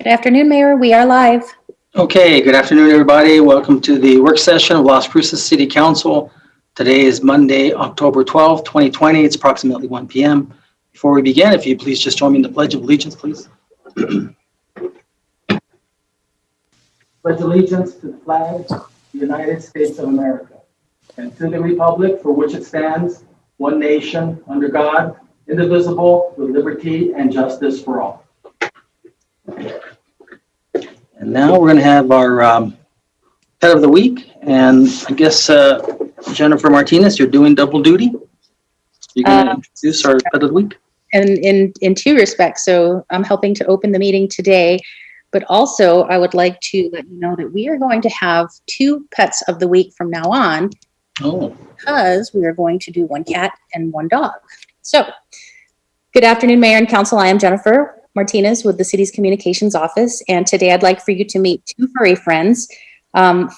afternoon, Mayor. We are live. Okay, good afternoon, everybody. Welcome to the work session of Las Cruces City Council. Today is Monday, October 12th, 2020. It's approximately 1 p.m. Before we begin, if you please just join me in the Pledge of Allegiance, please. Pledge allegiance to the flag of the United States of America and to the republic for which it stands, one nation, under God, indivisible, with liberty and justice for all. And now we're going to have our pet of the week, and I guess Jennifer Martinez, you're doing double duty. You're going to introduce our pet of the week. And in two respects. So I'm helping to open the meeting today, but also I would like to let you know that we are going to have two pets of the week from now on. Oh. Because we are going to do one cat and one dog. So good afternoon, Mayor and Council. I am Jennifer Martinez with the city's communications office, and today I'd like for you to meet two furry friends.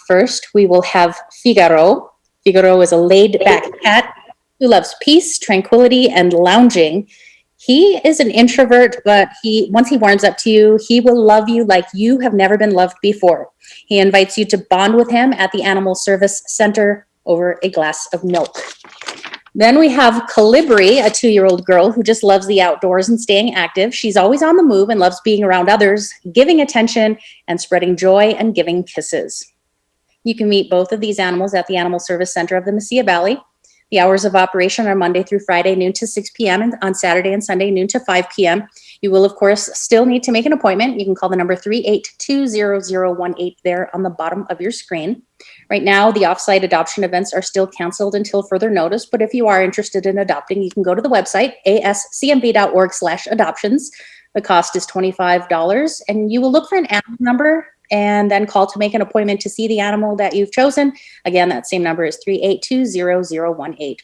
First, we will have Figaro. Figaro is a laid-back cat who loves peace, tranquility, and lounging. He is an introvert, but once he warms up to you, he will love you like you have never been loved before. He invites you to bond with him at the Animal Service Center over a glass of milk. Then we have Calibri, a 2-year-old girl who just loves the outdoors and staying active. She's always on the move and loves being around others, giving attention and spreading joy and giving kisses. You can meet both of these animals at the Animal Service Center of the Mesilla Valley. The hours of operation are Monday through Friday, noon to 6 p.m. and on Saturday and Sunday, noon to 5 p.m. You will, of course, still need to make an appointment. You can call the number 382-0018 there on the bottom of your screen. Right now, the offsite adoption events are still canceled until further notice, but if you are interested in adopting, you can go to the website, ascmb.org/adoptions. The cost is $25, and you will look for an animal number and then call to make an appointment to see the animal that you've chosen. Again, that same number is 382-0018.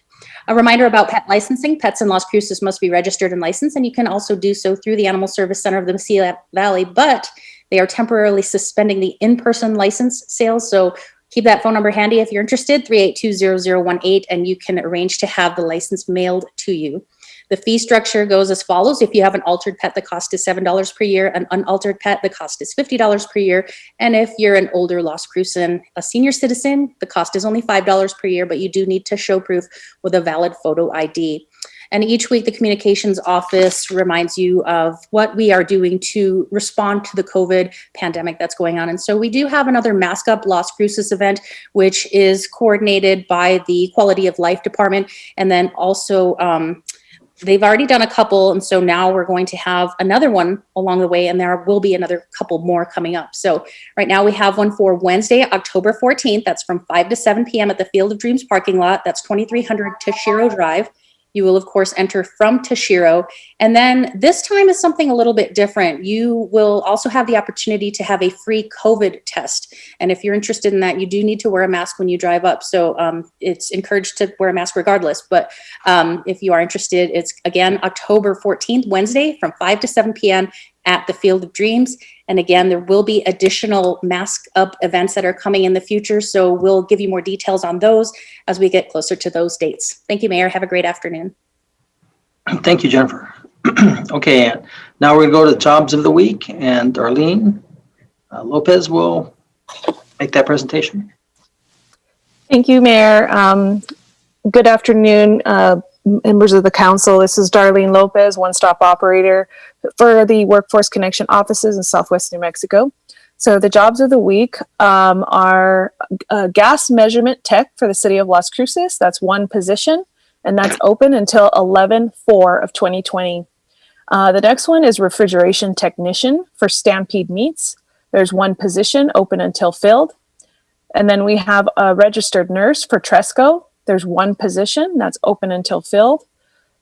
A reminder about pet licensing. Pets in Las Cruces must be registered and licensed, and you can also do so through the Animal Service Center of the Mesilla Valley, but they are temporarily suspending the in-person license sales, so keep that phone number handy if you're interested, 382-0018, and you can arrange to have the license mailed to you. The fee structure goes as follows. If you have an altered pet, the cost is $7 per year. An unaltered pet, the cost is $50 per year. And if you're an older Las Crucean, a senior citizen, the cost is only $5 per year, but you do need to show proof with a valid photo ID. And each week, the communications office reminds you of what we are doing to respond to the COVID pandemic that's going on. And so we do have another Mask Up Las Cruces event, which is coordinated by the Quality of Life Department. And then also, they've already done a couple, and so now we're going to have another one along the way, and there will be another couple more coming up. So right now we have one for Wednesday, October 14th. That's from 5 to 7 p.m. at the Field of Dreams parking lot. That's 2300 Tashiro Drive. You will, of course, enter from Tashiro. And then this time is something a little bit different. You will also have the opportunity to have a free COVID test. And if you're interested in that, you do need to wear a mask when you drive up. So it's encouraged to wear a mask regardless. But if you are interested, it's, again, October 14th, Wednesday, from 5 to 7 p.m. at the Field of Dreams. And again, there will be additional Mask Up events that are coming in the future. So we'll give you more details on those as we get closer to those dates. Thank you, Mayor. Have a great afternoon. Thank you, Jennifer. Okay, now we're going to go to the jobs of the week, and Darlene Lopez will make that presentation. Thank you, Mayor. Good afternoon, members of the council. This is Darlene Lopez, one-stop operator for the Workforce Connection offices in Southwest New Mexico. So the jobs of the week are gas measurement tech for the city of Las Cruces. That's one position, and that's open until 11/4 of 2020. The next one is refrigeration technician for Stampede Meats. There's one position open until filled. And then we have a registered nurse for Tresco. There's one position that's open until filled.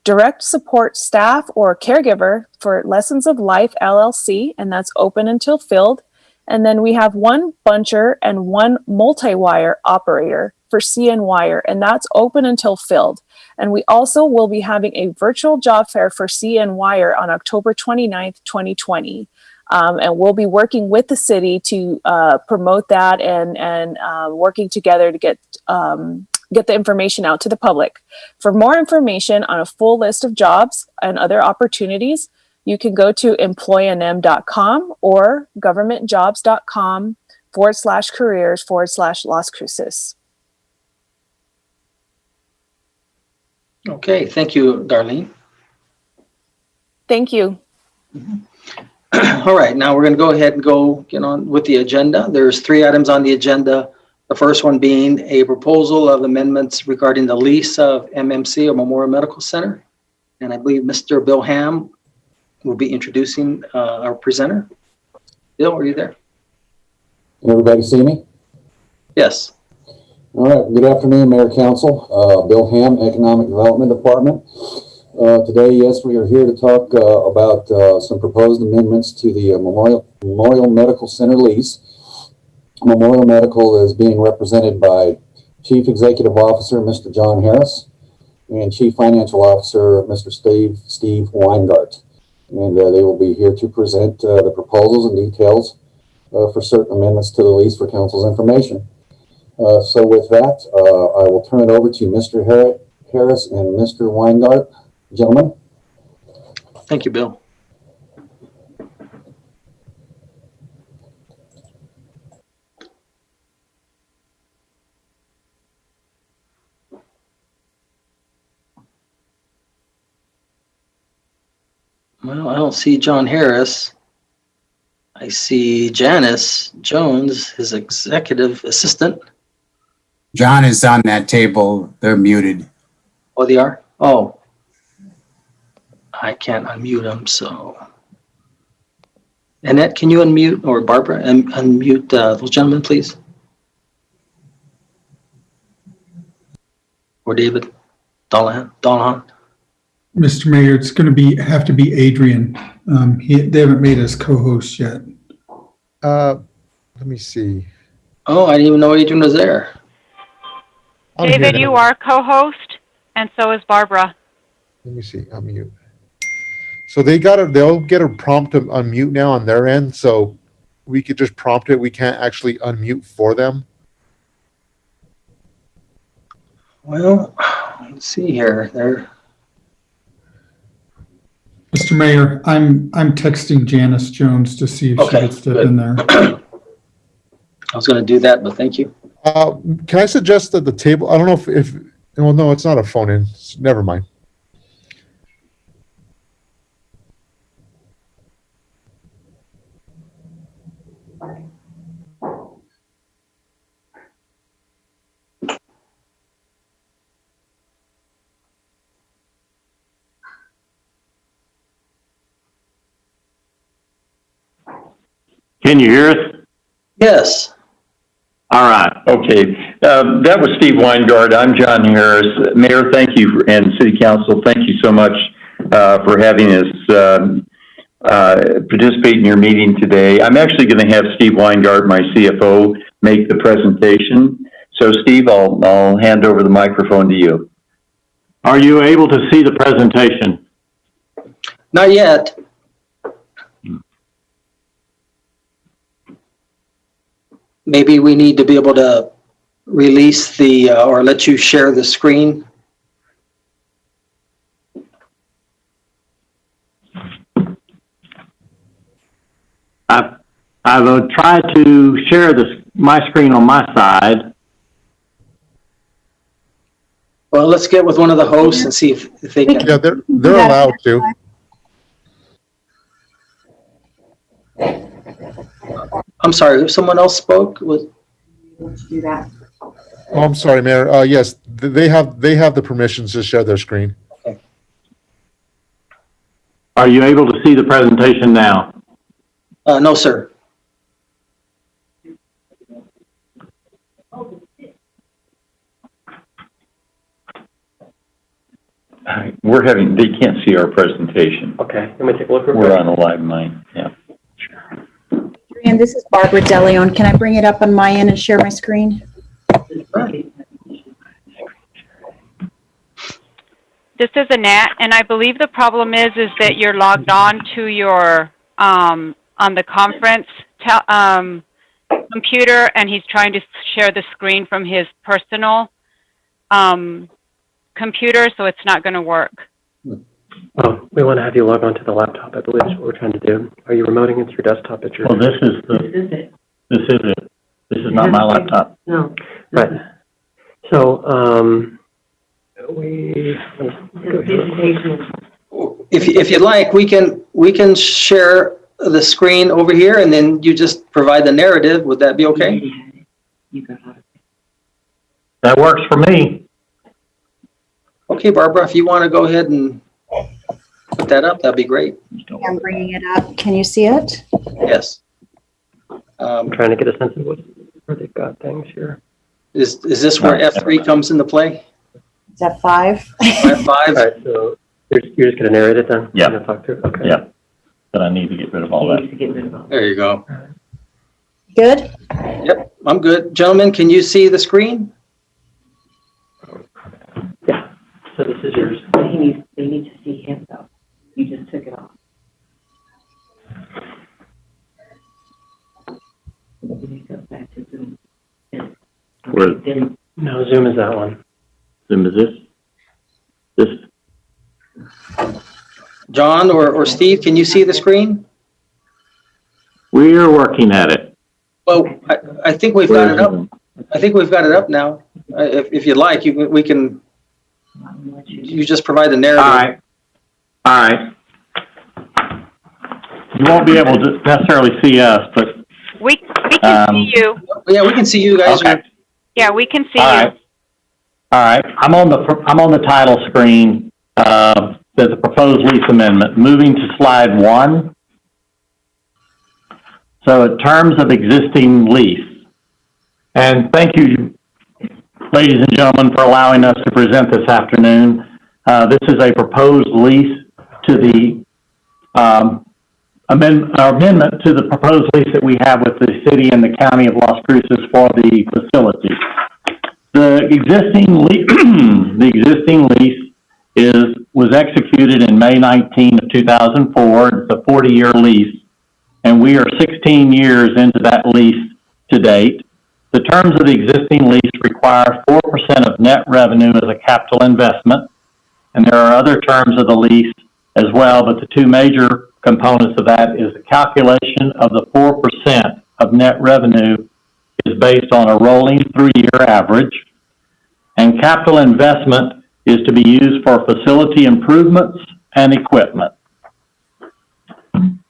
Direct support staff or caregiver for Lessons of Life LLC, and that's open until filled. And then we have one buncher and one multi-wire operator for CN Wire, and that's open until filled. And we also will be having a virtual job fair for CN Wire on October 29th, 2020. And we'll be working with the city to promote that and working together to get the information out to the public. For more information on a full list of jobs and other opportunities, you can go to employnm.com or governmentjobs.com/careers/Las Cruces. Okay, thank you, Darlene. Thank you. All right, now we're going to go ahead and get on with the agenda. There's 3 items on the agenda. The first one being a proposal of amendments regarding the lease of MMC, or Memorial Medical Center. And I believe Mr. Bill Ham will be introducing our presenter. Bill, are you there? Can everybody see me? Yes. All right. Good afternoon, Mayor Council. Bill Ham, Economic Development Department. Today, yes, we are here to talk about some proposed amendments to the Memorial Medical Center lease. Memorial Medical is being represented by Chief Executive Officer, Mr. John Harris, and Chief Financial Officer, Mr. Steve Weingart. And they will be here to present the proposals and details for certain amendments to the lease for council's information. So with that, I will turn it over to Mr. Harris and Mr. Weingart. Gentlemen. Thank you, Bill. Well, I don't see John Harris. I see Janice Jones, his executive assistant. John is on that table. They're muted. Oh, they are? Oh. I can't unmute them, so. Annette, can you unmute, or Barbara, unmute those gentlemen, please? Or David Donahan? Mr. Mayor, it's going to have to be Adrian. They haven't made us co-host yet. Let me see. Oh, I didn't even know Adrian was there. David, you are co-host, and so is Barbara. Let me see. Unmute. So they'll get a prompt to unmute now on their end. So we could just prompt it. We can't actually unmute for them. Well, let's see here. There. Mr. Mayor, I'm texting Janice Jones to see if she could step in there. I was going to do that, but thank you. Can I suggest that the table? I don't know if well, no, it's not a phone in. Never mind. Can you hear us? Yes. All right. Okay. That was Steve Weingart. I'm John Harris. Mayor, thank you, and City Council, thank you so much for having us participate in your meeting today. I'm actually going to have Steve Weingart, my CFO, make the presentation. So, Steve, I'll hand over the microphone to you. Are you able to see the presentation? Not yet. Maybe we need to be able to release the, or let you share the screen. I will try to share my screen on my side. Well, let's get with one of the hosts and see if they can. Yeah, they're allowed to. I'm sorry, if someone else spoke, was Do that. Oh, I'm sorry, Mayor. Yes, they have the permissions to share their screen. okay. Are you able to see the presentation now? No, sir. They can't see our presentation. Okay, let me take a look. We're on a live mic. Yeah. And this is Barbara DeLeon. Can I bring it up on my end and share my screen? This is Annette, and I believe the problem is that you're logged on to your, on the conference computer, and he's trying to share the screen from his personal computer, so it's not going to work. Oh, we want to have you log on to the laptop, I believe is what we're trying to do. Are you remoting into your desktop at your? Well, this is it. This is not my laptop. No. Right. So, If you'd like, we can share the screen over here, and then you just provide the narrative. Would that be okay? That works for me. Okay, Barbara, if you want to go ahead and put that up, that'd be great. I'm bringing it up. Can you see it? Yes. I'm trying to get a sense of where they've got things here. Is this where F3 comes into play? Is that 5? F5? All right, so you're just going to narrate it then? Yeah. Talk through? Okay. Yeah. But I need to get rid of all that. There you go. Good? Yep, I'm good. Gentlemen, can you see the screen? Yeah. So this is yours. They need to see him though. You just took it off. Back to Zoom. Where No, Zoom is that one. Zoom is this? This? John or Steve, can you see the screen? We're working at it. Well, I think we've got it up. I think we've got it up now. If you'd like, we can. You just provide the narrative. All right. You won't be able to necessarily see us, but We can see you. Yeah, we can see you guys. Okay. Yeah, we can see All you. right. All right. I'm on the title screen. There's a proposed lease amendment. Moving to slide 1. So in terms of existing lease, and thank you, ladies and gentlemen, for allowing us to present this afternoon. This is a proposed lease to the amendment to the proposed lease that we have with the city and the county of Las Cruces for the facility. The existing lease was executed in May 19 of 2004. It's a 40-year lease, and we are 16 years into that lease to date. The terms of the existing lease require 4% of net revenue as a capital investment, and there are other terms of the lease as well, but the two major components of that is the calculation of the 4% of net revenue is based on a rolling 3-year average, and capital investment is to be used for facility improvements and equipment.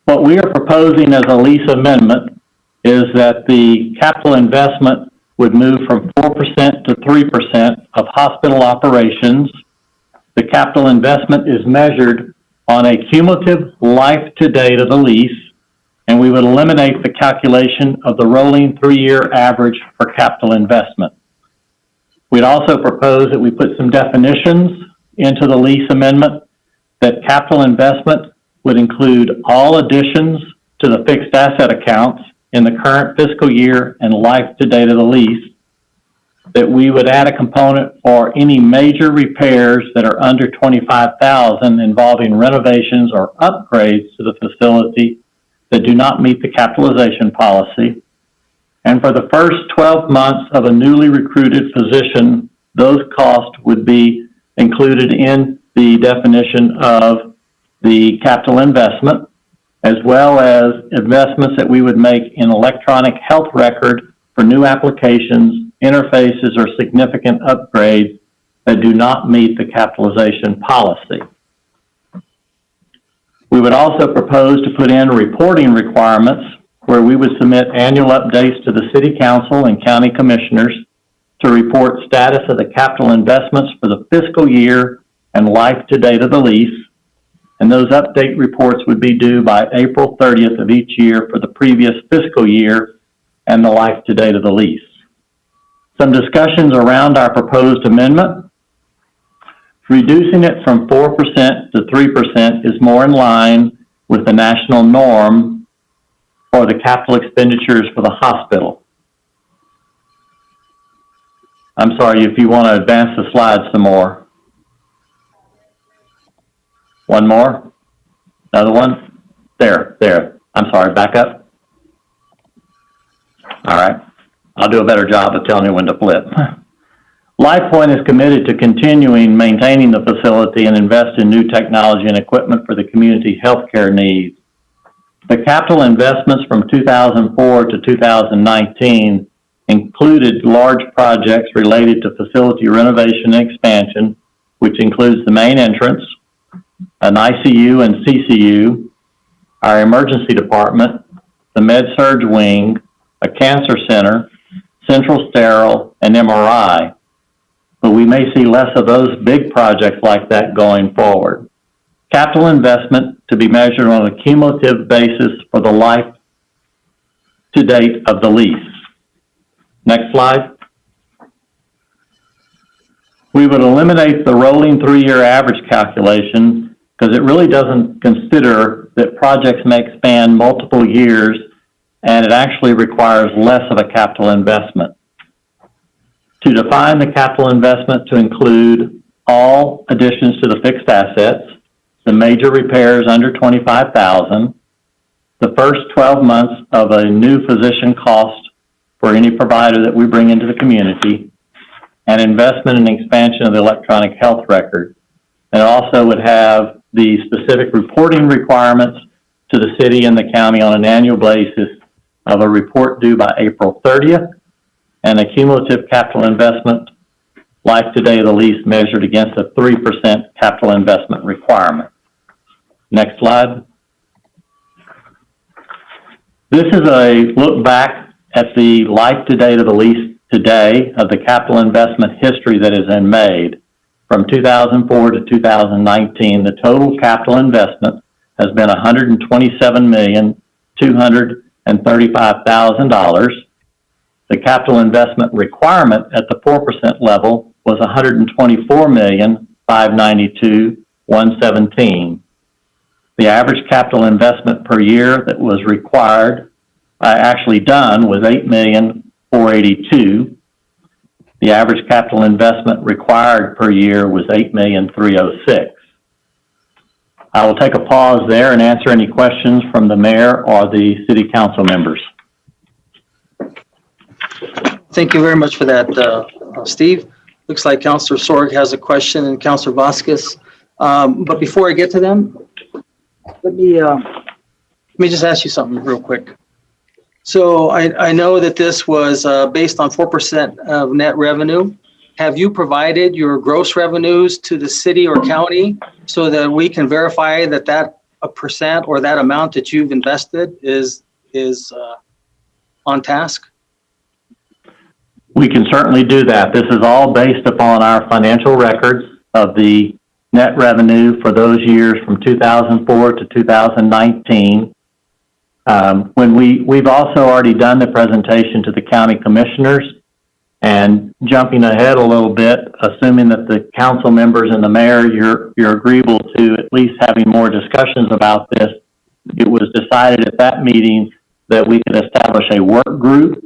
What we are proposing as a lease amendment is that the capital investment would move from 4% to 3% of hospital operations. The capital investment is measured on a cumulative life to date of the lease, and we would eliminate the calculation of the rolling 3-year average for capital investment. We'd also propose that we put some definitions into the lease amendment that capital investment would include all additions to the fixed asset accounts in the current fiscal year and life to date of the lease, that we would add a component for any major repairs that are under $25,000 involving renovations or upgrades to the facility that do not meet the capitalization policy. And for the first 12 months of a newly recruited position, those costs would be included in the definition of the capital investment, as well as investments that we would make in electronic health record for new applications, interfaces, or significant upgrades that do not meet the capitalization policy. We would also propose to put in reporting requirements where we would submit annual updates to the City Council and County Commissioners to report status of the capital investments for the fiscal year and life to date of the lease. And those update reports would be due by April 30th of each year for the previous fiscal year and the life to date of the lease. Some discussions around our proposed amendment. Reducing it from 4% to 3% is more in line with the national norm for the capital expenditures for the hospital. I'm sorry, if you want to advance the slides some more. One more? Another one? There. I'm sorry, back up. All right. I'll do a better job of telling you when to flip. LifePoint is committed to continuing maintaining the facility and invest in new technology and equipment for the community healthcare needs. The capital investments from 2004 to 2019 included large projects related to facility renovation and expansion, which includes the main entrance, an ICU and CCU, our emergency department, the med-surg wing, a cancer center, central sterile, and MRI. But we may see less of those big projects like that going forward. Capital investment to be measured on a cumulative basis for the life to date of the lease. Next slide. We would eliminate the rolling 3-year average calculation because it really doesn't consider that projects may span multiple years and it actually requires less of a capital investment. To define the capital investment to include all additions to the fixed assets, the major repairs under $25,000, the first 12 months of a new physician cost for any provider that we bring into the community, and investment and expansion of the electronic health record. And it also would have the specific reporting requirements to the city and the county on an annual basis of a report due by April 30th, and a cumulative capital investment life to date of the lease measured against a 3% capital investment requirement. Next slide. This is a look back at the life to date of the lease today of the capital investment history that has been made. From 2004 to 2019, the total capital investment has been $127,235,000. The capital investment requirement at the 4% level was $124,592,117. The average capital investment per year that was required, actually done, was $8,482,000. The average capital investment required per year was $8,306,000. I will take a pause there and answer any questions from the mayor or the city council members. Thank you very much for that, Steve. Looks like Councilor Sorg has a question and Councilor Vasquez. But before I get to them, let me just ask you something real quick. So I know that this was based on 4% of net revenue. Have you provided your gross revenues to the city or county so that we can verify that that a percent or that amount that you've invested is on task? We can certainly do that. This is all based upon our financial records of the net revenue for those years from 2004 to 2019. When we've also already done the presentation to the county commissioners, and jumping ahead a little bit, assuming that the council members and the mayor, you're agreeable to at least having more discussions about this, it was decided at that meeting that we could establish a work group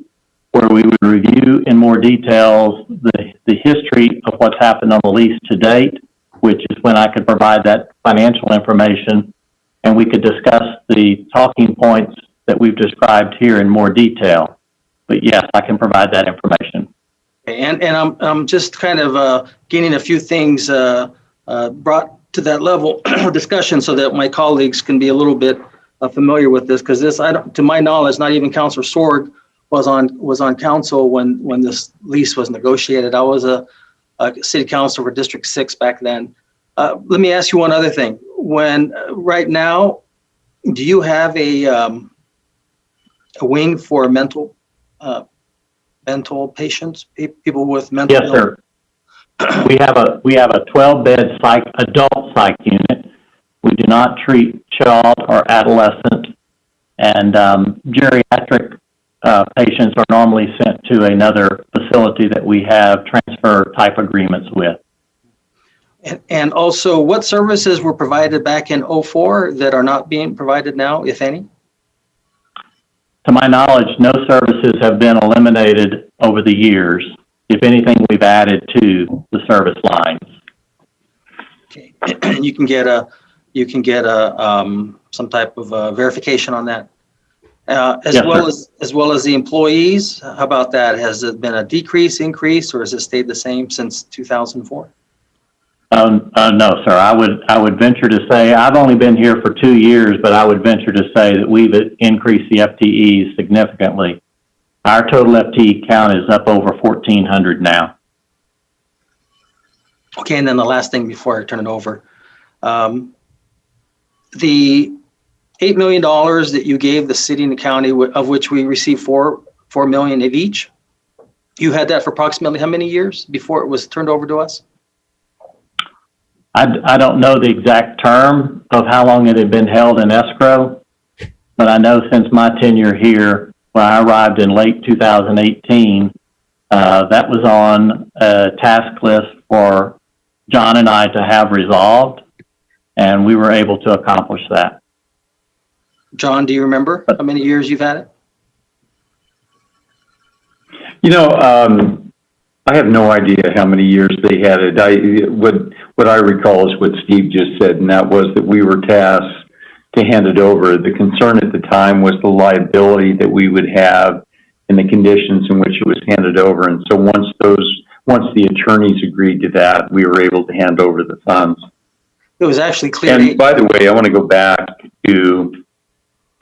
where we would review in more details the history of what's happened on the lease to date, which is when I could provide that financial information, and we could discuss the talking points that we've described here in more detail. But yes, I can provide that information. And I'm just kind of getting a few things brought to that level of discussion so that my colleagues can be a little bit familiar with this, because this, to my knowledge, not even Councilor Sorg was on council when this lease was negotiated. I was a city councilor for District 6 back then. Let me ask you one other thing. When right now, do you have a wing for mental patients, people with mental illness? Yes, sir. We have a 12-bed adult psych unit. We do not treat child or adolescent, and geriatric patients are normally sent to another facility that we have transfer type agreements with. And also, what services were provided back in 2004 that are not being provided now, if any? To my knowledge, no services have been eliminated over the years. If anything, we've added to the service lines. Okay, you can get some type of verification on that. As Yes, well sir. as well as the employees? How about that? Has it been a decrease, increase, or has it stayed the same since 2004? No, sir. I would venture to say, I've only been here for 2 years, but I would venture to say that we've increased the FTEs significantly. Our total FTE count is up over 1,400 now. Okay, and then the last thing before I turn it over. The $8 million that you gave the city and the county, of which we received $4 million of each, you had that for approximately how many years before it was turned over to us? I don't know the exact term of how long it had been held in escrow, but I know since my tenure here, when I arrived in late 2018, that was on a task list for John and I to have resolved, and we were able to accomplish that. John, do you remember how many years you've had it? You know, I have no idea how many years they had it. What I recall is what Steve just said, and that was that we were tasked to hand it over. The concern at the time was the liability that we would have in the conditions in which it was handed over. And so once the attorneys agreed to that, we were able to hand over the funds. It was actually clear. And by the way, I want to go back to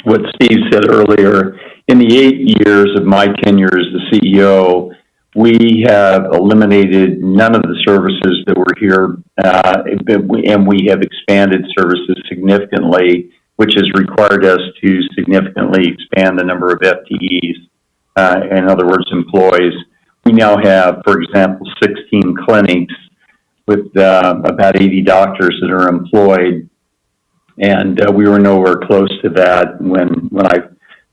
what Steve said earlier. In the 8 years of my tenure as the CEO, we have eliminated none of the services that were here, and we have expanded services significantly, which has required us to significantly expand the number of FTEs, in other words, employees. We now have, for example, 16 clinics with about 80 doctors that are employed, and we were nowhere close to that when I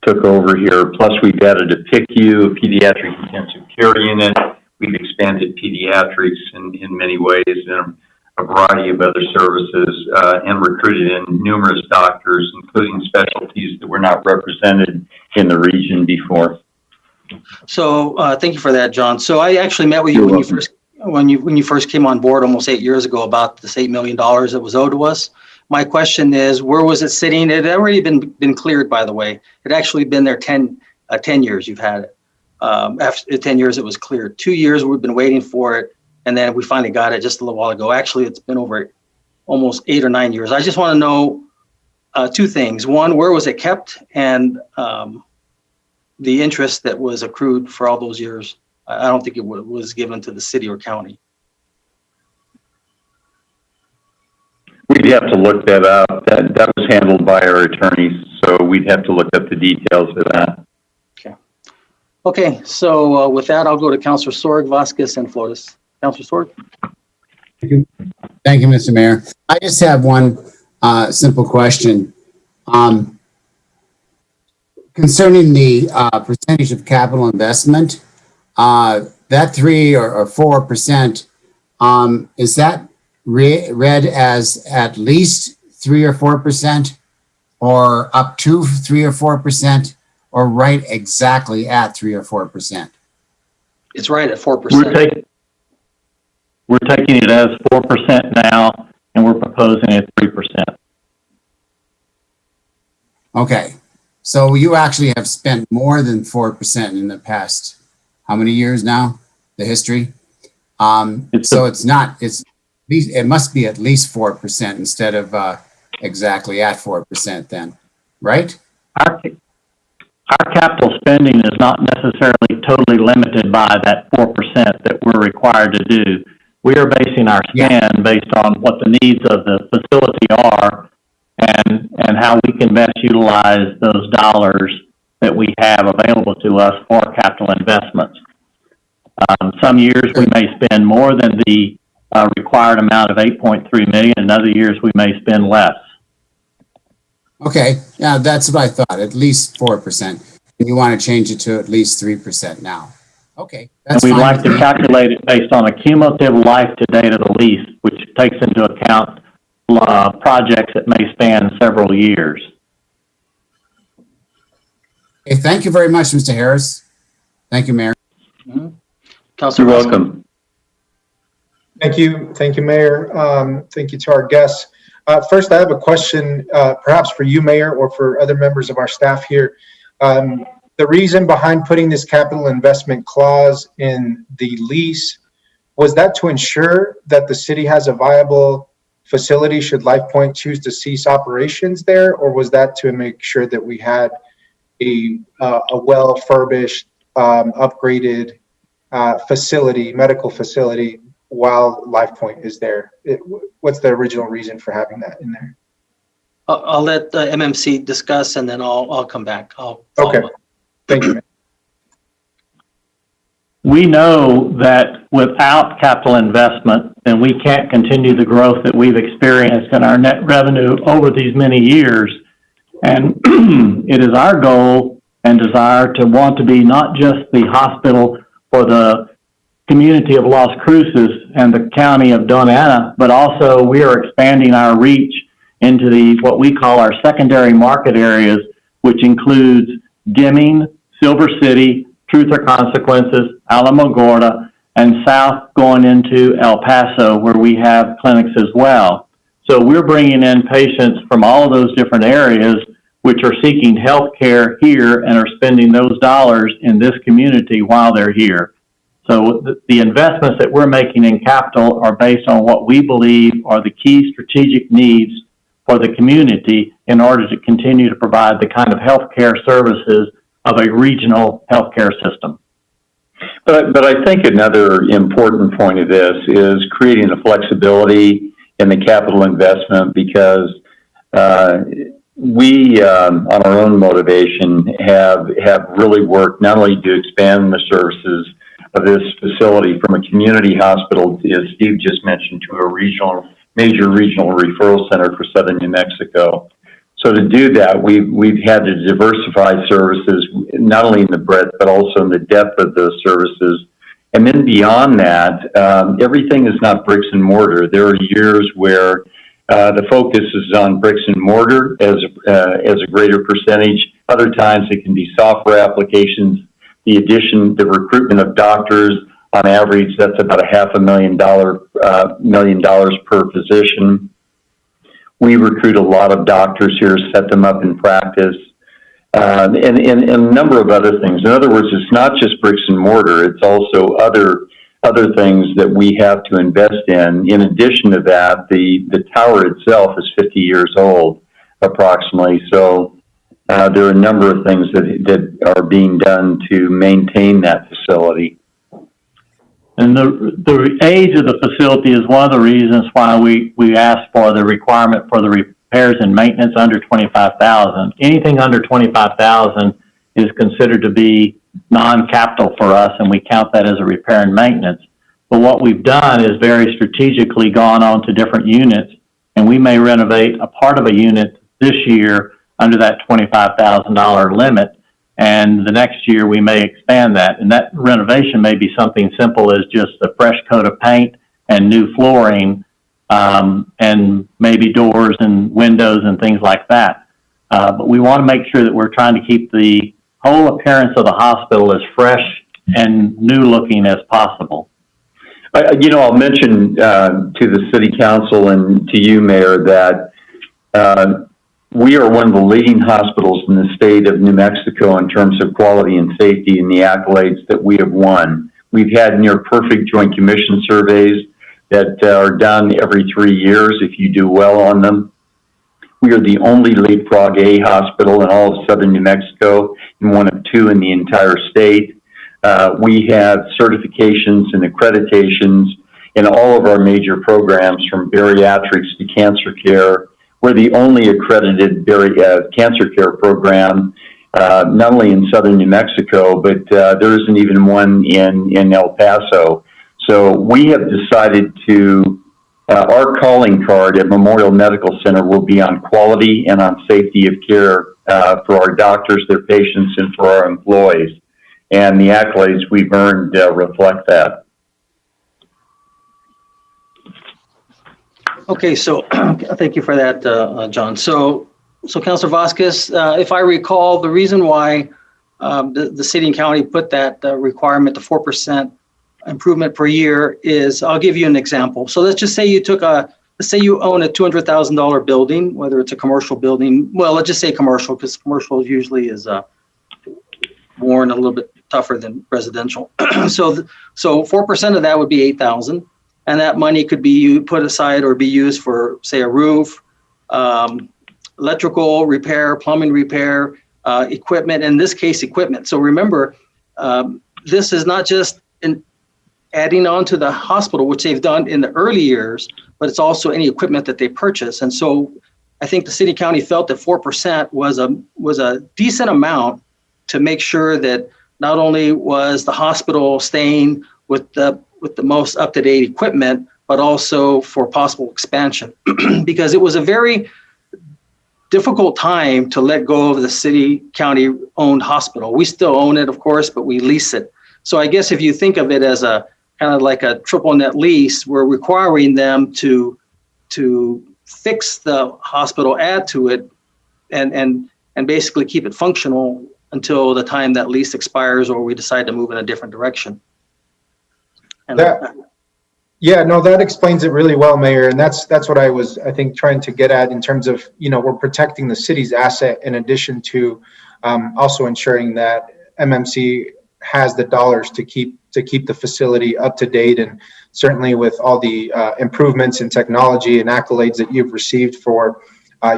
took over here. Plus, we've added a PICU, a pediatric intensive care unit. We've expanded pediatrics in many ways, and a variety of other services, and recruited in numerous doctors, including specialties that were not represented in the region before. So thank you for that, John. So I actually met with you when you first came on board almost 8 years ago about this $8 million that was owed to us. My question is, where was it sitting? It had already been cleared, by the way. It actually been there 10 years. You've had it. After 10 years, it was cleared. 2 years we've been waiting for it, and then we finally got it just a little while ago. Actually, it's been over almost 8 or 9 years. I just want to know two things. One, where was it kept, and the interest that was accrued for all those years. I don't think it was given to the city or county. We'd have to look that up. That was handled by our attorneys, so we'd have to look up the details of that. Okay, so with that, I'll go to Councilor Sorg, Vasquez, and Flores. Councilor Sorg. Thank you, Mr. Mayor. I just have one simple question. Concerning the percentage of capital investment, that 3 or 4%, is that read as at least 3 or 4%, or up to 3 or 4%, or right exactly at 3 or 4%? It's right at 4%. We're taking it as 4% now, and we're proposing it 3%. Okay, so you actually have spent more than 4% in the past, how many years now, the history? So it must be at least 4% instead of exactly at 4% then, right? Our capital spending is not necessarily totally limited by that 4% that we're required to do. We are basing our spend based on what the needs of the facility are, and how we can best utilize those dollars that we have available to us for capital investments. Some years we may spend more than the required amount of $8.3 million, and other years we may spend less. Okay, yeah, that's what I thought, at least 4%. And you want to change it to at least 3% now. Okay, that's fine. And we'd fine like to calculate it based on a cumulative life to date of the lease, which takes into account projects that may span several years. Okay, thank you very much, Mr. Harris. Thank you, Mayor. Mm-hmm. You're welcome. Thank you, Mayor. Thank you to our guests. First, I have a question, perhaps for you, Mayor, or for other members of our staff here. The reason behind putting this capital investment clause in the lease, was that to ensure that the city has a viable facility should LifePoint choose to cease operations there, or was that to make sure that we had a well-furbished, upgraded facility, medical facility, while LifePoint is there? What's the original reason for having that in there? I'll let the MMC discuss, and then I'll come back. Okay, thank you. We know that without capital investment, then we can't continue the growth that we've experienced in our net revenue over these many years. And it is our goal and desire to want to be not just the hospital for the community of Las Cruces and the county of Doña, but also we are expanding our reach into the what we call our secondary market areas, which includes Deming, Silver City, Truth or Consequences, Alamogordo, and south going into El Paso, where we have clinics as well. So we're bringing in patients from all of those different areas which are seeking health care here and are spending those dollars in this community while they're here. So the investments that we're making in capital are based on what we believe are the key strategic needs for the community in order to continue to provide the kind of healthcare services of a regional healthcare system. But I think another important point of this is creating the flexibility in the capital investment, because we, on our own motivation, have really worked not only to expand the services of this facility from a community hospital, as Steve just mentioned, to a major regional referral center for Southern New Mexico. So to do that, we've had to diversify services, not only in the breadth, but also in the depth of those services. And then beyond that, everything is not bricks and mortar. There are years where the focus is on bricks and mortar as a greater percentage. Other times it can be software applications. The recruitment of doctors, on average, that's about $500,000 million per physician. We recruit a lot of doctors here, set them up in practice, and a number of other things. In other words, it's not just bricks and mortar, it's also other things that we have to invest in. In addition to that, the tower itself is 50 years old, approximately. So there are a number of things that are being done to maintain that facility. And the age of the facility is one of the reasons why we asked for the requirement for the repairs and maintenance under $25,000. Anything under $25,000 is considered to be non-capital for us, and we count that as a repair and maintenance. But what we've done is very strategically gone on to different units, and we may renovate a part of a unit this year under that $25,000 limit. And the next year we may expand that. And that renovation may be something simple as just a fresh coat of paint and new flooring, and maybe doors and windows and things like that. But we want to make sure that we're trying to keep the whole appearance of the hospital as fresh and new looking as possible. I'll mention to the City Council and to you, Mayor, that we are one of the leading hospitals in the state of New Mexico in terms of quality and safety and the accolades that we have won. We've had near perfect Joint Commission surveys that are done every 3 years if you do well on them. We are the only Leapfrog A hospital in all of Southern New Mexico and one of 2 in the entire state. We have certifications and accreditations in all of our major programs, from bariatrics to cancer care. We're the only accredited cancer care program, not only in Southern New Mexico, but there isn't even one in El Paso. So we have decided to, our calling card at Memorial Medical Center will be on quality and on safety of care for our doctors, their patients, and for our employees. And the accolades we've earned reflect that. Okay, so thank you for that, John. So Councilor Vasquez, if I recall, the reason why the city and county put that requirement to 4% improvement per year is, I'll give you an example. So let's just say let's say you own a $200,000 building, whether it's a commercial building. Well, let's just say commercial, because commercial usually is more and a little bit tougher than residential. So 4% of that would be 8,000, and that money could be put aside or be used for, say, a roof, electrical repair, plumbing repair, equipment, in this case, equipment. So remember, this is not just adding on to the hospital, which they've done in the early years, but it's also any equipment that they purchase. And so I think the city county felt that 4% was a decent amount to make sure that not only was the hospital staying with the most up-to-date equipment, but also for possible expansion. Because it was a very difficult time to let go of the city county owned hospital. We still own it, of course, but we lease it. So I guess if you think of it as a kind of like a triple net lease, we're requiring them to fix the hospital, add to it, and basically keep it functional until the time that lease expires or we decide to move in a different direction. And that explains it really well, Mayor. And that's what I was, I think, trying to get at in terms of, we're protecting the city's asset in addition to also ensuring that MMC has the dollars to keep the facility up to date. And certainly with all the improvements in technology and accolades that you've received for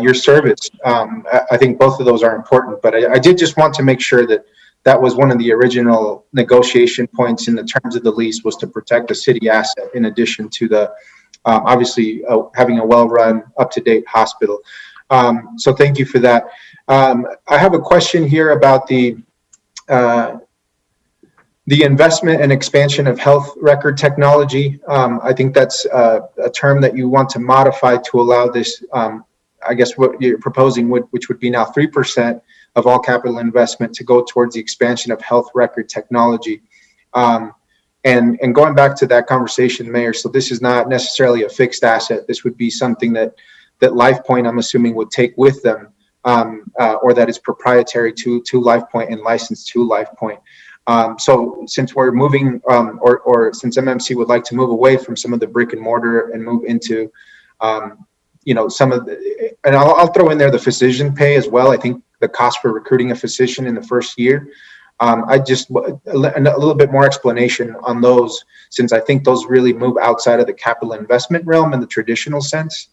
your service, I think both of those are important. But I did just want to make sure that was one of the original negotiation points in the terms of the lease, was to protect the city asset in addition to the obviously having a well-run, up-to-date hospital. So thank you for that. I have a question here about the investment and expansion of health record technology. I think that's a term that you want to modify to allow this, I guess what you're proposing, which would be now 3% of all capital investment, to go towards the expansion of health record technology. And going back to that conversation, Mayor, so this is not necessarily a fixed asset. This would be something that LifePoint, I'm assuming, would take with them, or that is proprietary to LifePoint and licensed to LifePoint. So since we're moving, or since MMC would like to move away from some of the brick and mortar and move into, some of the, and I'll throw in there the physician pay as well. I think the cost for recruiting a physician in the first year, I just a little bit more explanation on those, since I think those really move outside of the capital investment realm in the traditional sense.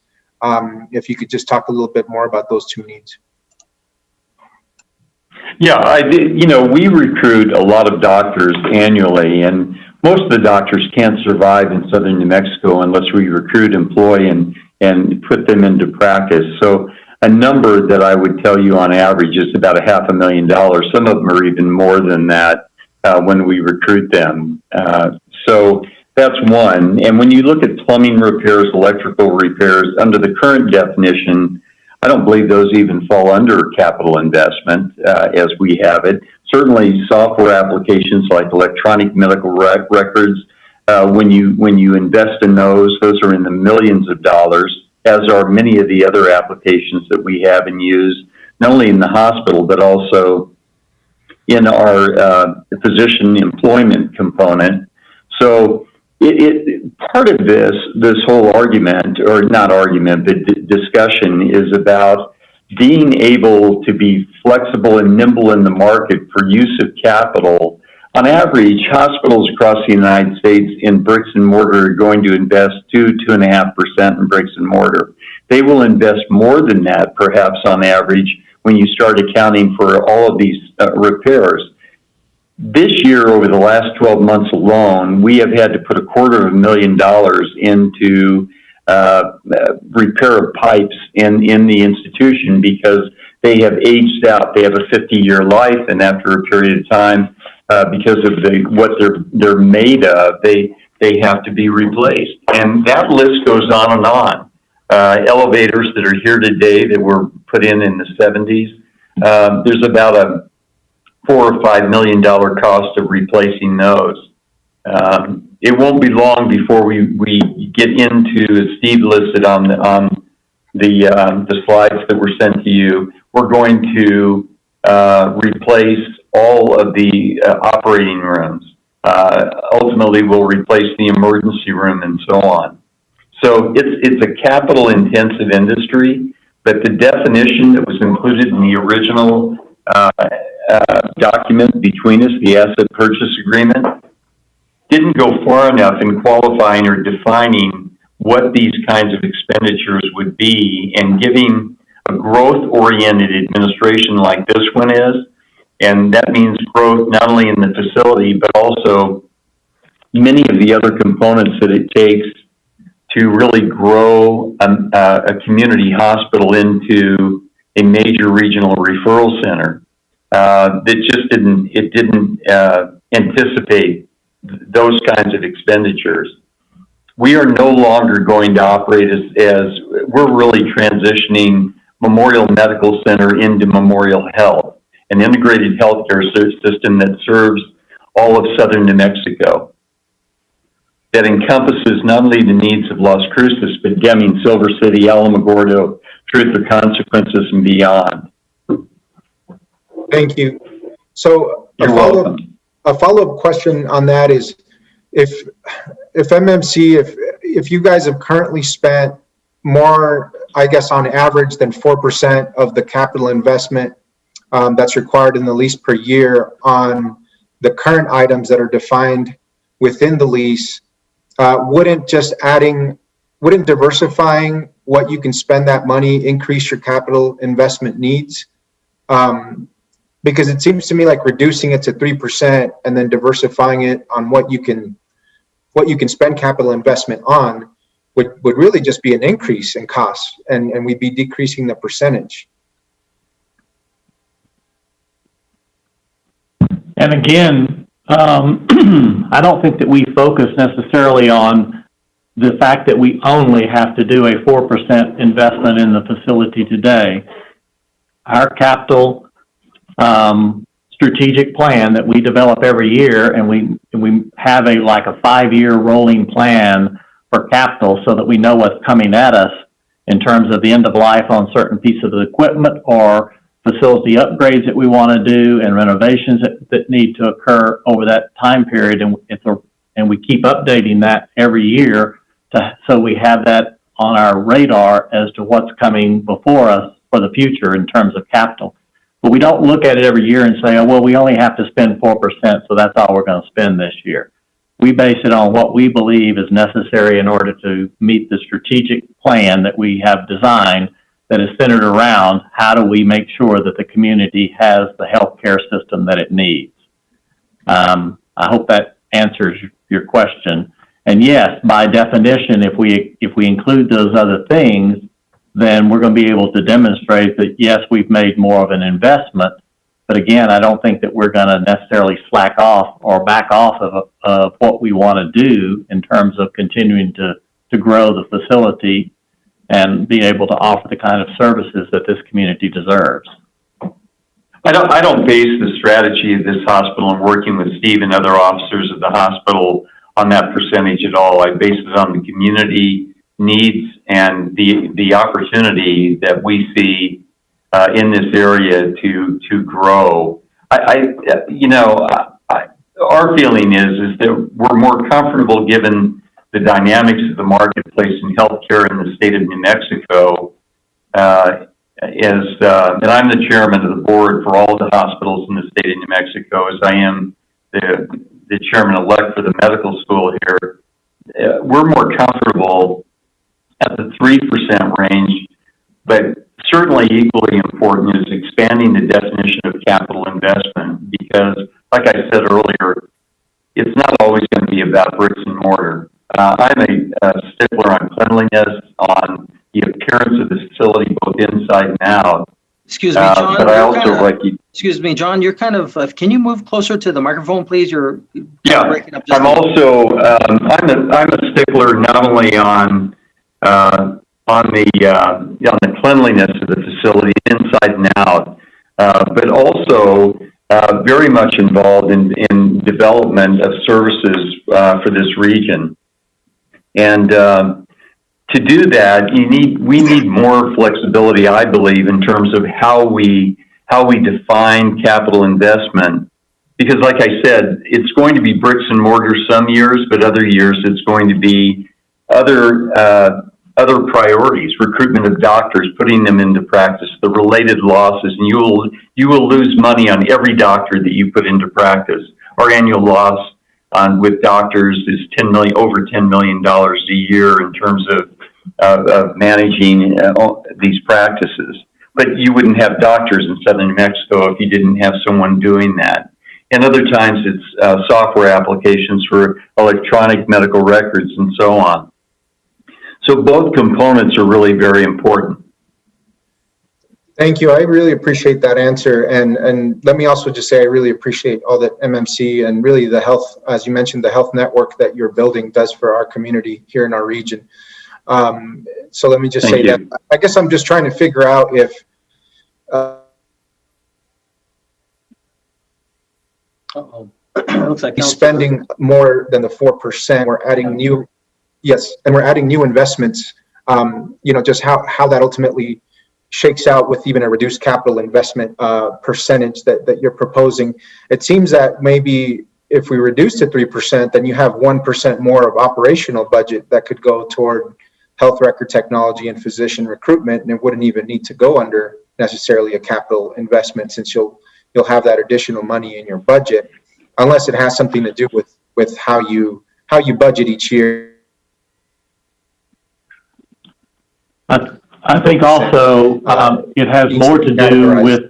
If you could just talk a little bit more about those two needs. Yeah, we recruit a lot of doctors annually, and most of the doctors can't survive in southern New Mexico unless we recruit, employ, and put them into practice. So a number that I would tell you on average is about $500,000. Some of them are even more than that when we recruit them. So that's one. And when you look at plumbing repairs, electrical repairs, under the current definition, I don't believe those even fall under capital investment as we have it. Certainly software applications like electronic medical records, when you invest in those are in the millions of dollars, as are many of the other applications that we have and use, not only in the hospital, but also in our physician employment component. So part of this whole argument, or not argument, but discussion, is about being able to be flexible and nimble in the market for use of capital. On average, hospitals across the United States in bricks and mortar are going to invest 2.5% in bricks and mortar. They will invest more than that, perhaps on average, when you start accounting for all of these repairs. This year, over the last 12 months alone, we have had to put $250,000 into repair of pipes in the institution because they have aged out. They have a 50-year life, and after a period of time, because of what they're made of, they have to be replaced. And that list goes on and on. Elevators that are here today that were put in the 70s, there's about a $4 or $5 million cost of replacing those. It won't be long before we get into, as Steve listed on the slides that were sent to you, we're going to replace all of the operating rooms. Ultimately, we'll replace the emergency room and so on. So it's a capital intensive industry, but the definition that was included in the original document between us, the asset purchase agreement, didn't go far enough in qualifying or defining what these kinds of expenditures would be, and giving a growth-oriented administration like this one is. And that means growth not only in the facility, but also many of the other components that it takes to really grow a community hospital into a major regional referral center. That just didn't anticipate those kinds of expenditures. We are no longer going to operate as we're really transitioning Memorial Medical Center into Memorial Health, an integrated healthcare system that serves all of southern New Mexico, that encompasses not only the needs of Las Cruces, but Deming, Silver City, Alamogordo, Truth or Consequences, and beyond. Thank you. So a follow-up question on that is, if MMC, if you guys have currently spent more, I guess on average, than 4% of the capital investment that's required in the lease per year on the current items that are defined within the lease, wouldn't diversifying what you can spend that money increase your capital investment needs? Because it seems to me like reducing it to 3% and then diversifying it on what you can spend capital investment on would really just be an increase in costs, and we'd be decreasing the percentage. And again, I don't think that we focus necessarily on the fact that we only have to do a 4% investment in the facility today. Our capital strategic plan that we develop every year, and we have a 5-year rolling plan for capital, so that we know what's coming at us in terms of the end of life on certain pieces of equipment or facility upgrades that we want to do, and renovations that need to occur over that time period. And we keep updating that every year so we have that on our radar as to what's coming before us for the future in terms of capital. But we don't look at it every year and say, oh, well, we only have to spend 4%, so that's all we're going to spend this year. We base it on what we believe is necessary in order to meet the strategic plan that we have designed, that is centered around how do we make sure that the community has the healthcare system that it needs. I hope that answers your question. And yes, by definition, if we include those other things, then we're going to be able to demonstrate that, yes, we've made more of an investment. But again, I don't think that we're going to necessarily slack off or back off of what we want to do in terms of continuing to grow the facility and be able to offer the kind of services that this community deserves. I don't base the strategy of this hospital and working with Steve and other officers of the hospital on that percentage at all. I base it on the community needs and the opportunity that we see in this area to grow. Our feeling is that we're more comfortable, given the dynamics of the marketplace in healthcare in the state of New Mexico, and I'm the chairman of the board for all of the hospitals in the state of New Mexico, as I am the chairman-elect for the medical school here. We're more comfortable at the 3% range, but certainly equally important is expanding the definition of capital investment, because, like I said earlier, it's not always going to be about bricks and mortar. I'm a stickler on cleanliness, on the appearance of the facility, both inside and out. Excuse me, John. But I also excuse me, John. You're kind of. Can you move closer to the microphone, please? You're breaking up. I'm also. I'm a stickler not only on the cleanliness of the facility inside and out, but also very much involved in development of services for this region. And to do that, we need more flexibility, I believe, in terms of how we define capital investment. Because, like I said, it's going to be bricks and mortar some years, but other years it's going to be other other priorities, recruitment of doctors, putting them into practice, the related losses, and you will lose money on every doctor that you put into practice. Our annual loss with doctors is over $10 million a year in terms of managing these practices. But you wouldn't have doctors in southern New Mexico if you didn't have someone doing that. And other times it's software applications for electronic medical records and so on. So both components are really very important. Thank you. I really appreciate that answer. And let me also just say, I really appreciate all that MMC and really the health, as you mentioned, the health network that you're building does for our community here in our region. So let me just say that. I guess I'm just trying to figure out if looks like spending more than the 4%, we're adding new, yes, and we're adding new investments, just how that ultimately shakes out with even a reduced capital investment percentage that you're proposing. It seems that maybe if we reduce to 3%, then you have 1% more of operational budget that could go toward health record technology and physician recruitment, and it wouldn't even need to go under necessarily a capital investment, since you'll have that additional money in your budget, unless it has something to do with how you budget each year. I think also it has more to do with,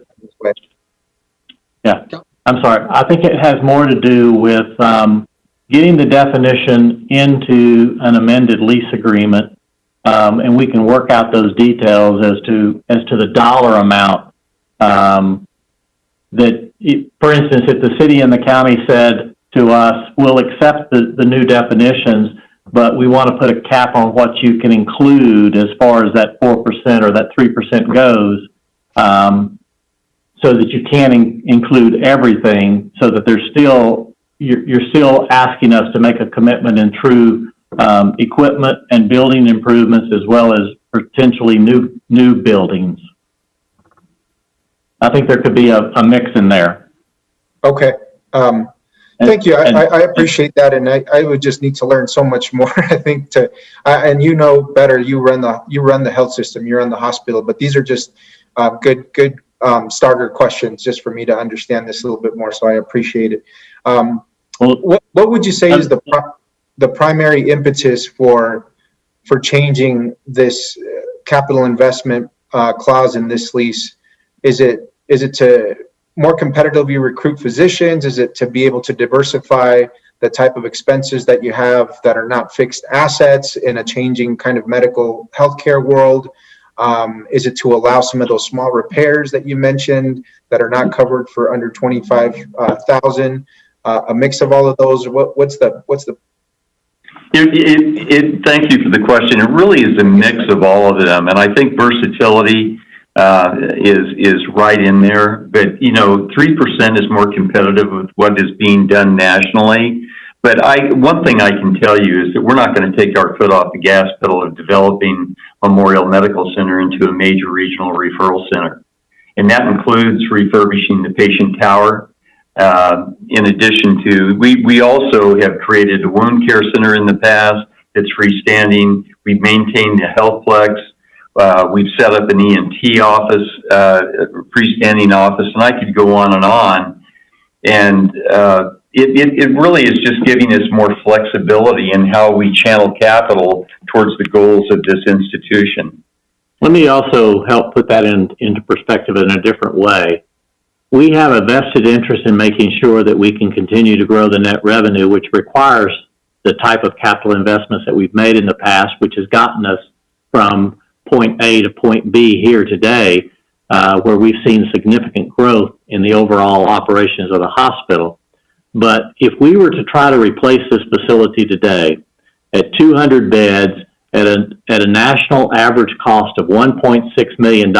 I'm sorry. I think it has more to do with getting the definition into an amended lease agreement, and we can work out those details as to the dollar amount. For instance, if the city and the county said to us, we'll accept the new definitions, but we want to put a cap on what you can include as far as that 4% or that 3% goes, so that you can include everything, so that you're still asking us to make a commitment in true equipment and building improvements, as well as potentially new buildings. I think there could be a mix in there. Okay. Thank you. I appreciate that, and I would just need to learn so much more. I think and you know better. You run the health system. You run the hospital. But these are just good starter questions just for me to understand this a little bit more. So I appreciate it. What would you say is the primary impetus for changing this capital investment clause in this lease? Is it to more competitively recruit physicians? Is it to be able to diversify the type of expenses that you have that are not fixed assets in a changing kind of medical healthcare world? Is it to allow some of those small repairs that you mentioned that are not covered for under $25,000? A mix of all of those. What's the? Thank you for the question. It really is a mix of all of them, and I think versatility is right in there. But 3% is more competitive with what is being done nationally. But one thing I can tell you is that we're not going to take our foot off the gas pedal of developing Memorial Medical Center into a major regional referral center, and that includes refurbishing the patient tower. In addition to, we also have created a wound care center in the past that's freestanding. We've maintained a healthplex. We've set up an ENT office, freestanding office, and I could go on. And it really is just giving us more flexibility in how we channel capital towards the goals of this institution. Let me also help put that into perspective in a different way. We have a vested interest in making sure that we can continue to grow the net revenue, which requires the type of capital investments that we've made in the past, which has gotten us from point A to point B here today, where we've seen significant growth in the overall operations of the hospital. But if we were to try to replace this facility today at 200 beds at a national average cost of $1.6 million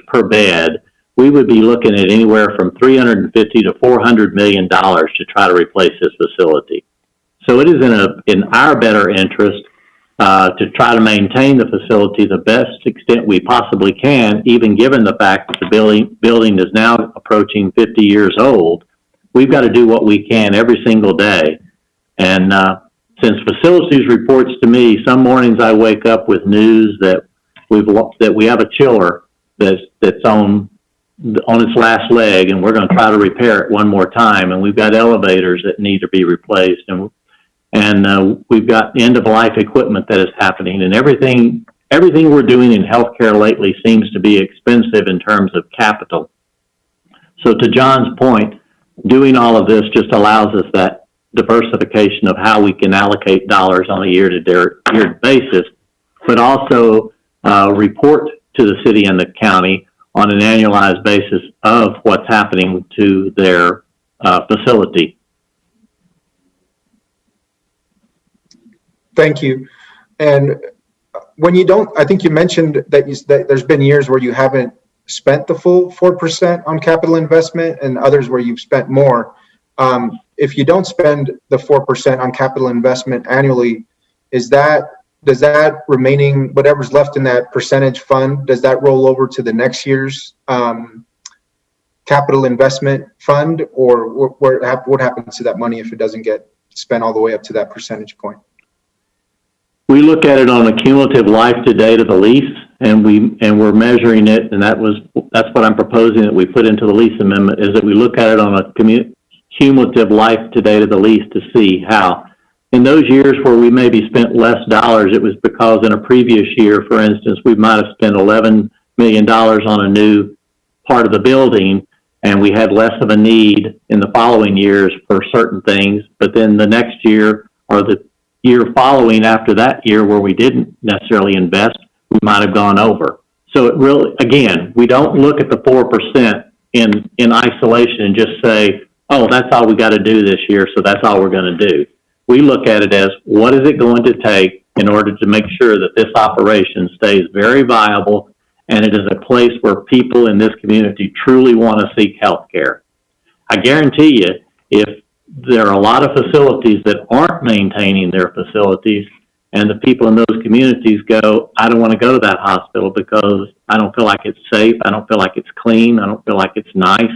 per bed, we would be looking at anywhere from $350 to $400 million to try to replace this facility. So it is in our better interest to try to maintain the facility the best extent we possibly can, even given the fact that the building is now approaching 50 years old. We've got to do what we can every single day. And since facilities reports to me, some mornings I wake up with news that we have a chiller that's on its last leg, and we're going to try to repair it one more time. And we've got elevators that need to be replaced, and we've got end of life equipment that is happening, and everything we're doing in healthcare lately seems to be expensive in terms of capital. So to John's point, doing all of this just allows us that diversification of how we can allocate dollars on a year-to-year basis, but also report to the city and the county on an annualized basis of what's happening to their facility. Thank you. And when you don't, I think you mentioned that there's been years where you haven't spent the full 4% on capital investment and others where you've spent more. If you don't spend the 4% on capital investment annually, does that remaining, whatever's left in that percentage fund, does that roll over to the next year's capital investment fund, or what happens to that money if it doesn't get spent all the way up to that percentage point? We look at it on a cumulative life to date of the lease, and we're measuring it, and that's what I'm proposing that we put into the lease amendment, is that we look at it on a cumulative life to date of the lease to see how. In those years where we maybe spent less dollars, it was because in a previous year, for instance, we might have spent $11 million on a new part of the building, and we had less of a need in the following years for certain things. But then the next year or the year following after that year where we didn't necessarily invest, we might have gone over. So it really, again, we don't look at the 4% in isolation and just say, oh, that's all we got to do this year, so that's all we're going to do. We look at it as, what is it going to take in order to make sure that this operation stays very viable and it is a place where people in this community truly want to seek health care. I guarantee you, if there are a lot of facilities that aren't maintaining their facilities, and the people in those communities go, I don't want to go to that hospital because I don't feel like it's safe, I don't feel like it's clean, I don't feel like it's nice,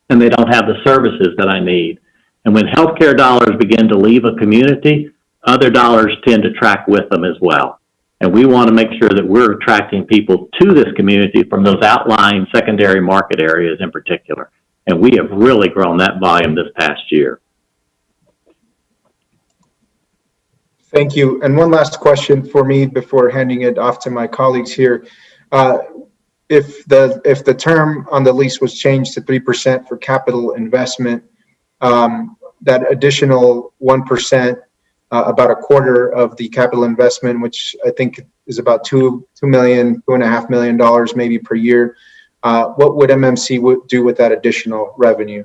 and they don't have the services that I need. And when healthcare dollars begin to leave a community, other dollars tend to track with them as well. And we want to make sure that we're attracting people to this community from those outlying secondary market areas in particular. And we have really grown that volume this past year. Thank you. And one last question for me before handing it off to my colleagues here. If the term on the lease was changed to 3% for capital investment, that additional 1%, about a quarter of the capital investment, which I think is about $2.5 million maybe per year, what would MMC do with that additional revenue?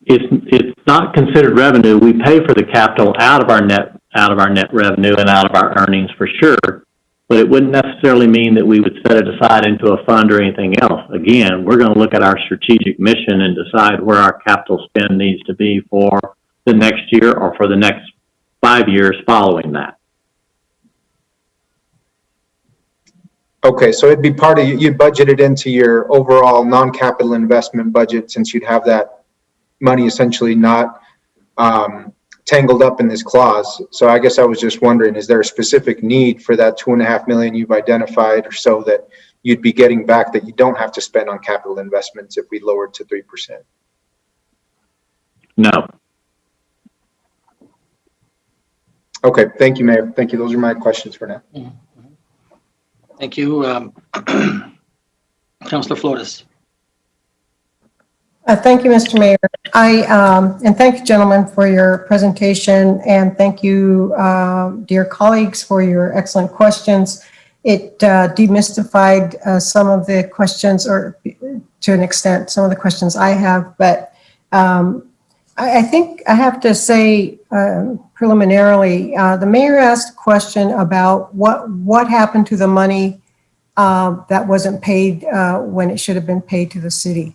It's not considered revenue. We pay for the capital out of our net revenue and out of our earnings for sure, but it wouldn't necessarily mean that we would set it aside into a fund or anything else. Again, we're going to look at our strategic mission and decide where our capital spend needs to be for the next year or for the next 5 years following that. Okay, so it'd be part of, you budgeted into your overall non-capital investment budget, since you'd have that money essentially not tangled up in this clause. So I guess I was just wondering, is there a specific need for that $2.5 million you've identified or so that you'd be getting back that you don't have to spend on capital investments if we lowered to 3%? No. Okay, thank you, Mayor. Thank you. Those are my questions for now. Thank you. Councilor Flores. Thank you, Mr. Mayor. And thank you, gentlemen, for your presentation, and thank you, dear colleagues, for your excellent questions. It demystified some of the questions, or to an extent, some of the questions I have, but I think I have to say preliminarily, the mayor asked a question about what happened to the money that wasn't paid when it should have been paid to the city.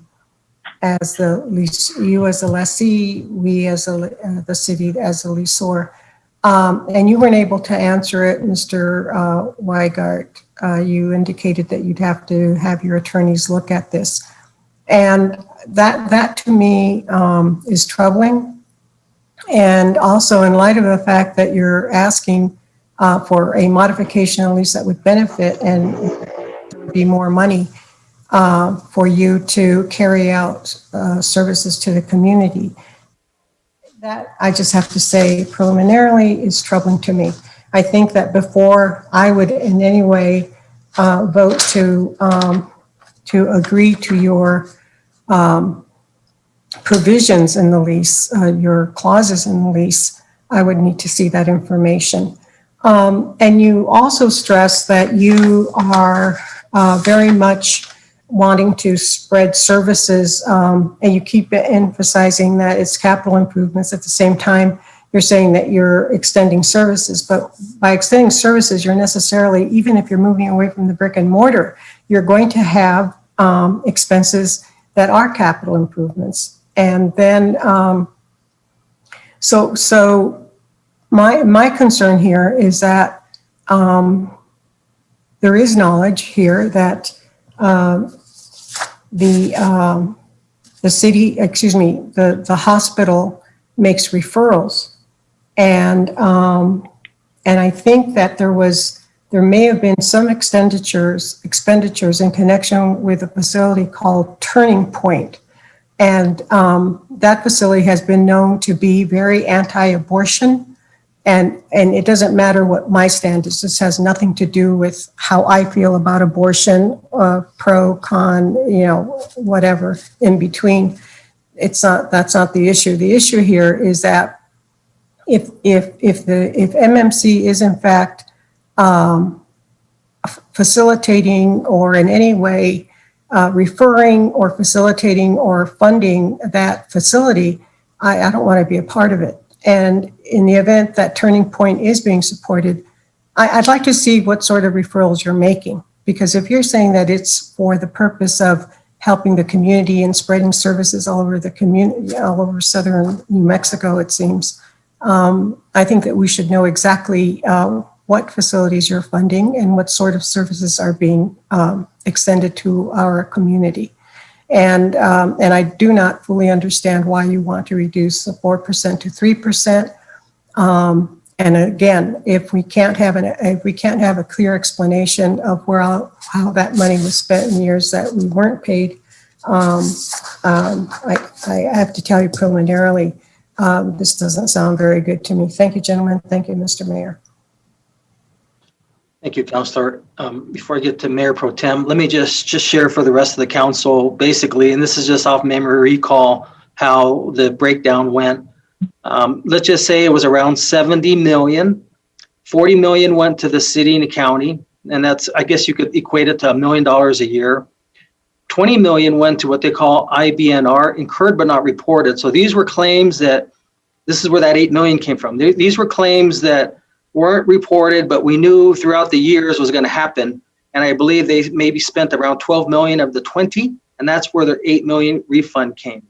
As the lease, you as the lessee, we as the city as the leaseor. And you weren't able to answer it, Mr. Weigart. You indicated that you'd have to have your attorneys look at this. And that to me is troubling. And also in light of the fact that you're asking for a modification at least that would benefit and there would be more money for you to carry out services to the community. That, I just have to say preliminarily, is troubling to me. I think that before I would in any way vote to agree to your provisions in the lease, your clauses in the lease, I would need to see that information. And you also stress that you are very much wanting to spread services, and you keep emphasizing that it's capital improvements. At the same time, you're saying that you're extending services, but by extending services, you're necessarily, even if you're moving away from the brick and mortar, you're going to have expenses that are capital improvements. And then, so my concern here is that there is knowledge here that the city, excuse me, the hospital makes referrals, and I think that there may have been some expenditures in connection with a facility called Turning Point. And that facility has been known to be very anti-abortion. And it doesn't matter what my stand is. This has nothing to do with how I feel about abortion, pro, con, whatever in between. That's not the issue. The issue here is that if MMC is in fact facilitating or in any way referring or facilitating or funding that facility, I don't want to be a part of it. And in the event that Turning Point is being supported, I'd like to see what sort of referrals you're making. Because if you're saying that it's for the purpose of helping the community and spreading services all over the community, all over southern New Mexico, it seems, I think that we should know exactly what facilities you're funding and what sort of services are being extended to our community. And I do not fully understand why you want to reduce the 4% to 3%. And again, if we can't have a clear explanation of how that money was spent in years that we weren't paid, I have to tell you preliminarily, this doesn't sound very good to me. Thank you, gentlemen. Thank you, Mr. Mayor. Thank you, Councilor. Before I get to Mayor Pro Tem, let me just share for the rest of the council, basically, and this is just off memory recall, how the breakdown went. Let's just say it was around 70 million. 40 million went to the city and the county, and that's, I guess you could equate it to $1 million a year. 20 million went to what they call IBNR, incurred but not reported. So these were claims that, this is where that 8 million came from. These were claims that weren't reported, but we knew throughout the years was going to happen. And I believe they maybe spent around 12 million of the 20, and that's where their 8 million refund came.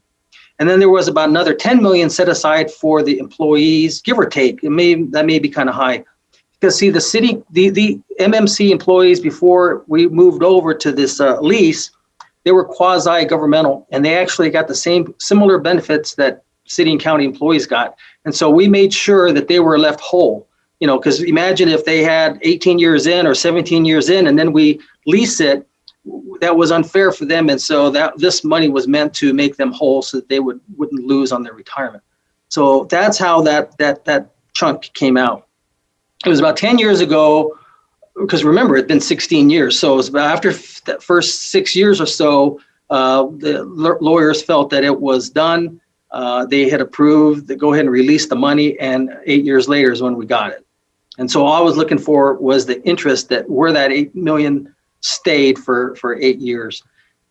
And then there was about another 10 million set aside for the employees, give or take. That may be kind of high. Because see, the city, the MMC employees, before we moved over to this lease, they were quasi-governmental, and they actually got the similar benefits that city and county employees got. And so we made sure that they were left whole. Because imagine if they had 18 years in or 17 years in, and then we lease it, that was unfair for them. And so this money was meant to make them whole so that they wouldn't lose on their retirement. So that's how that chunk came out. It was about 10 years ago, because remember, it'd been 16 years. So it was about after that first 6 years or so, the lawyers felt that it was done. They had approved to go ahead and release the money, and 8 years later is when we got it. And so all I was looking for was the interest where that 8 million stayed for 8 years.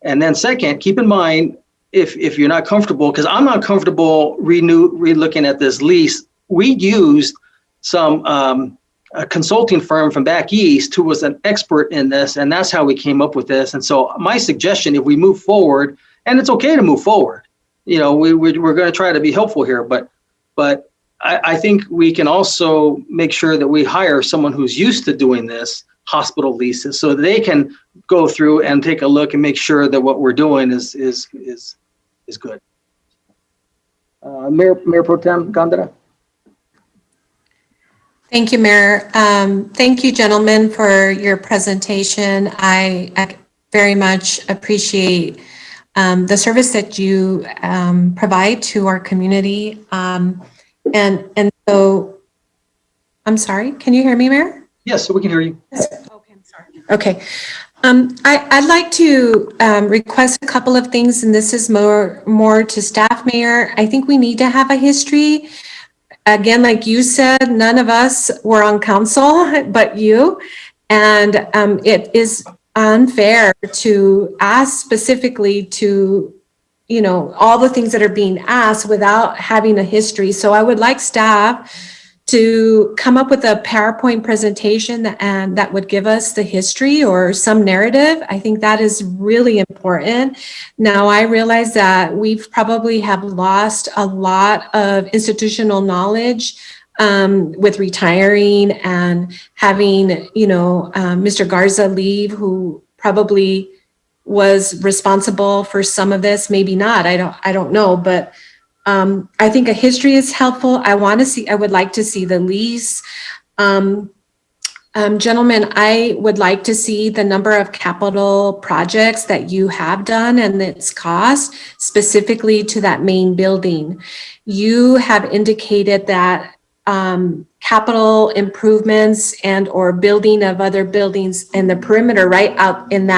And then second, keep in mind, if you're not comfortable, because I'm not comfortable re-looking at this lease, we used some a consulting firm from back east who was an expert in this, and that's how we came up with this. And so my suggestion, if we move forward, and it's okay to move forward, we're going to try to be helpful here, but I think we can also make sure that we hire someone who's used to doing this, hospital leases, so that they can go through and take a look and make sure that what we're doing is good. Mayor Pro Tem Gondara? Thank you, Mayor. Thank you, gentlemen, for your presentation. I very much appreciate the service that you provide to our community. And so, I'm sorry, can you hear me, Mayor? Yes, we can hear you. Okay, I'm sorry. Okay. I'd like to request a couple of things, and this is more to staff, Mayor. I think we need to have a history. Again, like you said, none of us were on council but you. And it is unfair to ask specifically to, you know, all the things that are being asked without having a history. So I would like staff to come up with a PowerPoint presentation that would give us the history or some narrative. I think that is really important. Now, I realize that we've probably have lost a lot of institutional knowledge with retiring and having, you know, Mr. Garza leave, who probably was responsible for some of this, maybe not, I don't know, but I think a history is helpful. I would like to see the lease. Gentlemen, I would like to see the number of capital projects that you have done and its cost specifically to that main building. You have indicated that capital improvements and or building of other buildings in the perimeter right out in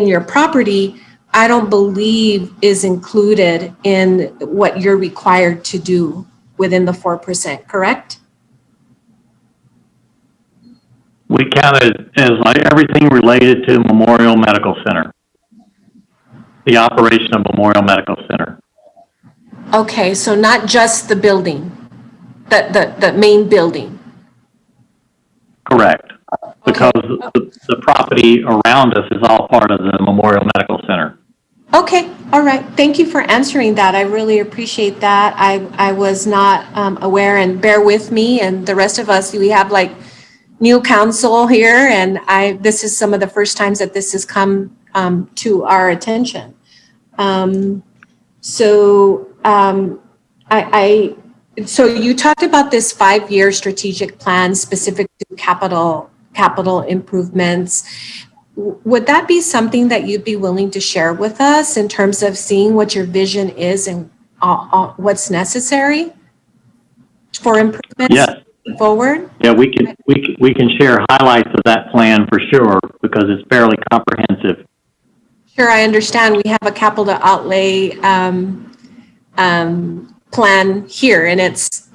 your property, I don't believe is included in what you're required to do within the 4%, correct? We count it as like everything related to Memorial Medical Center, the operation of Memorial Medical Center. Okay, so not just the building, the main building. Correct. Because the property around us is all part of the Memorial Medical Center. Okay, all right. Thank you for answering that. I really appreciate that. I was not aware, and bear with me and the rest of us. We have like new council here, and this is some of the first times that this has come to our attention. So you talked about this 5-year strategic plan specific to capital improvements. Would that be something that you'd be willing to share with us in terms of seeing what your vision is and what's necessary for improvements? Yes. Forward? Yeah, we can share highlights of that plan for sure because it's fairly comprehensive. Sure, I understand. We have a capital outlay plan here, and it's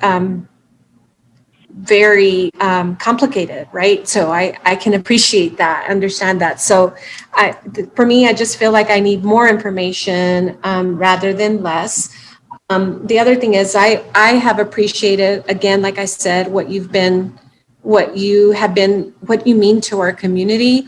very complicated, right? So I can appreciate that, understand that. So for me, I just feel like I need more information rather than less. The other thing is I have appreciated, again, like I said, what you mean to our community.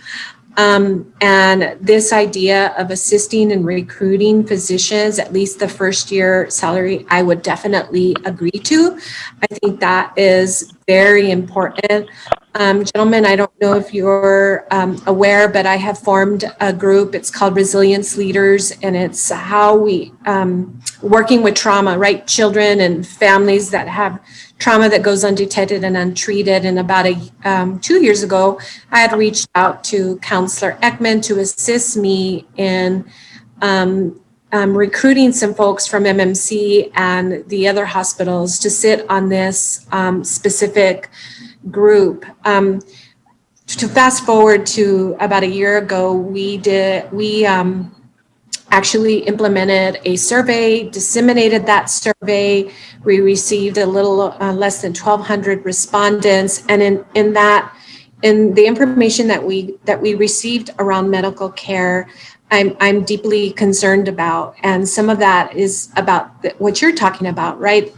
And this idea of assisting and recruiting physicians, at least the first year salary, I would definitely agree to. I think that is very important. Gentlemen, I don't know if you're aware, but I have formed a group. It's called Resilience Leaders, and it's how we, working with trauma, right? Children and families that have trauma that goes undetected and untreated. And about 2 years ago, I had reached out to Counselor Ekman to assist me in recruiting some folks from MMC and the other hospitals to sit on this specific group. To fast forward to about a year ago, we actually implemented a survey, disseminated that survey. We received a little less than 1,200 respondents, and in the information that we received around medical care, I'm deeply concerned about, and some of that is about what you're talking about, right?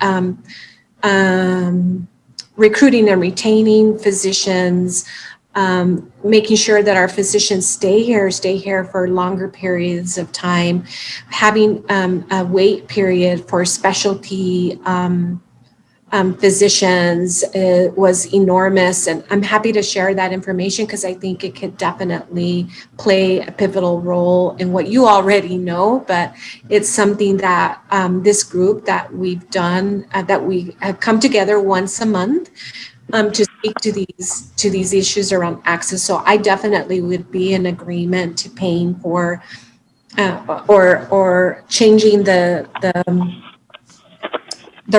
Recruiting and retaining physicians, making sure that our physicians stay here for longer periods of time, having a wait period for specialty physicians was enormous. And I'm happy to share that information because I think it could definitely play a pivotal role in what you already know, but it's something that this group that we've done, that we have come together once a month to speak to these issues around access. So I definitely would be in agreement to paying for or changing the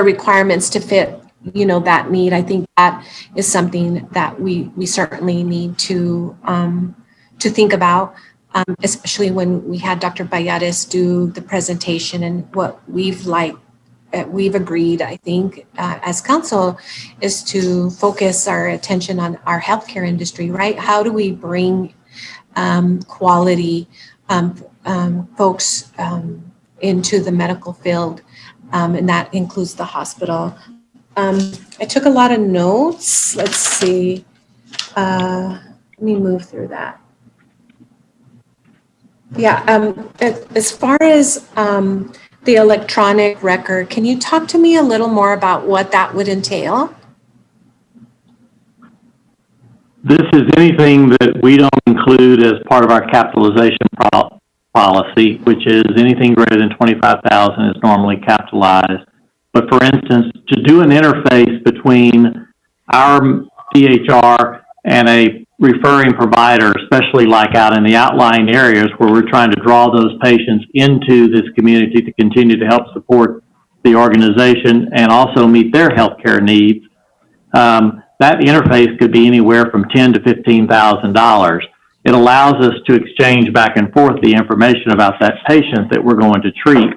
requirements to fit, that need. I think that is something that we certainly need to think about, especially when we had Dr. Bayares do the presentation, and what we've agreed, I think, as council, is to focus our attention on our healthcare industry, right? How do we bring quality folks into the medical field? And that includes the hospital. I took a lot of notes. Let's see. Let me move through that. Yeah, as far as the electronic record, can you talk to me a little more about what that would entail? This is anything that we don't include as part of our capitalization policy, which is anything greater than 25,000 is normally capitalized. But for instance, to do an interface between our DHR and a referring provider, especially like out in the outlying areas where we're trying to draw those patients into this community to continue to help support the organization and also meet their healthcare needs, that interface could be anywhere from $10,000 to $15,000. It allows us to exchange back and forth the information about that patient that we're going to treat.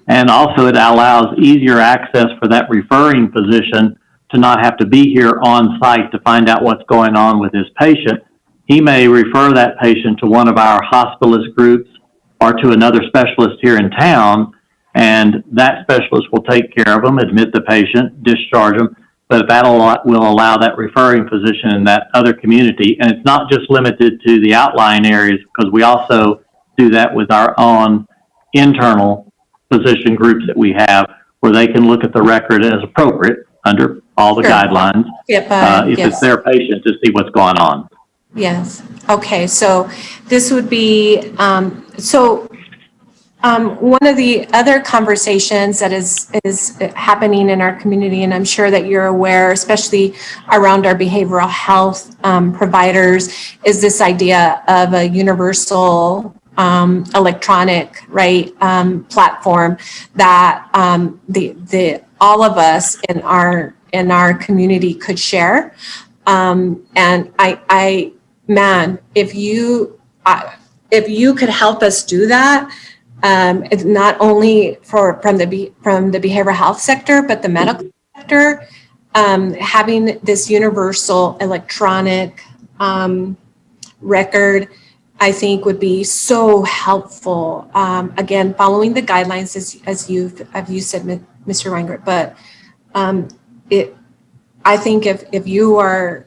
And also it allows easier access for that referring physician to not have to be here on site to find out what's going on with his patient. He may refer that patient to one of our hospitalist groups or to another specialist here in town, and that specialist will take care of them, admit the patient, discharge them, but that will allow that referring physician in that other community. And it's not just limited to the outlying areas, because we also do that with our own internal physician groups that we have, where they can look at the record as appropriate under all the guidelines, if it's their patient, to see what's going on. Yes. Okay. So this would be, one of the other conversations that is happening in our community, and I'm sure that you're aware, especially around our behavioral health providers, is this idea of a universal electronic platform that all of us in our community could share. And if you could help us do that, it's not only from the behavioral health sector, but the medical sector, having this universal electronic record, I think would be so helpful. Again, following the guidelines as you said, Mr. Reingart, but I think if you are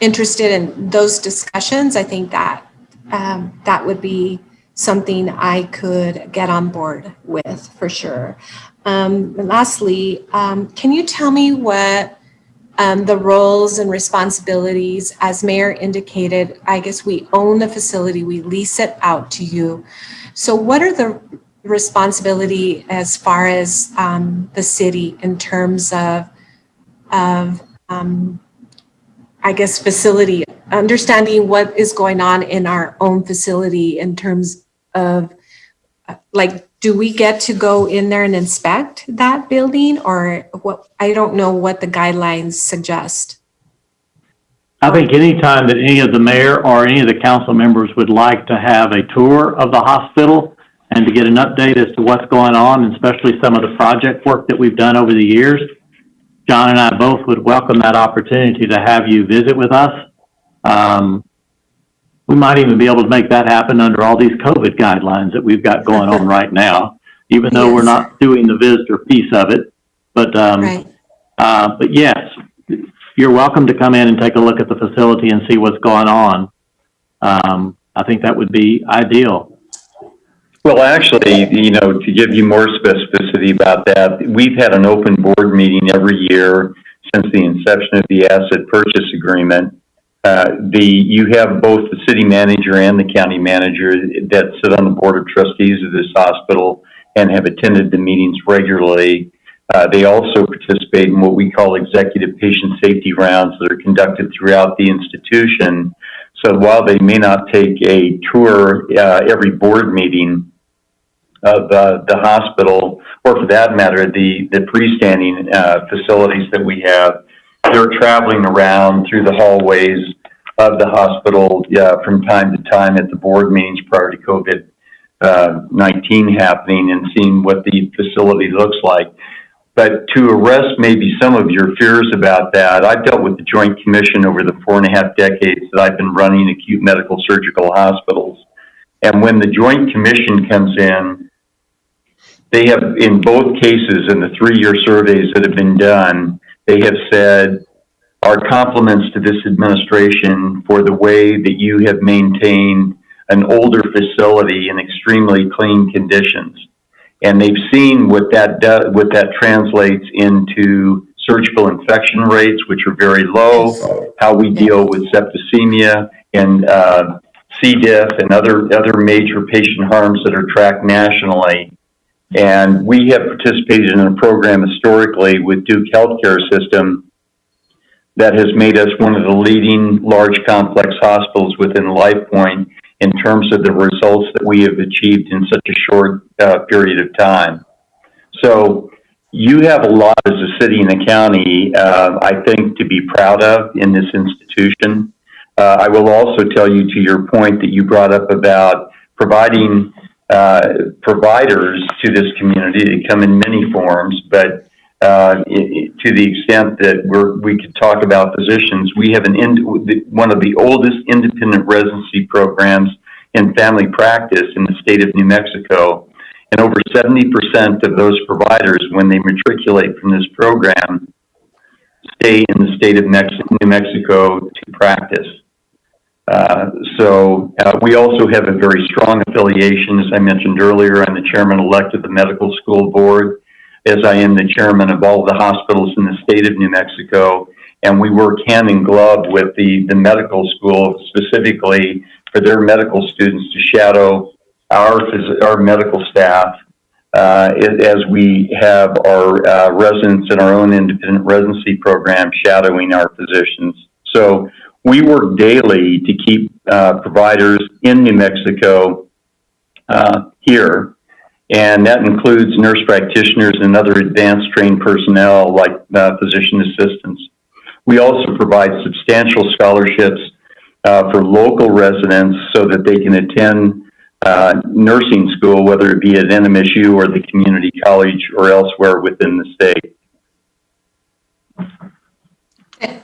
interested in those discussions, I think that that would be something I could get on board with for sure. Lastly, can you tell me what the roles and responsibilities, as Mayor indicated, I guess we own the facility, we lease it out to you. So what are the responsibility as far as the city in terms of I guess facility, understanding what is going on in our own facility in terms of do we get to go in there and inspect that building, or what? I don't know what the guidelines suggest. I think anytime that any of the mayor or any of the council members would like to have a tour of the hospital and to get an update as to what's going on, and especially some of the project work that we've done over the years, John and I both would welcome that opportunity to have you visit with us. We might even be able to make that happen under all these COVID guidelines that we've got going on right now, even though we're not doing the visitor piece of it. But yes, you're welcome to come in and take a look at the facility and see what's going on. I think that would be ideal. Well, actually, to give you more specificity about that, we've had an open board meeting every year since the inception of the asset purchase agreement. You have both the city manager and the county manager that sit on the board of trustees of this hospital and have attended the meetings regularly. They also participate in what we call executive patient safety rounds that are conducted throughout the institution. So while they may not take a tour every board meeting of the hospital, or for that matter, the freestanding facilities that we have, they're traveling around through the hallways of the hospital from time to time at the board meetings prior to COVID-19 happening and seeing what the facility looks like. But to arrest maybe some of your fears about that, I've dealt with the Joint Commission over the 4.5 decades that I've been running acute medical surgical hospitals. And when the Joint Commission comes in, they have, in both cases, in the 3-year surveys that have been done, they have said, our compliments to this administration for the way that you have maintained an older facility in extremely clean conditions. And they've seen what that does, what that translates into surgical infection rates, which are very low, how we deal with septicemia and C. diff and other major patient harms that are tracked nationally. And we have participated in a program historically with Duke Healthcare System that has made us one of the leading large complex hospitals within LifePoint in terms of the results that we have achieved in such a short period of time. So you have a lot as a city and a county, I think, to be proud of in this institution. I will also tell you, to your point that you brought up about providing providers to this community. They come in many forms, but to the extent that we could talk about physicians, we have one of the oldest independent residency programs in family practice in the state of New Mexico. And over 70% of those providers, when they matriculate from this program, stay in the state of New Mexico to practice. So we also have a very strong affiliation. As I mentioned earlier, I'm the chairman-elect of the medical school board, as I am the chairman of all the hospitals in the state of New Mexico. And we work hand in glove with the medical school, specifically for their medical students to shadow our medical staff as we have our residents in our own independent residency program shadowing our physicians. So we work daily to keep providers in New Mexico here, and that includes nurse practitioners and other advanced trained personnel like physician assistants. We also provide substantial scholarships for local residents so that they can attend nursing school, whether it be at NMSU or the community college or elsewhere within the state.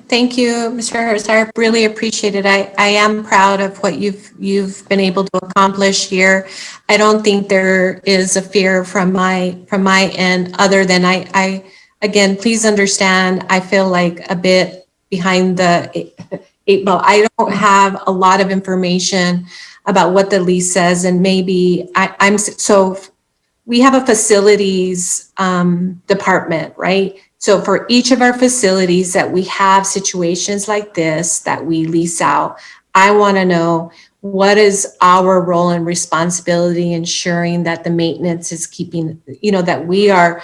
Thank you, Mr. Harris. I really appreciate it. I am proud of what you've been able to accomplish here. I don't think there is a fear from my end, other than I again, please understand, I feel like a bit behind the eight ball. I don't have a lot of information about what the lease says, and maybe so we have a facilities department, right? So for each of our facilities that we have situations like this that we lease out, I want to know what is our role and responsibility ensuring that the maintenance is keeping, that we are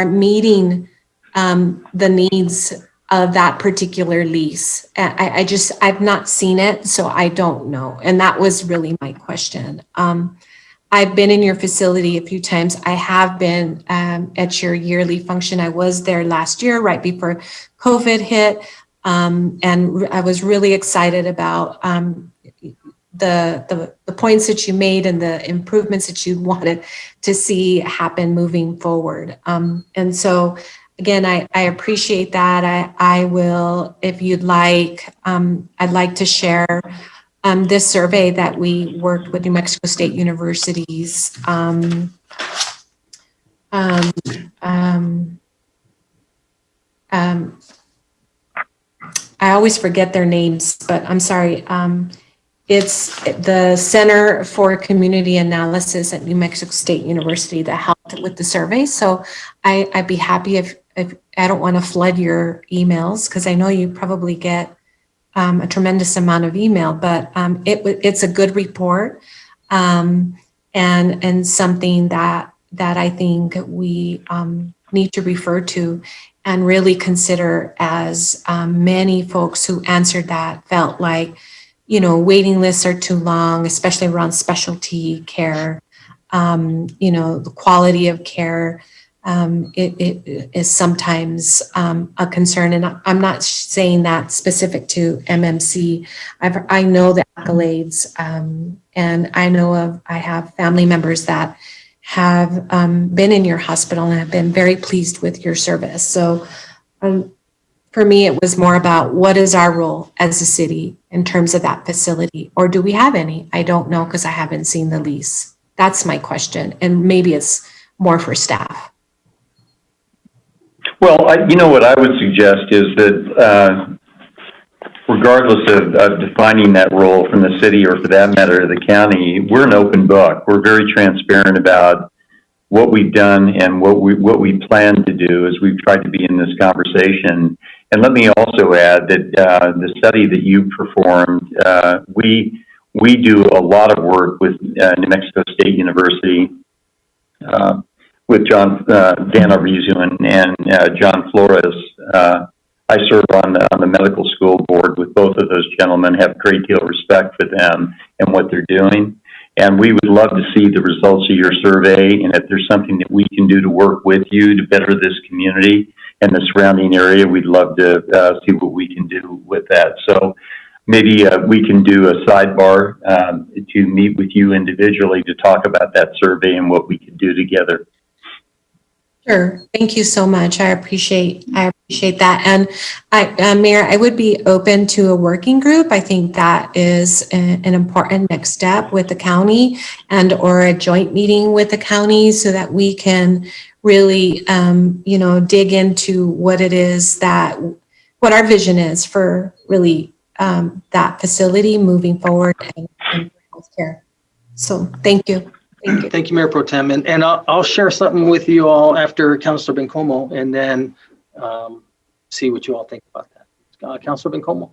meeting the needs of that particular lease. I've not seen it, so I don't know. And that was really my question. I've been in your facility a few times. I have been at your yearly function. I was there last year, right before COVID hit. And I was really excited about the points that you made and the improvements that you wanted to see happen moving forward. And so, again, I appreciate that. I will, if you'd like, I'd like to share this survey that we worked with New Mexico State University's I always forget their names, but I'm sorry. it's the Center for Community Analysis at New Mexico State University that helped with the survey. So I'd be happy if I don't want to flood your emails, because I know you probably get a tremendous amount of email, but it's a good report, and something that I think we need to refer to and really consider, as many folks who answered that felt like, waiting lists are too long, especially around specialty care. The quality of care, it is sometimes a concern. And I'm not saying that specific to MMC. I know the accolades, and I have family members that have been in your hospital and have been very pleased with your service. So for me, it was more about what is our role as a city in terms of that facility, or do we have any? I don't know, because I haven't seen the lease. That's my question, and maybe it's more for staff. Well, what I would suggest is that regardless of defining that role from the city, or for that matter, the county, we're an open book. We're very transparent about what we've done and what we plan to do, as we've tried to be in this conversation. And let me also add that the study that you performed, we do a lot of work with New Mexico State University, with Dan Arvizu and John Flores. I serve on the medical school board with both of those gentlemen, have a great deal of respect for them and what they're doing. And we would love to see the results of your survey, and if there's something that we can do to work with you to better this community and the surrounding area, we'd love to see what we can do with that. So maybe we can do a sidebar to meet with you individually to talk about that survey and what we could do together. Sure. Thank you so much. I appreciate that. And Mayor, I would be open to a working group. I think that is an important next step with the county, and or a joint meeting with the county, so that we can really, dig into what it is what our vision is for really that facility moving forward and healthcare. So thank you. Thank you, Mayor Pro Tem. And I'll share something with you all after Councilor Bencomo, and then see what you all think about that. Councilor Bencomo.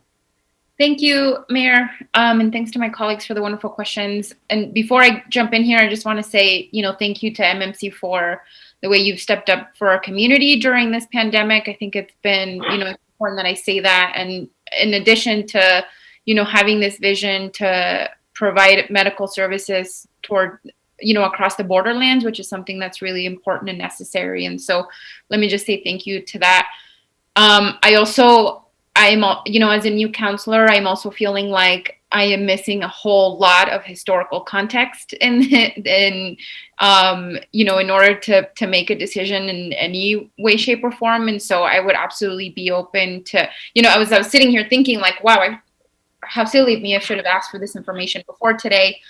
Thank you, Mayor, and thanks to my colleagues for the wonderful questions. And before I jump in here, I just want to say, thank you to MMC for the way you've stepped up for our community during this pandemic. I think it's been, important that I say that. And in addition to, having this vision to provide medical services toward, across the borderlands, which is something that's really important and necessary. And so let me just say thank you to that. I'm, as a new counselor, I'm also feeling like I am missing a whole lot of historical context in order to make a decision in any way, shape, or form. And so I would absolutely be open to, I was sitting here thinking like, wow, how silly of me, I should have asked for this information before today.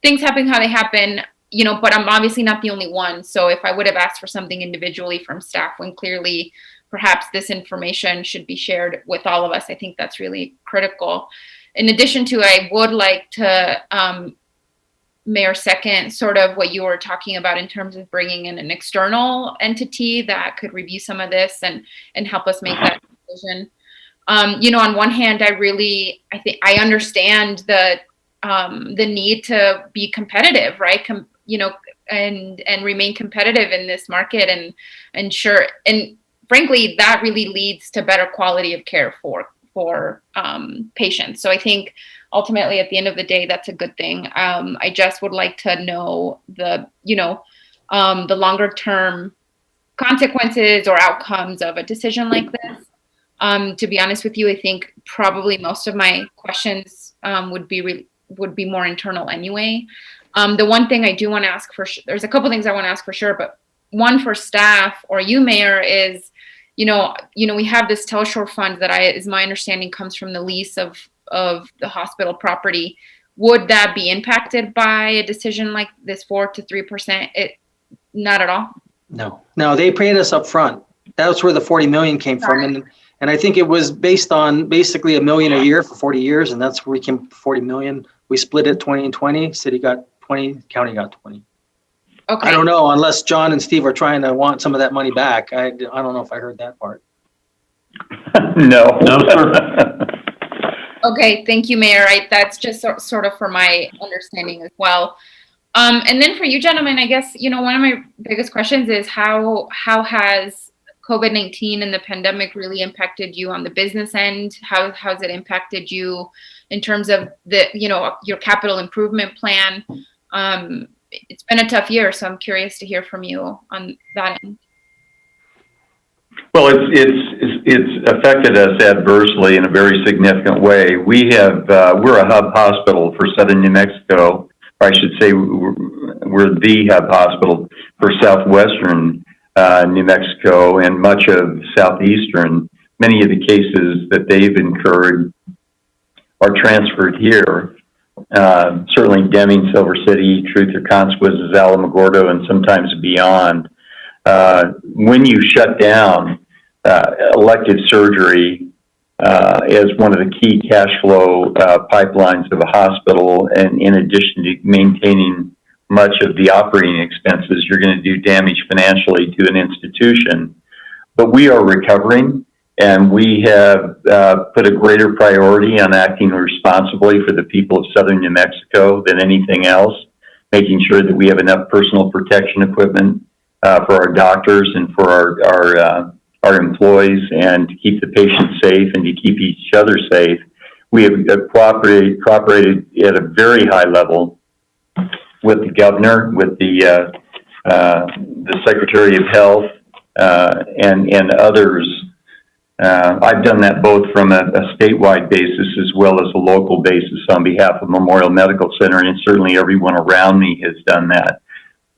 Things happen how they happen, but I'm obviously not the only one. So if I would have asked for something individually from staff, when clearly perhaps this information should be shared with all of us, I think that's really critical. In addition to, I would like to, Mayor, second sort of what you were talking about in terms of bringing in an external entity that could review some of this and help us make that decision. On one hand, I think I understand the need to be competitive, right? And remain competitive in this market, and frankly, that really leads to better quality of care for patients. So I think ultimately, at the end of the day, that's a good thing. I just would like to know the longer term consequences or outcomes of a decision like this. To be honest with you, I think probably most of my questions would be more internal anyway. The one thing I do want to ask for, there's a couple things I want to ask for sure, but one for staff or you, Mayor, is, we have this Telshore fund that is my understanding comes from the lease of the hospital property. Would that be impacted by a decision like this 4 to 3%? Not at all. No, they paid us up front. That's where the 40 million came from. And I think it was based on basically $1 million a year for 40 years. And that's where we came 40 million we split it 20 and 20. City got 20, county got 20. Okay. I don't know, unless John and Steve are trying to want some of that money back. I don't know if I heard that part. No. No, sir. Okay, thank you, Mayor. That's just sort of for my understanding as well. And then for you gentlemen, I guess, one of my biggest questions is how has COVID-19 and the pandemic really impacted you on the business end? How has it impacted you in terms of your capital improvement plan? It's been a tough year, so I'm curious to hear from you on that end. Well, it's affected us adversely in a very significant way. We're a hub hospital for Southern New Mexico, or I should say we're the hub hospital for Southwestern New Mexico and much of Southeastern. Many of the cases that they've incurred are transferred here. Certainly Deming, Silver City, Truth or Consequences, Alamogordo, and sometimes beyond. When you shut down elective surgery as one of the key cash flow pipelines of a hospital, and in addition to maintaining much of the operating expenses, you're going to do damage financially to an institution. But we are recovering, and we have put a greater priority on acting responsibly for the people of Southern New Mexico than anything else, making sure that we have enough personal protection equipment for our doctors and for our employees, and to keep the patients safe and to keep each other safe. We have cooperated at a very high level with the governor, with the Secretary of Health, and others. I've done that both from a statewide basis as well as a local basis on behalf of Memorial Medical Center, and certainly everyone around me has done that.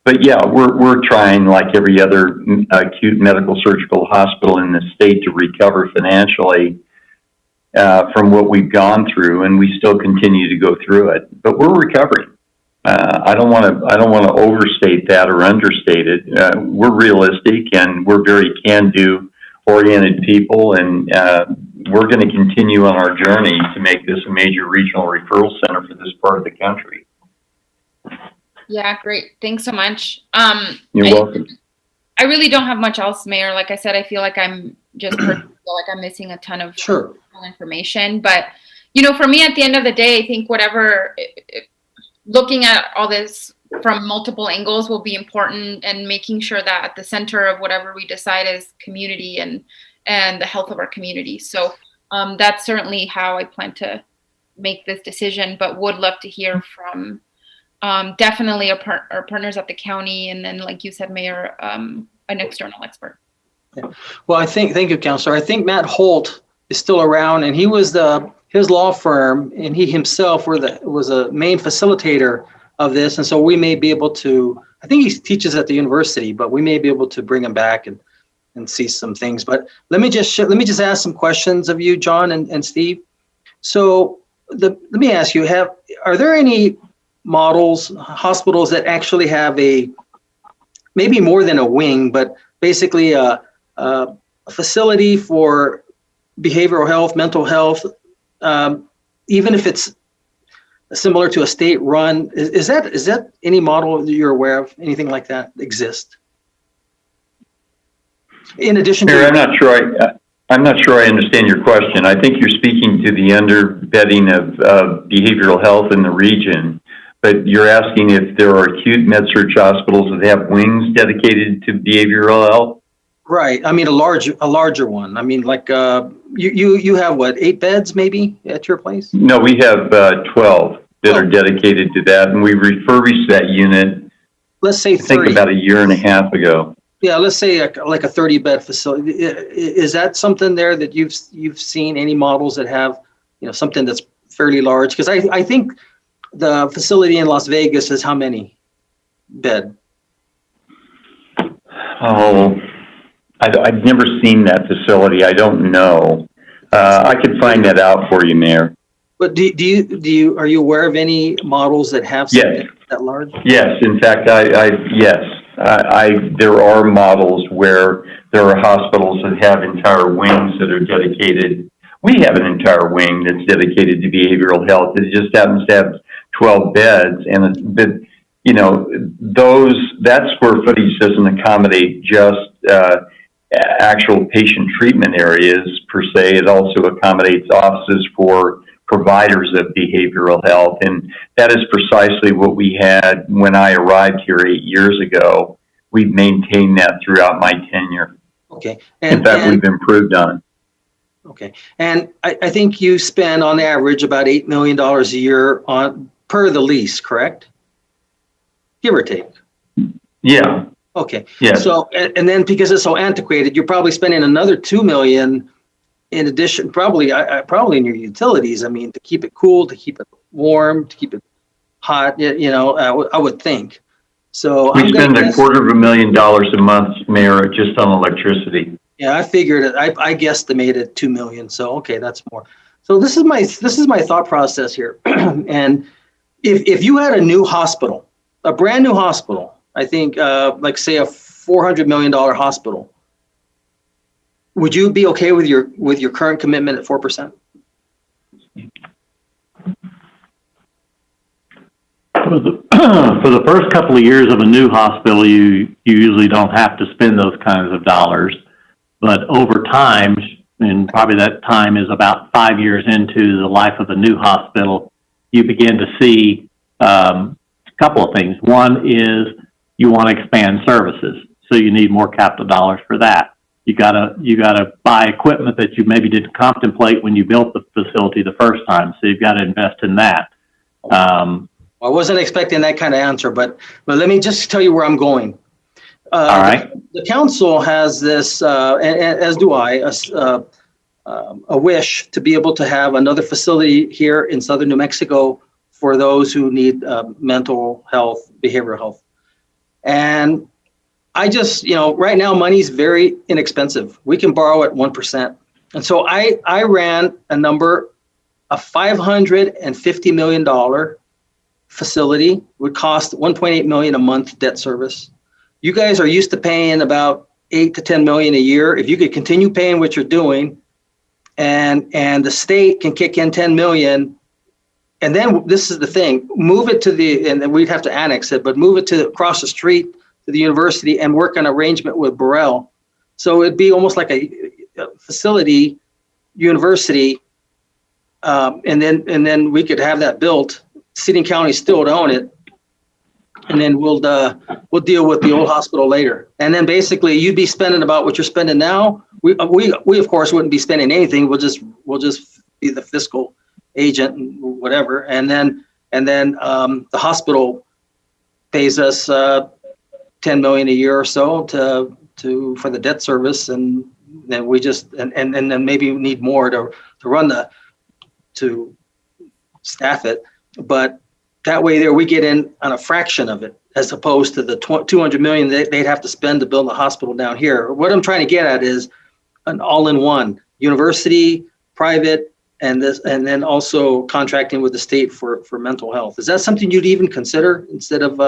But yeah, we're trying, like every other acute medical surgical hospital in the state, to recover financially from what we've gone through, and we still continue to go through it. But we're recovering. I don't want to overstate that or understate it. We're realistic, and we're very can-do oriented people, and we're going to continue on our journey to make this a major regional referral center for this part of the country. Yeah, great. Thanks so much. You're welcome. I really don't have much else, Mayor. Like I said, I feel like I'm missing a ton of information. But, for me, at the end of the day, I think looking at all this from multiple angles will be important, and making sure that at the center of whatever we decide is community and the health of our community. So that's certainly how I plan to make this decision, but would love to hear from definitely our partners at the county, and then, like you said, Mayor, an external expert. Yeah. Well, thank you, Counselor. I think Matt Holt is still around, and he was his law firm, and he himself was a main facilitator of this, and so we may be able to. I think he teaches at the university, but we may be able to bring him back and see some things. But let me just ask some questions of you, John and Steve. So let me ask you: are there any hospitals that actually have maybe more than a wing, but basically a facility for behavioral health, mental health, even if it's similar to a state-run? Is that any model that you're aware of? Anything like that exist? In addition to, I'm not sure I understand your question. I think you're speaking to the underbedding of behavioral health in the region. But you're asking if there are acute med-surg hospitals that have wings dedicated to behavioral health? Right. I mean, a larger one. I mean, like you have what, 8 beds maybe at your place? No, we have 12 that are dedicated to that, and we refurbished that unit. Let's say 30. I think about a year and a half ago. Yeah, let's say like a 30-bed facility. Is that something there that you've seen any models that have something that's fairly large? Because I think the facility in Las Vegas is how many bed? Oh, I've never seen that facility. I don't know. I could find that out for you, Mayor. But are you aware of any models that have something that large? Yes. In fact, there are models where there are hospitals that have entire wings that are dedicated. We have an entire wing that's dedicated to behavioral health. It just happens to have 12 beds, and that square footage doesn't accommodate just actual patient treatment areas per se. It also accommodates offices for providers of behavioral health, and that is precisely what we had when I arrived here 8 years ago. We've maintained that throughout my tenure. Okay. In fact, we've improved on it. Okay. And I think you spend on average about $8 million a year per the lease, correct? Give or take. Yeah. Okay. Yeah. So, and then because it's so antiquated, you're probably spending another $2 million in addition, probably in your utilities. I mean, to keep it cool, to keep it warm, to keep it hot, I would think. So we spend $250,000 a month, Mayor, just on electricity. Yeah, I figured it. I guesstimated 2 million. So okay, that's more. So this is my thought process here. And if you had a new hospital, a brand new hospital, I think like say a $400 million hospital, would you be okay with your current commitment at 4%? For the first couple of years of a new hospital, you usually don't have to spend those kinds of dollars. But over time, and probably that time is about 5 years into the life of a new hospital, you begin to see a couple of things. One is you want to expand services, so you need more capital dollars for that. You gotta buy equipment that you maybe didn't contemplate when you built the facility the first time, so you've got to invest in that. I wasn't expecting that kind of answer, but let me just tell you where I'm going. All right. The council has this, and as do I, a wish to be able to have another facility here in southern New Mexico for those who need mental health, behavioral health. And I just, right now money's very inexpensive. We can borrow at 1%. And so I ran a number, a $550 million facility would cost $1.8 million a month debt service. You guys are used to paying about $8 to $10 million a year. If you could continue paying what you're doing, and the state can kick in $10 million, and then this is the thing: move it and then we'd have to annex it, but move it to across the street to the university and work an arrangement with Burrell. So it'd be almost like a facility, university, and then we could have that built. City and county still would own it. And then we'll deal with the old hospital later. And then basically you'd be spending about what you're spending now. We of course wouldn't be spending anything. We'll just be the fiscal agent and whatever. And then the hospital pays us $10 million a year or so for the debt service, and then we just and then maybe we need more to staff it, but. That way there we get in on a fraction of it, as opposed to the $200 million they'd have to spend to build a hospital down here. What I'm trying to get at is an all-in-one university, private, and then also contracting with the state for mental health. Is that something you'd even consider instead of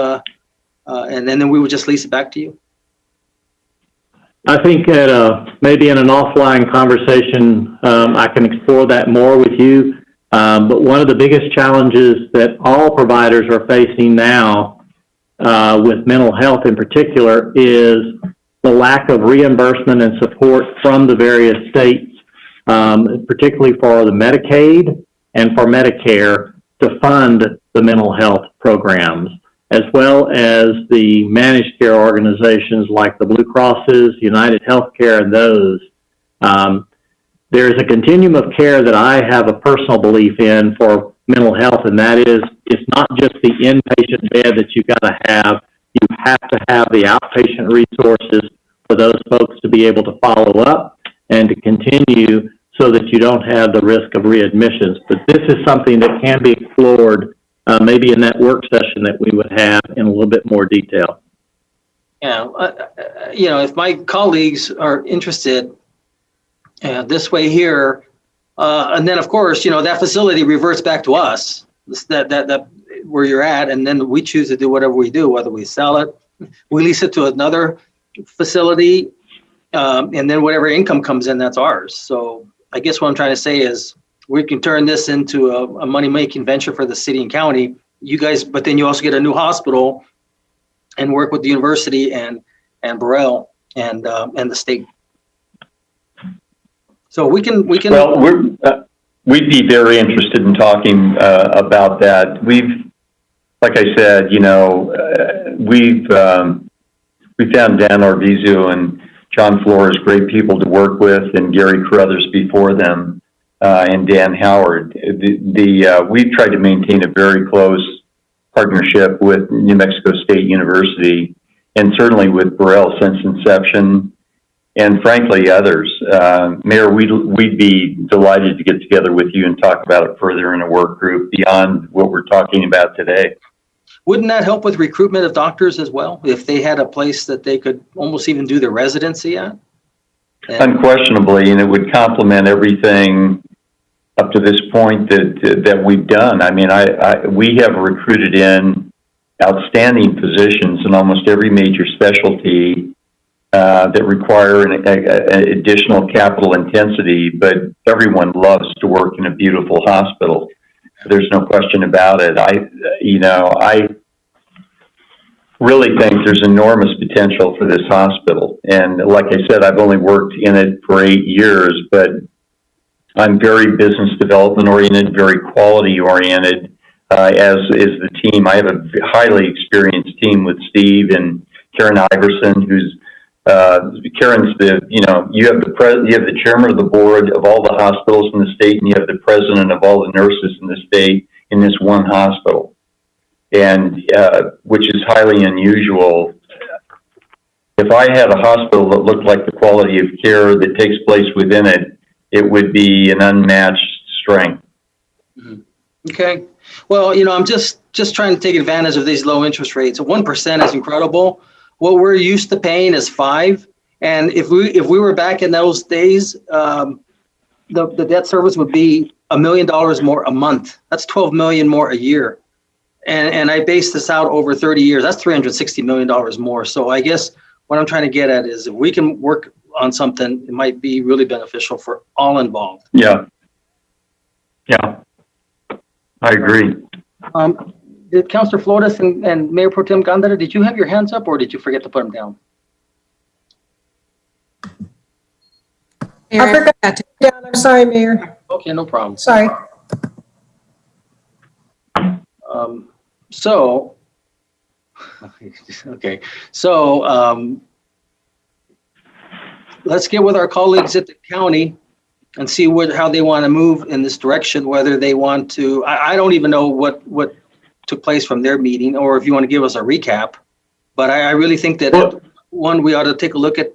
and then we would just lease it back to you? I think that maybe in an offline conversation, I can explore that more with you. But one of the biggest challenges that all providers are facing now with mental health in particular is the lack of reimbursement and support from the various states, particularly for the Medicaid and for Medicare, to fund the mental health programs, as well as the managed care organizations like the Blue Crosses, United Healthcare, and those. There's a continuum of care that I have a personal belief in for mental health, and that is it's not just the inpatient bed that you've got to have. You have to have the outpatient resources for those folks to be able to follow up and to continue so that you don't have the risk of readmissions. But this is something that can be explored maybe in that work session that we would have in a little bit more detail. Yeah, if my colleagues are interested, this way here, and then of course, that facility reverts back to us, that where you're at, and then we choose to do whatever we do, whether we sell it, we lease it to another facility, and then whatever income comes in, that's ours. So I guess what I'm trying to say is we can turn this into a money-making venture for the city and county you guys, but then you also get a new hospital and work with the university and Burrell and the state. So we can. Well, we'd be very interested in talking about that. Like I said, we found Dan Arvizu and John Flores great people to work with, and Gary Carruthers before them, and Dan Howard. We've tried to maintain a very close partnership with New Mexico State University, and certainly with Burrell since inception, and frankly others. Mayor, we'd be delighted to get together with you and talk about it further in a work group beyond what we're talking about today. Wouldn't that help with recruitment of doctors as well, if they had a place that they could almost even do their residency at? Unquestionably, and it would complement everything up to this point that we've done. I mean, we have recruited in outstanding physicians in almost every major specialty that require an additional capital intensity, but everyone loves to work in a beautiful hospital. There's no question about it. I really think there's enormous potential for this hospital. And like I said, I've only worked in it for 8 years, but I'm very business development oriented, very quality oriented, as is the team. I have a highly experienced team with Steve and Karen Iverson, who's Karen's you have the chairman of the board of all the hospitals in the state, and you have the president of all the nurses in the state in this one hospital, and which is highly unusual. If I had a hospital that looked like the quality of care that takes place within it, it would be an unmatched strength. Okay. Well, I'm just trying to take advantage of these low interest rates. 1% is incredible. What we're used to paying is 5%. And if we were back in those days, the debt service would be $1 million more a month. That's $12 million more a year. And I base this out over 30 years. That's $360 million more. So I guess what I'm trying to get at is if we can work on something, it might be really beneficial for all involved. Yeah. I agree. Did Councilor Flores and Mayor Pro Tem Gandara, did you have your hands up or did you forget to put them down? I forgot to take it down. I'm sorry, Mayor. Okay, no problem. Sorry. Let's get with our colleagues at the county and see how they want to move in this direction, whether they want to, I don't even know what took place from their meeting, or if you want to give us a recap, but I really think that one, we ought to take a look at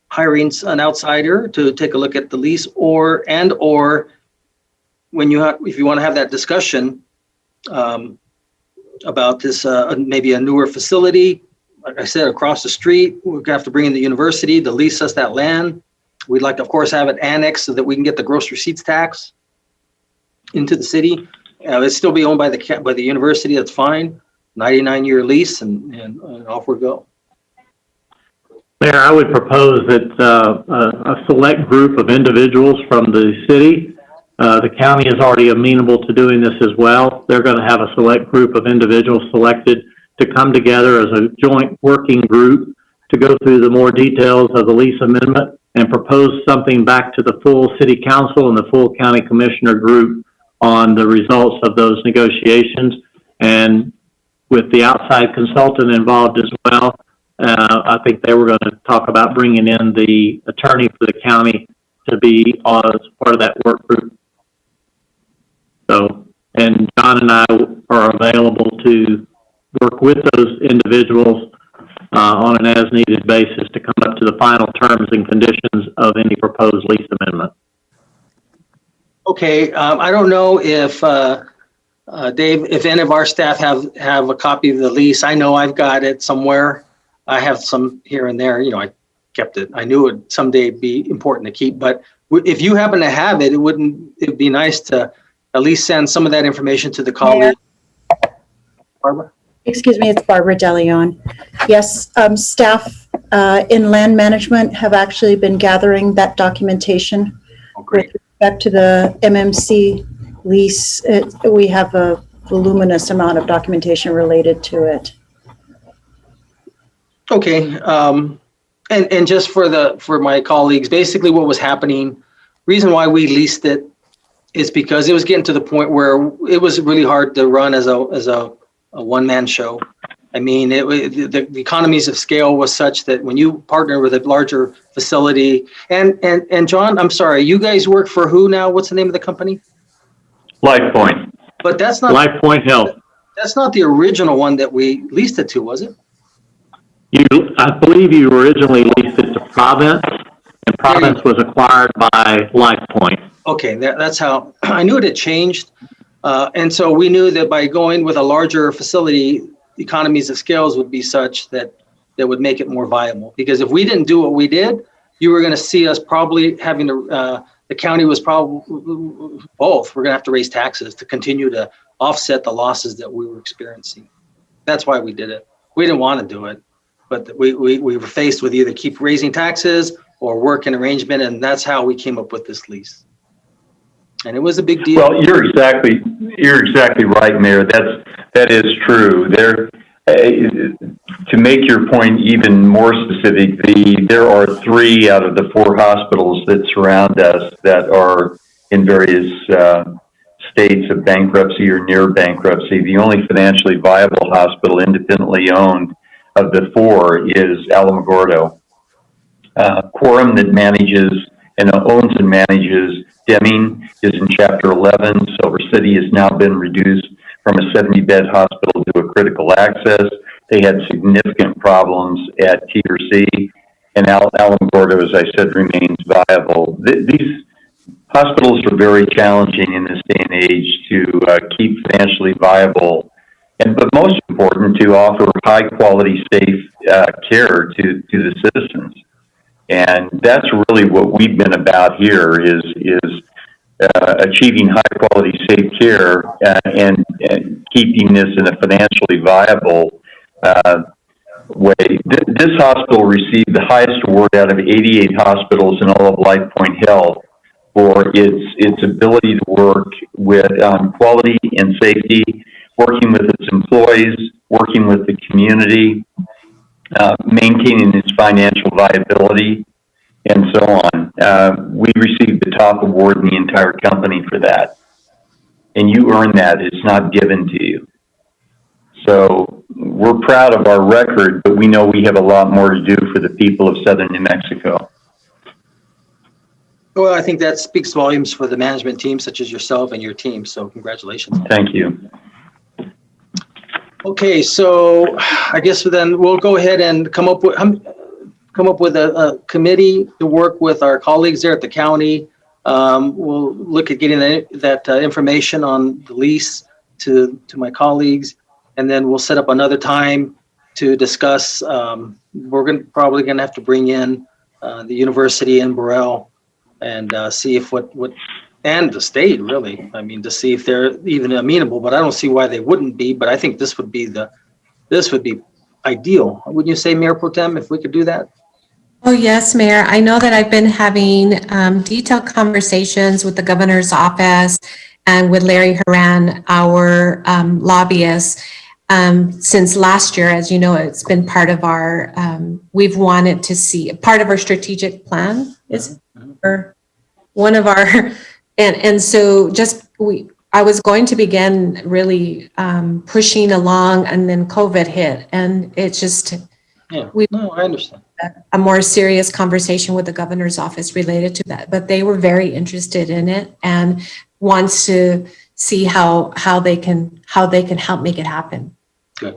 hiring an outsider to take a look at the lease, or when if you want to have that discussion about this, maybe a newer facility, like I said, across the street, we're gonna have to bring in the university to lease us that land. We'd like to, of course, have it annexed so that we can get the gross receipts tax into the city. It'd still be owned by the university. That's fine. 99-year lease, and off we go. Mayor, I would propose that a select group of individuals from the city, the county is already amenable to doing this as well. They're going to have a select group of individuals selected to come together as a joint working group to go through the more details of the lease amendment and propose something back to the full city council and the full county commissioner group on the results of those negotiations. And with the outside consultant involved as well, I think they were going to talk about bringing in the attorney for the county to be as part of that work group. So, and John and I are available to work with those individuals on an as-needed basis to come up to the final terms and conditions of any proposed lease amendment. Okay, I don't know if Dave, if any of our staff have a copy of the lease. I know I've got it somewhere. I have some here and there. I kept it. I knew it would someday be important to keep. But if you happen to have it, it'd be nice to at least send some of that information to the colleague. Barbara? Excuse me, it's Barbara DeLeon. Yes, staff in land management have actually been gathering that documentation with respect to the MMC lease. We have a voluminous amount of documentation related to it. Okay, and just for my colleagues, basically what was happening, reason why we leased it is because it was getting to the point where it was really hard to run as a one-man show. I mean, the economies of scale was such that when you partner with a larger facility, and John, I'm sorry, you guys work for who now? What's the name of the company? LifePoint. But that's not LifePoint Health. That's not the original one that we leased it to, was it? I believe you originally leased it to Province, and Province was acquired by LifePoint. Okay, that's how I knew it had changed. And so we knew that by going with a larger facility, economies of scales would be such that would make it more viable. Because if we didn't do what we did, you were going to see us probably having to, the county was probably both. We're going to have to raise taxes to continue to offset the losses that we were experiencing. That's why we did it. We didn't want to do it, but we were faced with either keep raising taxes or work an arrangement, and that's how we came up with this lease. And it was a big deal. Well, you're exactly right, Mayor. That is true. To make your point even more specific, there are 3 out of the 4 hospitals that surround us that are in various states of bankruptcy or near bankruptcy. The only financially viable hospital independently owned of the 4 is Alamogordo. Quorum, that manages and owns and manages Deming, is in Chapter 11. Silver City has now been reduced from a 70-bed hospital to a critical access. They had significant problems at T.R.C., and Alamogordo, as I said, remains viable. These hospitals are very challenging in this day and age to keep financially viable, but most important, to offer high-quality, safe care to the citizens. And that's really what we've been about here is achieving high quality, safe care and keeping this in a financially viable way. This hospital received the highest award out of 88 hospitals in all of LifePoint Health for its ability to work with quality and safety, working with its employees, working with the community, maintaining its financial viability, and so on. We received the top award in the entire company for that. And you earn that. It's not given to you. So we're proud of our record, but we know we have a lot more to do for the people of Southern New Mexico. Well, I think that speaks volumes for the management team, such as yourself and your team. So congratulations. Thank you. Okay, so I guess then we'll go ahead and come up with a committee to work with our colleagues there at the county. We'll look at getting that information on the lease to my colleagues, and then we'll set up another time to discuss. We're probably going to have to bring in the university in Burrell and see if and the state, really. I mean, to see if they're even amenable, but I don't see why they wouldn't be. But I think this would be ideal. Wouldn't you say, Mayor Pro Tem, if we could do that? Oh, yes, Mayor. I know that I've been having detailed conversations with the governor's office and with Larry Horan, our lobbyist, since last year. As you know, it's been part of our, we've wanted to see, part of our strategic plan is, or one of our, and so I was going to begin really pushing along, and then COVID hit, and it's just, I understand. A more serious conversation with the governor's office related to that, but they were very interested in it and wants to see how they can help make it happen. Good.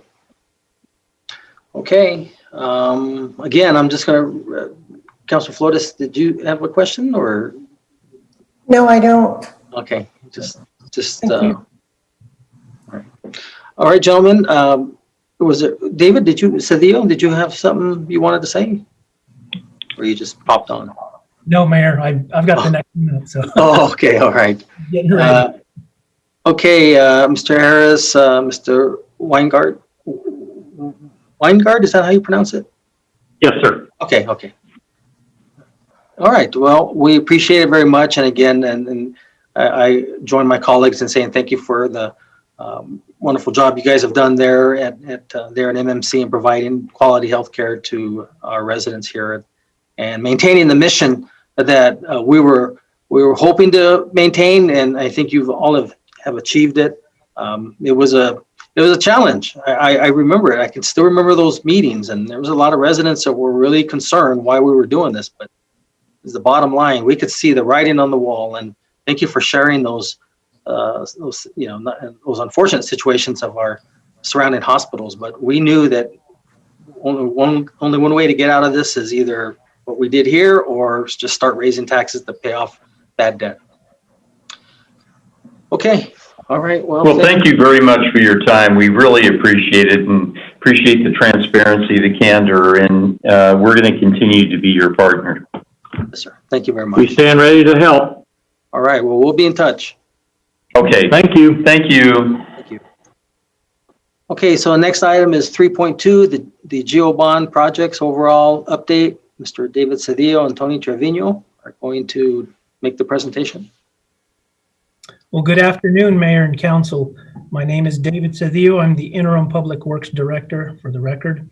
Okay. Again, I'm just going to, Councilor Flores, did you have a question or? No, I don't. Okay, just. All right, gentlemen. Was it David? Cedillo, did you have something you wanted to say, or you just popped on? No, Mayor. I've got the next minute. So. Oh, okay. All right. Okay, Mr. Harris, Mr. Weingart. Weingart, is that how you pronounce it? Yes, sir. Okay. Okay. All right. Well, we appreciate it very much, and again, and I join my colleagues in saying thank you for the wonderful job you guys have done there at MMC in providing quality health care to our residents here and maintaining the mission that we were hoping to maintain, and I think you all have achieved it. It was a challenge. I remember it. I can still remember those meetings, and there was a lot of residents that were really concerned why we were doing this. But it's the bottom line. We could see the writing on the wall, and thank you for sharing those unfortunate situations of our surrounding hospitals. But we knew that only one way to get out of this is either what we did here or just start raising taxes to pay off bad debt. Okay. All right. Well, thank you very much for your time. We really appreciate it and appreciate the transparency, the candor, and we're going to continue to be your partner. Yes, sir. Thank you very much. We stand ready to help. All right. Well, we'll be in touch. Okay. Thank you. Thank you. Thank you. Okay. So the next item is 3.2, the Geo Bond projects overall update. Mr. David Cedillo and Tony Trevino are going to make the presentation. Well, good afternoon, Mayor and Council. My name is David Cedillo. I'm the Interim Public Works Director, for the record,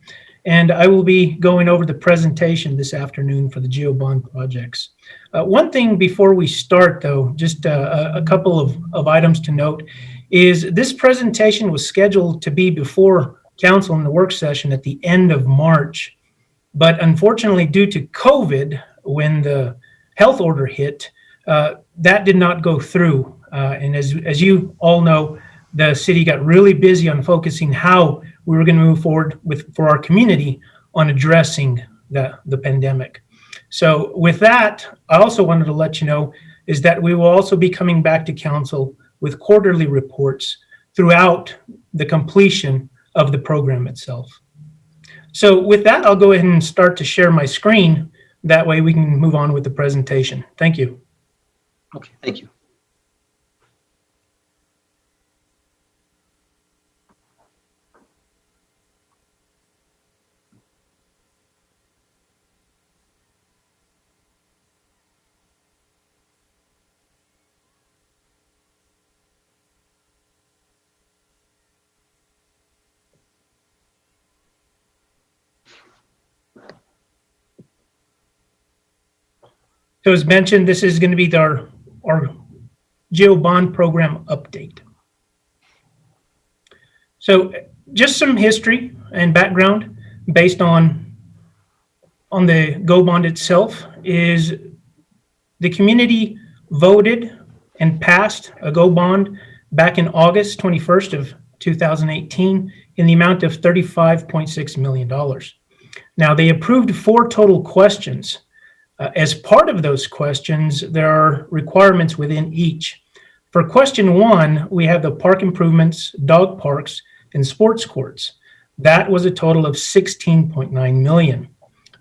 and I will be going over the presentation this afternoon for the Geo Bond projects. One thing before we start, though, just a couple of items to note, is this presentation was scheduled to be before Council in the work session at the end of March, but unfortunately, due to COVID, when the health order hit, that did not go through. And as you all know, the city got really busy on focusing how we were going to move forward for our community on addressing the pandemic. So with that, I also wanted to let you know is that we will also be coming back to council with quarterly reports throughout the completion of the program itself. So with that, I'll go ahead and start to share my screen. That way we can move on with the presentation. Thank you. Okay, thank you. So as mentioned, this is going to be our Geo Bond program update. So just some history and background based on the Go Bond itself is the community voted and passed a Go Bond back in August 21st of 2018 in the amount of $35.6 million. Now they approved 4 total questions. As part of those questions, there are requirements within each. For question 1, we have the park improvements, dog parks, and sports courts. That was a total of $16.9 million.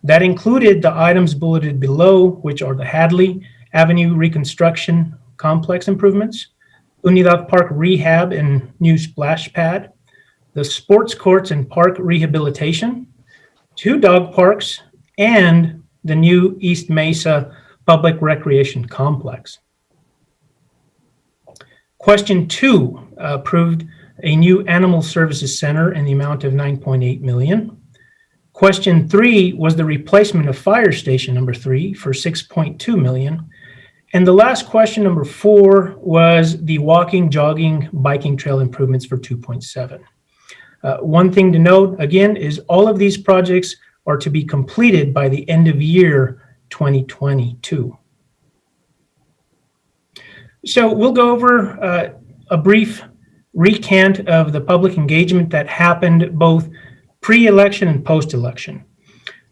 That included the items bulleted below, which are the Hadley Avenue reconstruction complex improvements, Unidad Park rehab and new splash pad, the sports courts and park rehabilitation, 2 dog parks, and the new East Mesa Public Recreation Complex. Question 2 approved a new Animal Services Center in the amount of $9.8 million. Question 3 was the replacement of Fire Station number 3 for $6.2 million. And the last question, number 4, was the walking, jogging, biking trail improvements for $2.7. One thing to note, again, is all of these projects are to be completed by the end of year 2022. So we'll go over a brief recant of the public engagement that happened both pre-election and post-election.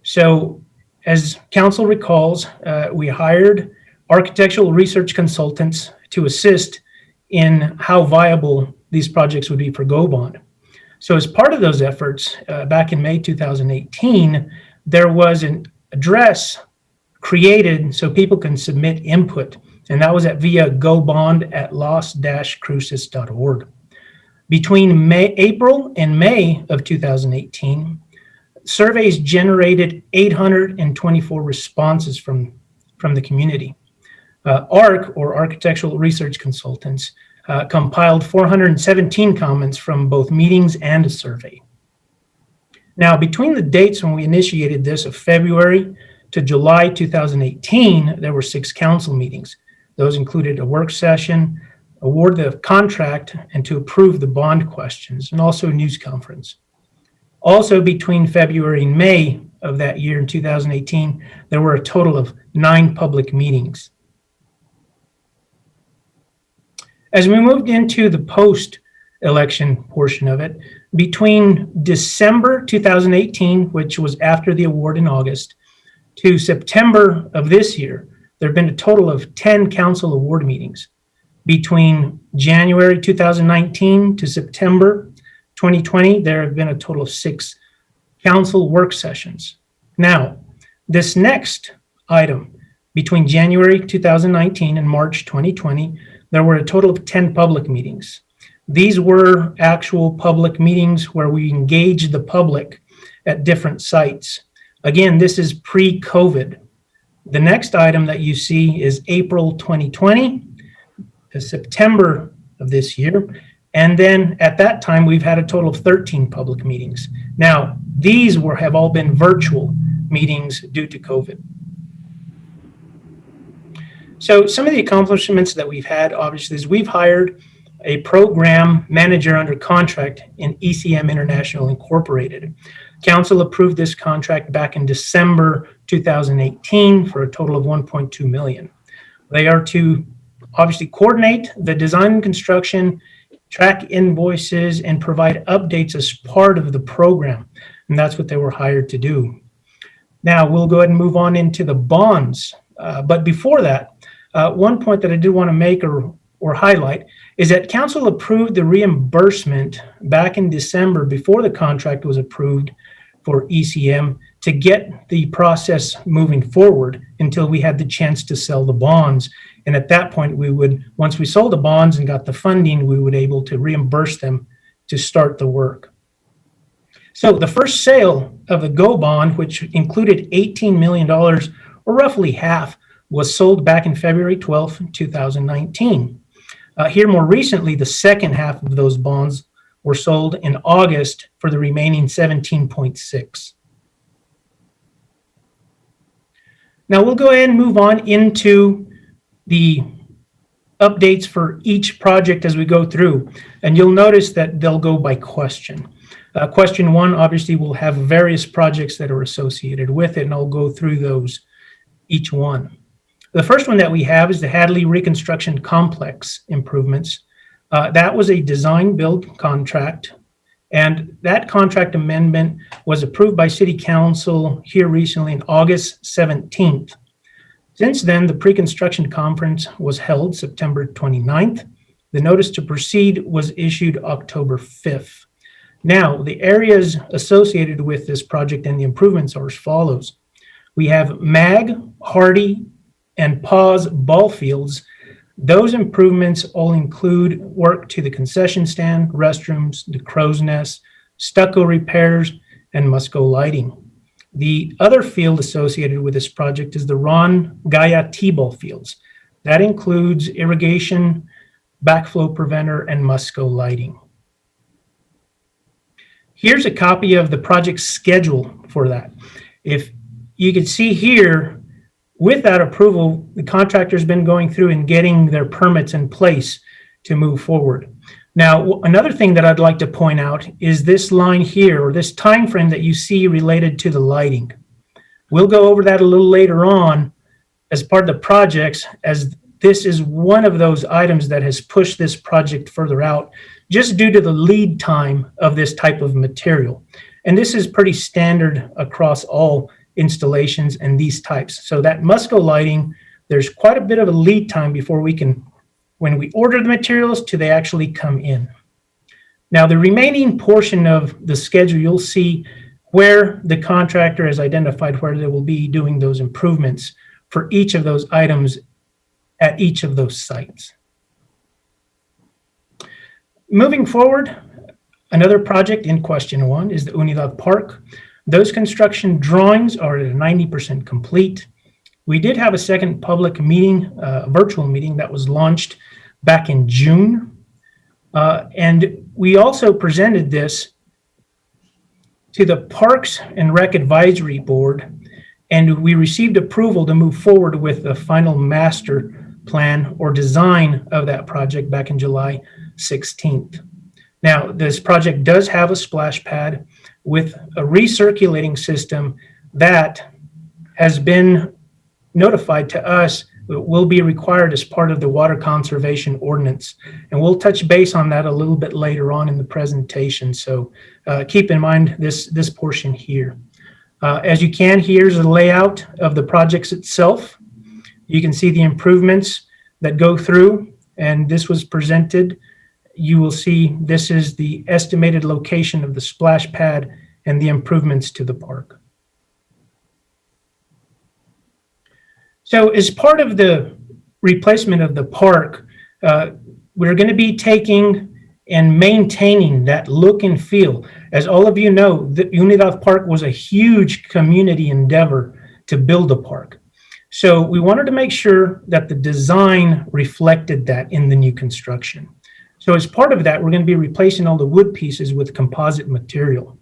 So as council recalls, we hired architectural research consultants to assist in how viable these projects would be for Go Bond. So as part of those efforts, back in May 2018, there was an address created so people can submit input, and that was via gobond@los-cruces.org. Between April and May of 2018, surveys generated 824 responses from the community. ARC, or Architectural Research Consultants, compiled 417 comments from both meetings and a survey. Now, between the dates when we initiated this of February to July 2018, there were 6 council meetings. Those included a work session, award the contract, and to approve the bond questions, and also a news conference. Also, between February and May of that year in 2018, there were a total of 9 public meetings. As we moved into the post-election portion of it, between December 2018, which was after the award in August, to September of this year, there have been a total of 10 council award meetings. Between January 2019 to September 2020, there have been a total of 6 council work sessions. Now, this next item, between January 2019 and March 2020, there were a total of 10 public meetings. These were actual public meetings where we engaged the public at different sites. Again, this is pre-COVID. The next item that you see is April 2020 to September of this year. And then at that time, we've had a total of 13 public meetings. Now, these have all been virtual meetings due to COVID. So some of the accomplishments that we've had, obviously, is we've hired a program manager under contract in ECM International Incorporated. Council approved this contract back in December 2018 for a total of $1.2 million. They are to obviously coordinate the design and construction, track invoices, and provide updates as part of the program. And that's what they were hired to do. Now we'll go ahead and move on into the bonds. But before that, one point that I do want to make or highlight is that council approved the reimbursement back in December before the contract was approved for ECM to get the process moving forward until we had the chance to sell the bonds. And at that point, we would, once we sold the bonds and got the funding, we would able to reimburse them to start the work. So the first sale of the GO bond, which included $18 million, or roughly half, was sold back in February 12, 2019. Here more recently, the second half of those bonds were sold in August for the remaining 17.6. Now we'll go ahead and move on into the updates for each project as we go through. And you'll notice that they'll go by question. Question 1, obviously, will have various projects that are associated with it, and I'll go through those, each one. The first one that we have is the Hadley Reconstruction Complex improvements. That was a design-build contract, and that contract amendment was approved by City Council here recently on August 17th. Since then, the pre-construction conference was held September 29th. The notice to proceed was issued October 5th. Now, the areas associated with this project and the improvements are as follows. We have MAG, Hardy, and Pause ball fields. Those improvements all include work to the concession stand, restrooms, the crow's nest, stucco repairs, and Musco lighting. The other field associated with this project is the Ron Gaia T-ball fields. That includes irrigation, backflow preventer, and Musco lighting. Here's a copy of the project schedule for that. If you can see here, with that approval, the contractor's been going through and getting their permits in place to move forward. Now, another thing that I'd like to point out is this line here, or this time frame that you see related to the lighting. We'll go over that a little later on as part of the projects, as this is one of those items that has pushed this project further out, just due to the lead time of this type of material. And this is pretty standard across all installations and these types. So that Musco lighting, there's quite a bit of a lead time before we can, when we order the materials, to they actually come in. Now, the remaining portion of the schedule, you'll see where the contractor has identified where they will be doing those improvements for each of those items at each of those sites. Moving forward, another project in question 1 is the Unidad Park. Those construction drawings are at 90% complete. We did have a second public meeting, virtual meeting that was launched back in June And we also presented this to the Parks and Rec Advisory Board, and we received approval to move forward with the final master plan or design of that project back in July 16th. Now, this project does have a splash pad with a recirculating system that has been notified to us will be required as part of the water conservation ordinance. And we'll touch base on that a little bit later on in the presentation. So keep in mind this portion here. As you can, here's the layout of the projects itself. You can see the improvements that go through, and this was presented. You will see this is the estimated location of the splash pad and the improvements to the park. So as part of the replacement of the park, we're going to be taking and maintaining that look and feel. As all of you know, the Unidad Park was a huge community endeavor to build a park. So we wanted to make sure that the design reflected that in the new construction. So as part of that, we're going to be replacing all the wood pieces with composite material.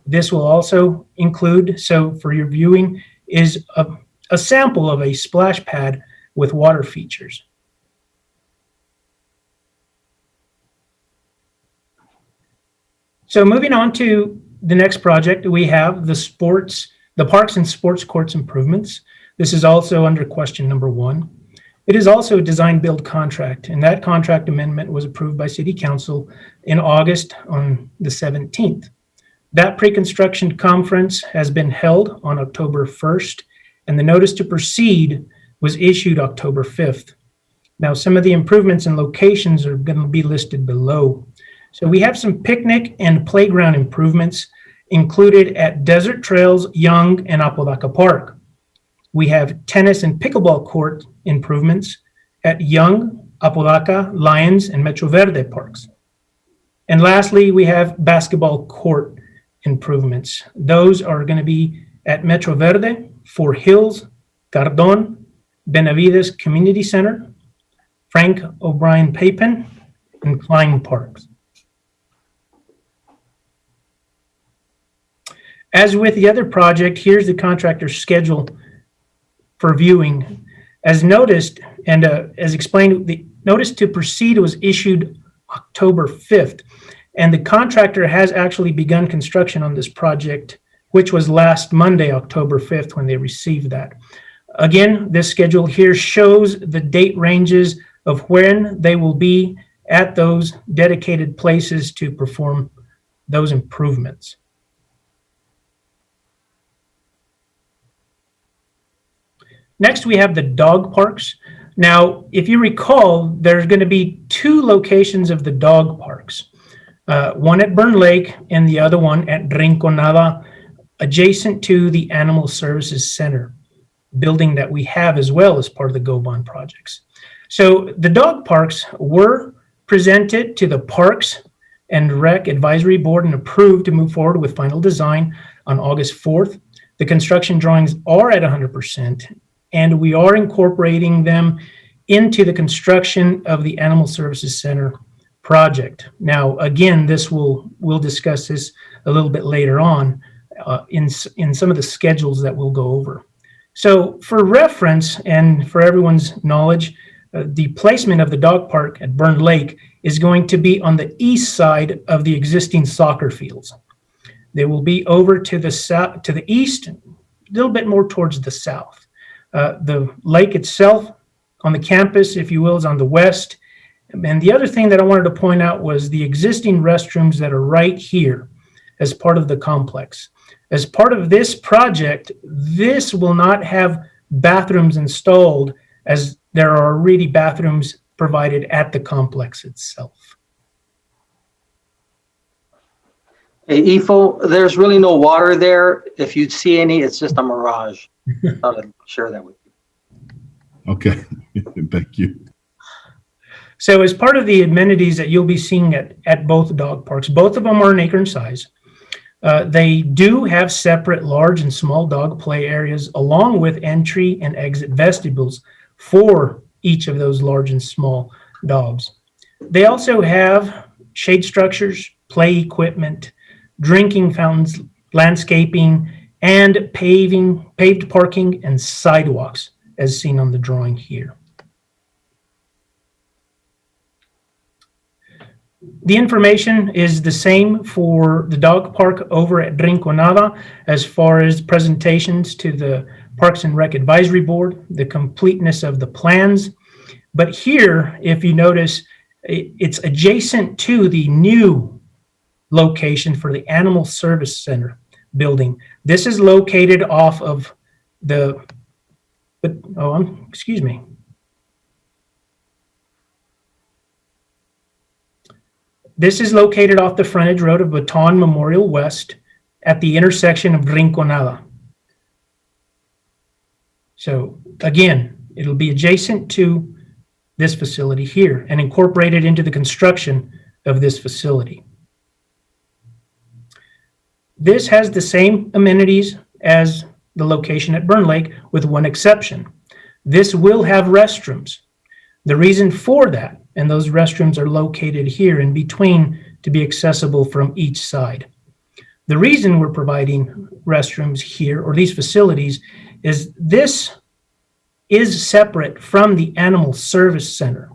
This will also include, so for your viewing, is a sample of a splash pad with water features. So moving on to the next project, we have the Parks and Sports Courts improvements. This is also under question number 1. It is also a design build contract, and that contract amendment was approved by City Council in August on the 17th. That pre-construction conference has been held on October 1st, and the notice to proceed was issued October 5th. Now, some of the improvements and locations are going to be listed below. So we have some picnic and playground improvements included at Desert Trails, Young, and Apodaca Park. We have tennis and pickleball court improvements at Young, Apodaca, Lions, and Metro Verde parks. And lastly, we have basketball court improvements. Those are going to be at Metro Verde, Fort Hills, Cardon, Benavides Community Center, Frank O'Brien Papin, and Klein parks. As with the other project, here's the contractor's schedule for viewing. As noticed and as explained, the notice to proceed was issued October 5th, and the contractor has actually begun construction on this project, which was last Monday, October 5th, when they received that. Again, this schedule here shows the date ranges of when they will be at those dedicated places to perform those improvements. Next, we have the dog parks. Now, if you recall, there's going to be 2 locations of the dog parks, one at Burn Lake and the other one at Rinconada, adjacent to the Animal Services Center building that we have as well as part of the GO-BOND projects. So the dog parks were presented to the Parks and Rec Advisory Board and approved to move forward with final design on August 4th. The construction drawings are at 100%, and we are incorporating them into the construction of the Animal Services Center project. Now, again, we'll discuss this a little bit later on in some of the schedules that we'll go over. So for reference and for everyone's knowledge, the placement of the dog park at Burn Lake is going to be on the east side of the existing soccer fields. They will be over to the south, to the east, a little bit more towards the south. The lake itself on the campus, if you will, is on the west. And the other thing that I wanted to point out was the existing restrooms that are right here as part of the complex. As part of this project, this will not have bathrooms installed, as there are already bathrooms provided at the complex itself. Hey, Ifo, there's really no water there. If you see any, it's just a mirage. Thought I'd share that with you. Okay, thank you. So as part of the amenities that you'll be seeing at both dog parks, both of them are an acre in size. They do have separate large and small dog play areas along with entry and exit vestibules for each of those large and small dogs. They also have shade structures, play equipment, drinking fountains, landscaping, and paved parking and sidewalks, as seen on the drawing here. The information is the same for the dog park over at Rinconada as far as presentations to the Parks and Rec Advisory Board, the completeness of the plans. But here, if you notice, it's adjacent to the new location for the Animal Service Center building. This is located off of the, excuse me. This is located off the frontage road of Baton Memorial West at the intersection of Rinconada. So again, it'll be adjacent to this facility here and incorporated into the construction of this facility. This has the same amenities as the location at Burn Lake with one exception. This will have restrooms. The reason for that, and those restrooms are located here in between to be accessible from each side. The reason we're providing restrooms here, or these facilities, is this is separate from the Animal Service Center.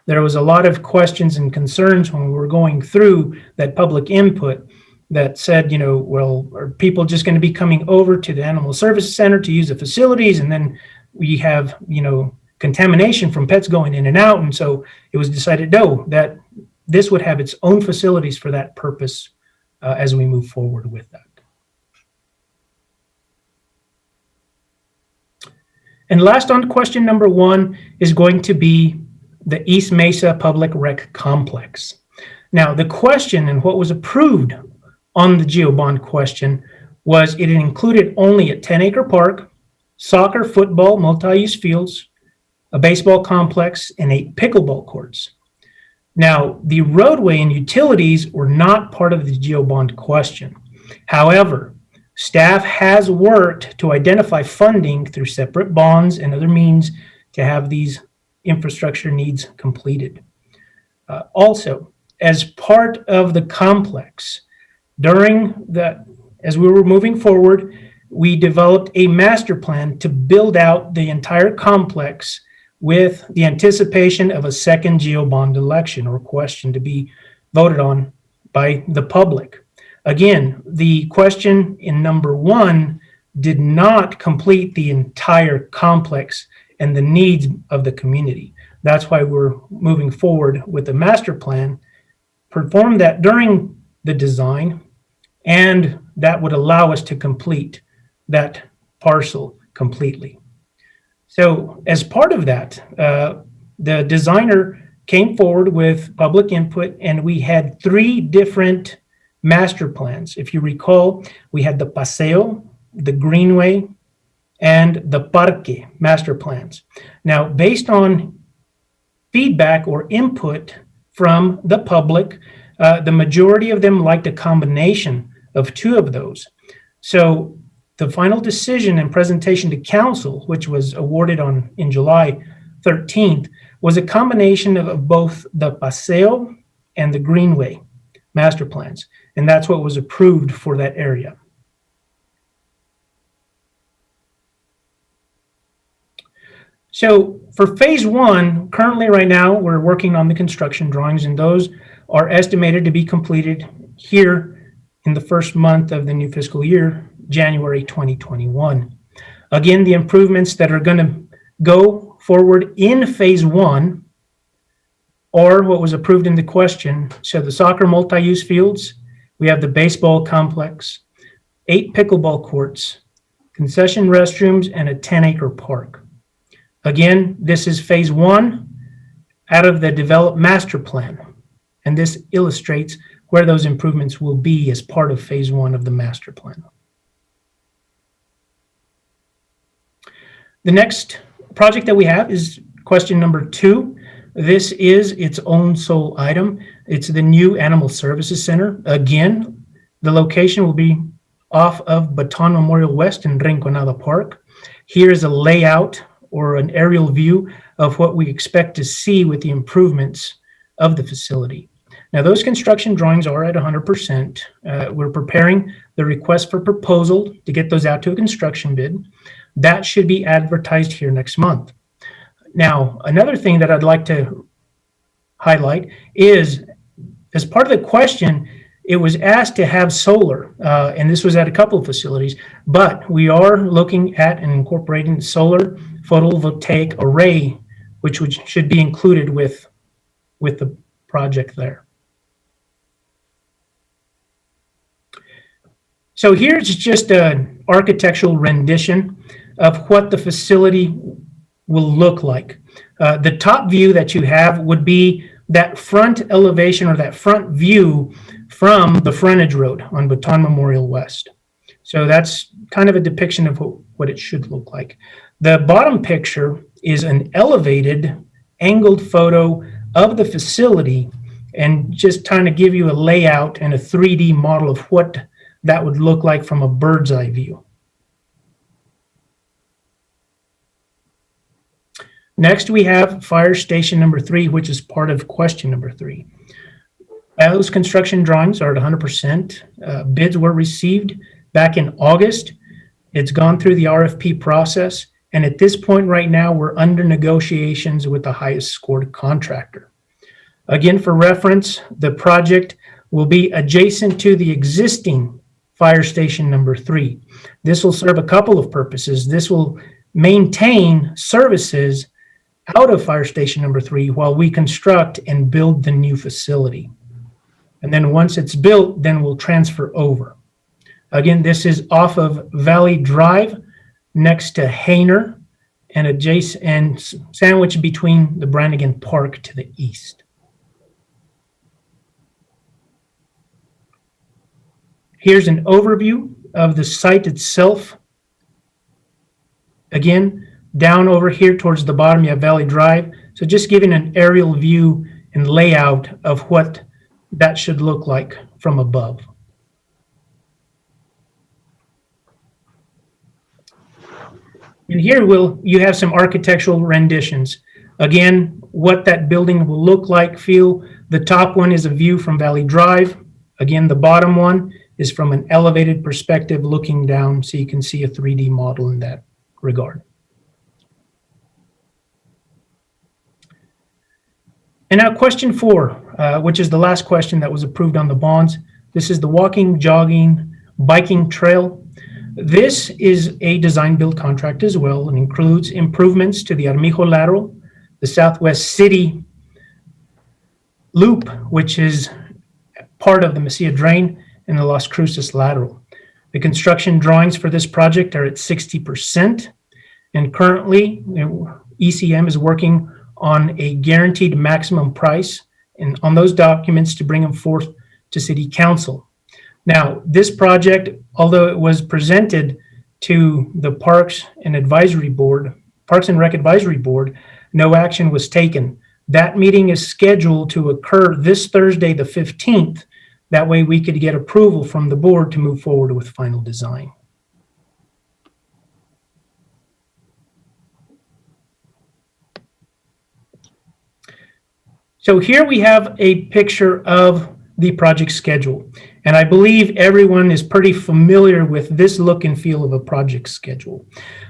There was a lot of questions and concerns when we were going through that public input that said, you know, well, are people just going to be coming over to the Animal Service Center to use the facilities, and then we have, you know, contamination from pets going in and out? And so it was decided, no, that this would have its own facilities for that purpose as we move forward with that. And last on question number 1 is going to be the East Mesa Public Rec Complex. Now, the question and what was approved on the GeoBond question was it included only a 10-acre park, soccer, football, multi-use fields, a baseball complex, and 8 pickleball courts. Now, the roadway and utilities were not part of the GeoBond question. However, staff has worked to identify funding through separate bonds and other means to have these infrastructure needs completed. Also, as part of the complex, as we were moving forward, we developed a master plan to build out the entire complex with the anticipation of a second GeoBond election or question to be voted on by the public. Again, the question in number 1 did not complete the entire complex and the needs of the community. That's why we're moving forward with the master plan, perform that during the design, and that would allow us to complete that parcel completely. So as part of that, the designer came forward with public input, and we had 3 different master plans. If you recall, we had the Paseo, the Greenway, and the Parque master plans. Now, based on feedback or input from the public, the majority of them liked a combination of 2 of those. So the final decision and presentation to council, which was awarded in July 13th, was a combination of both the Paseo and the Greenway master plans. And that's what was approved for that area. So for phase 1, currently right now, we're working on the construction drawings, and those are estimated to be completed here in the first month of the new fiscal year, January 2021. Again, the improvements that are going to go forward in phase 1 are what was approved in the question. So the soccer multi-use fields, we have the baseball complex, 8 pickleball courts, concession restrooms, and a 10-acre park. Again, this is phase 1 out of the developed master plan, and this illustrates where those improvements will be as part of phase 1 of the master plan. The next project that we have is question number 2. This is its own sole item. It's the new Animal Services Center. Again, the location will be off of Baton Memorial West in Rinconada Park. Here is a layout or an aerial view of what we expect to see with the improvements of the facility. Now, those construction drawings are at 100%. We're preparing the request for proposal to get those out to a construction bid. That should be advertised here next month. Now, another thing that I'd like to highlight is, as part of the question, it was asked to have solar, and this was at a couple of facilities, but we are looking at and incorporating solar photovoltaic array, which should be included with the project there. So here's just an architectural rendition of what the facility will look like. The top view that you have would be that front elevation or that front view from the frontage road on Baton Memorial West. So that's kind of a depiction of what it should look like. The bottom picture is an elevated, angled photo of the facility, and just trying to give you a layout and a 3D model of what that would look like from a bird's eye view. Next, we have fire station number 3, which is part of question number 3. Those construction drawings are at 100%. Bids were received back in August. It's gone through the RFP process, and at this point right now, we're under negotiations with the highest scored contractor. Again, for reference, the project will be adjacent to the existing fire station number 3. This will serve a couple of purposes. This will maintain services out of fire station number 3 while we construct and build the new facility. And then once it's built, then we'll transfer over. Again, this is off of Valley Drive next to Hainer and adjacent and sandwiched between the Brannigan Park to the east. Here's an overview of the site itself. Again, down over here towards the bottom, you have Valley Drive. So just giving an aerial view and layout of what that should look like from above. And here you have some architectural renditions. Again, what that building will look like, feel. The top one is a view from Valley Drive. Again, the bottom one is from an elevated perspective looking down, so you can see a 3D model in that regard. And now question 4, which is the last question that was approved on the bonds. This is the walking, jogging, biking trail. This is a design build contract as well, and includes improvements to the Armijo lateral, the Southwest City loop, which is part of the Mesilla drain, and the Las Cruces lateral. The construction drawings for this project are at 60%, and currently ECM is working on a guaranteed maximum price and on those documents to bring them forth to City Council. Now, this project, although it was presented to the Parks and Rec Advisory Board, no action was taken. That meeting is scheduled to occur this Thursday, the 15th. That way we could get approval from the board to move forward with final design. So here we have a picture of the project schedule. And I believe everyone is pretty familiar with this look and feel of a project schedule.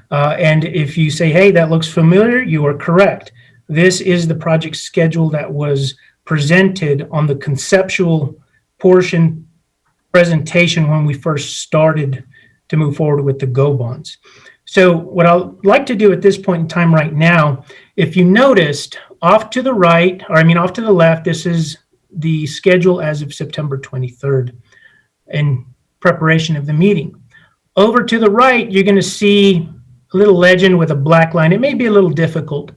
And if you say, hey, that looks familiar, you are correct. This is the project schedule that was presented on the conceptual portion presentation when we first started to move forward with the GO bonds. So what I'd like to do at this point in time right now, if you noticed off to the right, or I mean off to the left, this is the schedule as of September 23rd in preparation of the meeting. Over to the right, you're going to see a little legend with a black line. It may be a little difficult,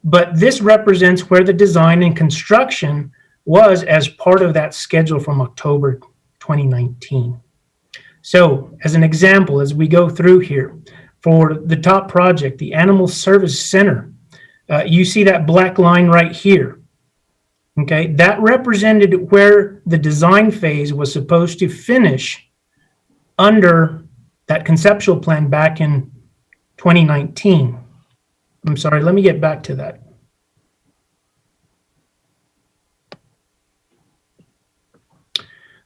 but this represents where the design and construction was as part of that schedule from October 2019. So as an example, as we go through here, for the top project, the Animal Service Center, you see that black line right here. Okay, that represented where the design phase was supposed to finish under that conceptual plan back in 2019. I'm sorry, let me get back to that.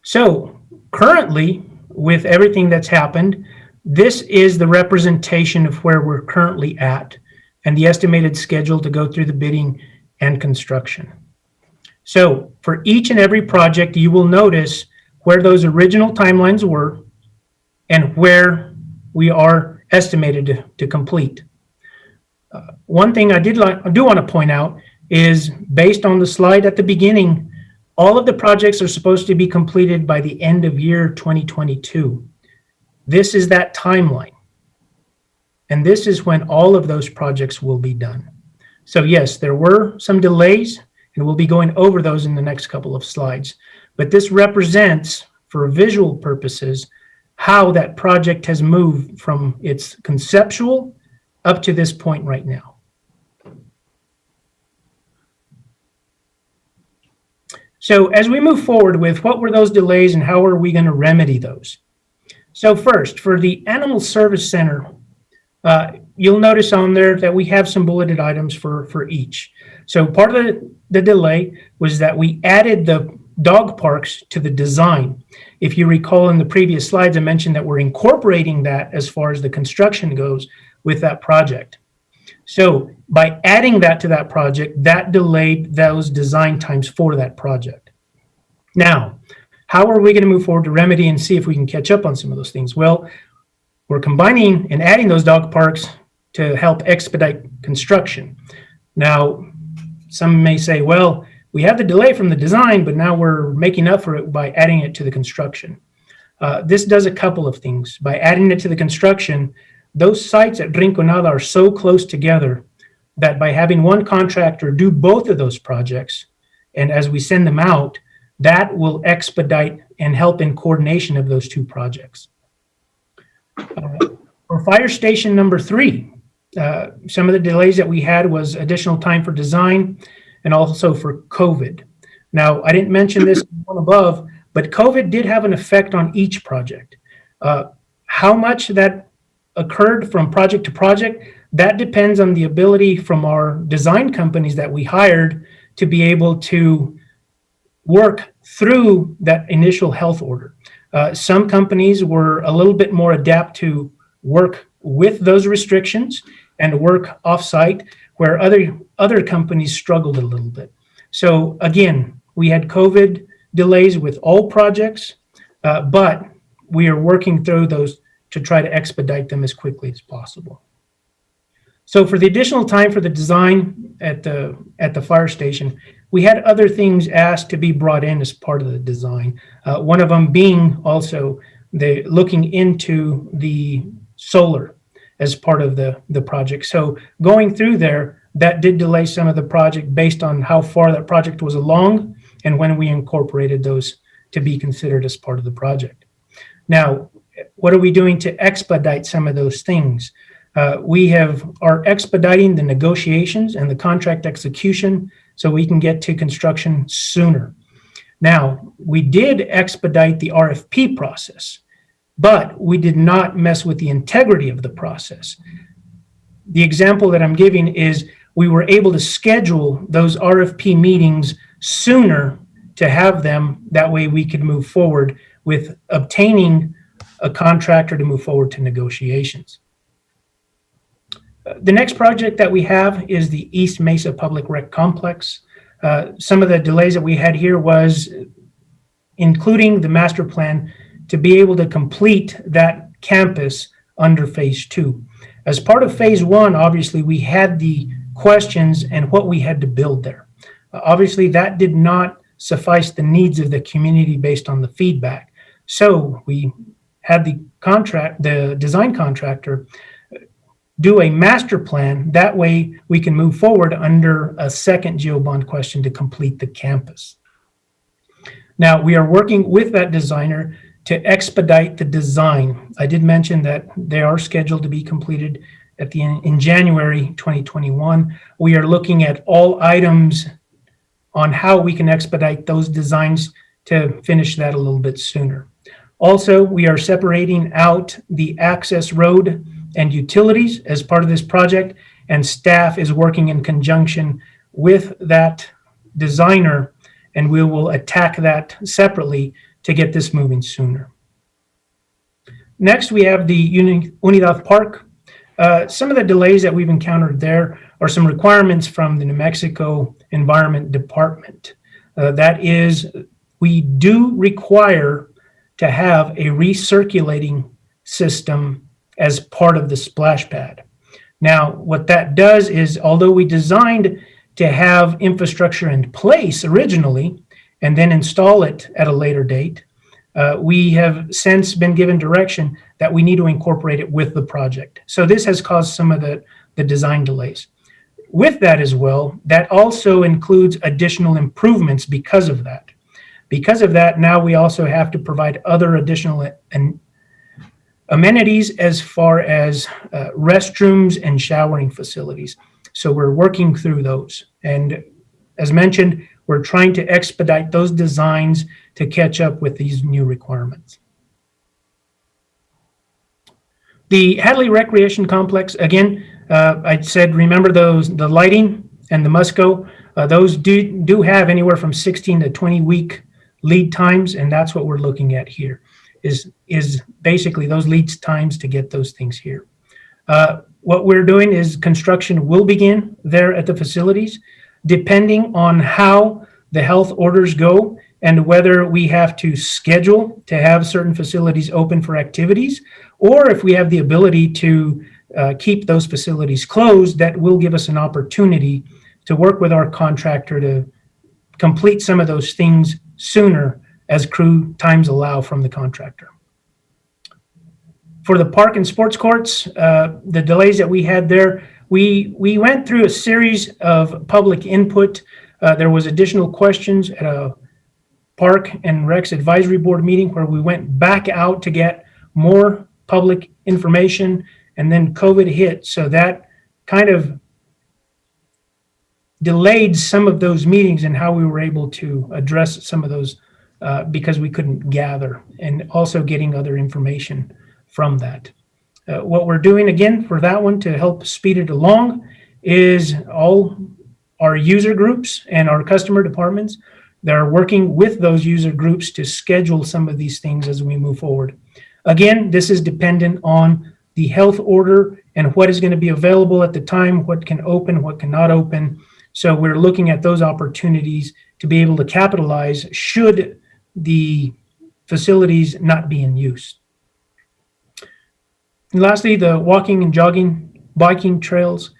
So currently, with everything that's happened, this is the representation of where we're currently at and the estimated schedule to go through the bidding and construction. So for each and every project, you will notice where those original timelines were and where we are estimated to complete. One thing I do want to point out is, based on the slide at the beginning, all of the projects are supposed to be completed by the end of year 2022. This is that timeline. And this is when all of those projects will be done. So yes, there were some delays, and we'll be going over those in the next couple of slides. But this represents, for visual purposes, how that project has moved from its conceptual up to this point right now. So as we move forward with what were those delays and how are we going to remedy those? So first, for the Animal Service Center, you'll notice on there that we have some bulleted items for each. So part of the delay was that we added the dog parks to the design. If you recall in the previous slides, I mentioned that we're incorporating that as far as the construction goes with that project. So by adding that to that project, that delayed those design times for that project. Now, how are we going to move forward to remedy and see if we can catch up on some of those things? Well, we're combining and adding those dog parks to help expedite construction. Now, some may say, well, we have the delay from the design, but now we're making up for it by adding it to the construction. This does a couple of things. By adding it to the construction, those sites at Rinconada are so close together that by having one contractor do both of those projects, and as we send them out, that will expedite and help in coordination of those two projects. For fire station number 3, some of the delays that we had was additional time for design and also for COVID. Now, I didn't mention this one above, but COVID did have an effect on each project. How much that occurred from project to project, that depends on the ability from our design companies that we hired to be able to work through that initial health order. Some companies were a little bit more adept to work with those restrictions and work off-site, where other companies struggled a little bit. So again, we had COVID delays with all projects, but we are working through those to try to expedite them as quickly as possible. So for the additional time for the design at the fire station, we had other things asked to be brought in as part of the design. One of them being also looking into the solar as part of the project. So going through there, that did delay some of the project based on how far that project was along and when we incorporated those to be considered as part of the project. Now, what are we doing to expedite some of those things? We are expediting the negotiations and the contract execution so we can get to construction sooner. Now, we did expedite the RFP process, but we did not mess with the integrity of the process. The example that I'm giving is we were able to schedule those RFP meetings sooner to have them. That way we could move forward with obtaining a contractor to move forward to negotiations. The next project that we have is the East Mesa Public Rec Complex. Some of the delays that we had here was including the master plan to be able to complete that campus under phase 2. As part of phase 1, obviously, we had the questions and what we had to build there. Obviously, that did not suffice the needs of the community based on the feedback. So we had the design contractor do a master plan. That way we can move forward under a second geobond question to complete the campus. Now, we are working with that designer to expedite the design. I did mention that they are scheduled to be completed in January 2021. We are looking at all items on how we can expedite those designs to finish that a little bit sooner. Also, we are separating out the access road and utilities as part of this project, and staff is working in conjunction with that designer, and we will attack that separately to get this moving sooner. Next, we have the Unidad Park. Some of the delays that we've encountered there are some requirements from the New Mexico Environment Department. That is, we do require to have a recirculating system as part of the splash pad. Now, what that does is, although we designed to have infrastructure in place originally and then install it at a later date, we have since been given direction that we need to incorporate it with the project. So this has caused some of the design delays. With that as well, that also includes additional improvements because of that. Because of that, now we also have to provide other additional amenities as far as restrooms and showering facilities. So we're working through those. And as mentioned, we're trying to expedite those designs to catch up with these new requirements. The Hadley Recreation Complex, again, I said, remember the lighting and the Musco, those do have anywhere from 16 to 20 week lead times, and that's what we're looking at here, is basically those lead times to get those things here. What we're doing is construction will begin there at the facilities, depending on how the health orders go and whether we have to schedule to have certain facilities open for activities, or if we have the ability to keep those facilities closed. That will give us an opportunity to work with our contractor to complete some of those things sooner as crew times allow from the contractor. For the park and sports courts, the delays that we had there, we went through a series of public input. There was additional questions at a Park and Recs Advisory Board meeting where we went back out to get more public information, and then COVID hit. So that kind of delayed some of those meetings and how we were able to address some of those because we couldn't gather, and also getting other information from that. What we're doing again for that one to help speed it along is all our user groups and our customer departments that are working with those user groups to schedule some of these things as we move forward. Again, this is dependent on the health order and what is going to be available at the time, what can open, what cannot open. So we're looking at those opportunities to be able to capitalize should the facilities not be in use. And lastly, the walking and jogging, biking trails.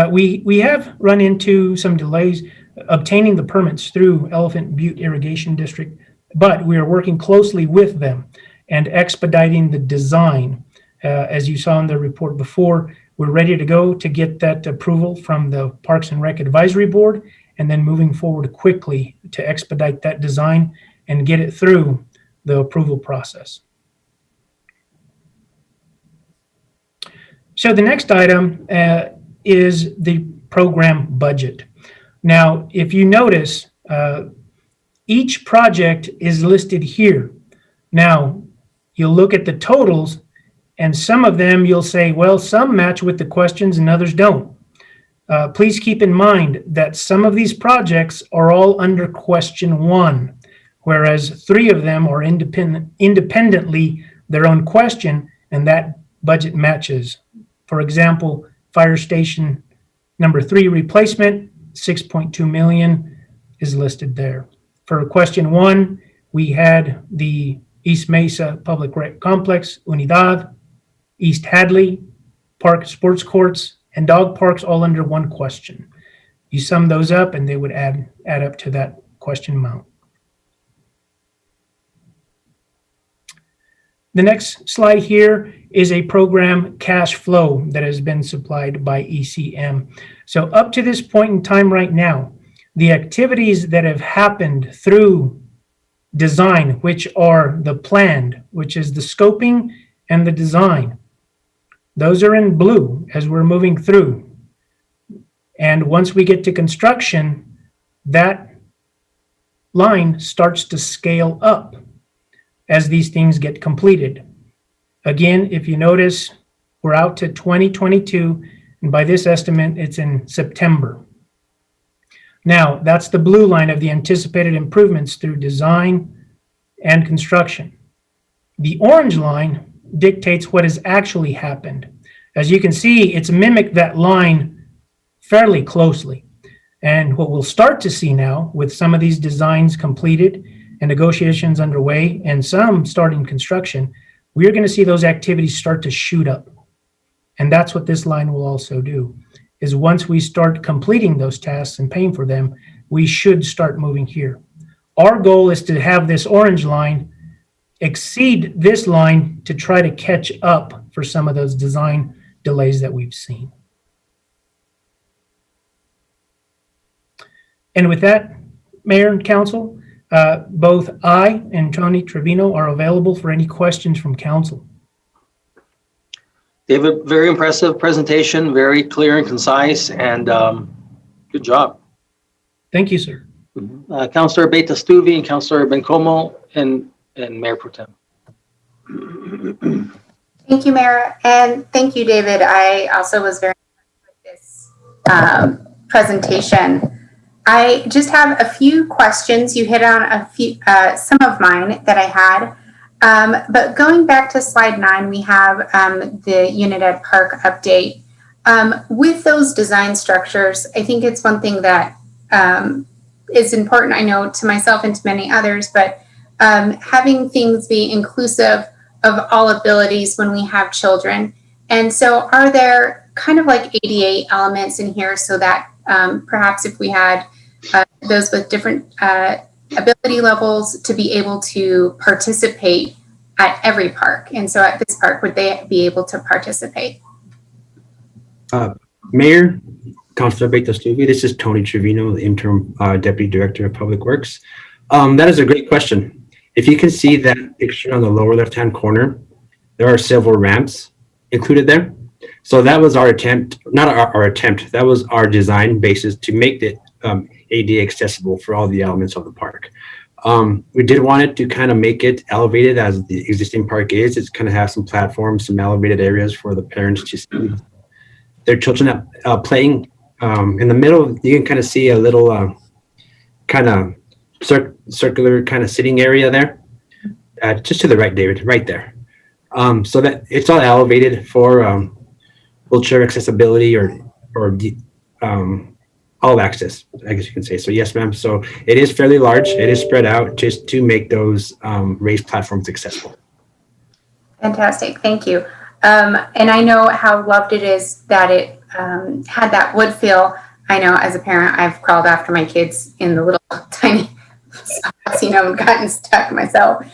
We have run into some delays obtaining the permits through Elephant Butte Irrigation District, but we are working closely with them and expediting the design. As you saw in the report before, we're ready to go to get that approval from the Parks and Rec Advisory Board, and then moving forward quickly to expedite that design and get it through the approval process. So the next item is the program budget. Now, if you notice, each project is listed here. Now, you'll look at the totals, and some of them you'll say, well, some match with the questions and others don't. Please keep in mind that some of these projects are all under question 1, whereas 3 of them are independently their own question, and that budget matches. For example, Fire Station number 3 replacement, 6.2 million is listed there. For question 1, we had the East Mesa Public Rec Complex, Unidad, East Hadley, Park Sports Courts, and Dog Parks all under one question. You sum those up and they would add up to that question amount. The next slide here is a program cash flow that has been supplied by ECM. So up to this point in time right now, the activities that have happened through design, which are the planned, which is the scoping and the design, those are in blue as we're moving through. And once we get to construction, that line starts to scale up as these things get completed. Again, if you notice, we're out to 2022, and by this estimate, it's in September. Now, that's the blue line of the anticipated improvements through design and construction. The orange line dictates what has actually happened. As you can see, it's mimicked that line fairly closely. And what we'll start to see now, with some of these designs completed and negotiations underway and some starting construction, we're going to see those activities start to shoot up. And that's what this line will also do, is once we start completing those tasks and paying for them, we should start moving here. Our goal is to have this orange line exceed this line to try to catch up for some of those design delays that we've seen. And with that, Mayor and Council, both I and Tony Trevino are available for any questions from Council. David, very impressive presentation, very clear and concise, and good job. Thank you, sir. Councilor Beta-Stuvi and Councilor Bencomo and Mayor Pro Tem. Thank you, Mayor, and thank you, David. I also was very impressed with this presentation. I just have a few questions. You hit on a few, some of mine that I had. But going back to slide 9, we have the Unit Park update. With those design structures, I think it's one thing that is important, I know, to myself and to many others, but having things be inclusive of all abilities when we have children. And so are there kind of like ADA elements in here so that perhaps if we had those with different ability levels to be able to participate at every park? And so at this park, would they be able to participate? Mayor, Councilor Beta-Stuvi, this is Tony Trevino, the interim Deputy Director of Public Works. That is a great question. If you can see that picture on the lower left-hand corner, there are several ramps included there. So that was our attempt, not our attempt, that was our design basis to make it ADA accessible for all the elements of the park. We did want it to kind of make it elevated as the existing park is. It's kind of have some platforms, some elevated areas for the parents to see their children playing. In the middle, you can kind of see a little kind of circular kind of sitting area there. Just to the right, David, right there. So that it's all elevated for wheelchair accessibility or all access, I guess you can say. So yes, ma'am. So it is fairly large. It is spread out just to make those raised platforms accessible. Fantastic, thank you. And I know how loved it is that it had that wood feel. I know as a parent, I've crawled after my kids in the little tiny spots, and gotten stuck myself.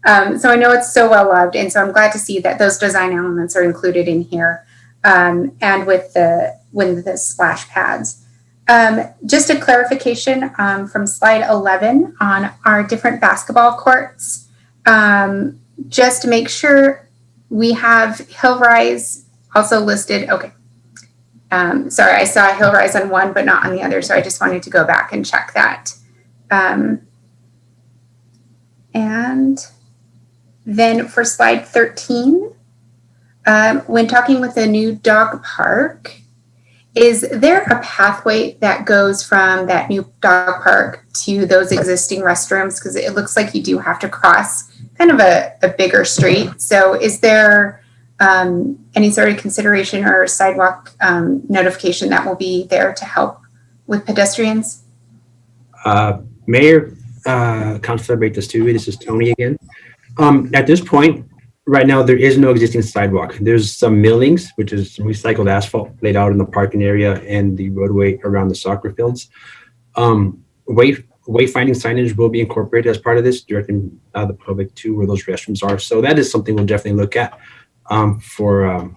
So I know it's so well loved. And so I'm glad to see that those design elements are included in here and with the splash pads. Just a clarification from slide 11 on our different basketball courts. Just to make sure we have Hill Rise also listed. Okay. Sorry, I saw Hill Rise on one, but not on the other. So I just wanted to go back and check that. And then for slide 13, when talking with a new dog park, is there a pathway that goes from that new dog park to those existing restrooms? Because it looks like you do have to cross kind of a bigger street. So is there any sort of consideration or sidewalk notification that will be there to help with pedestrians? Mayor, Councilor Beta-Stuvi, this is Tony again. At this point, right now, there is no existing sidewalk. There's some millings, which is some recycled asphalt laid out in the parking area and the roadway around the soccer fields. Wayfinding signage will be incorporated as part of this, directing the public to where those restrooms are. So that is something we'll definitely look at for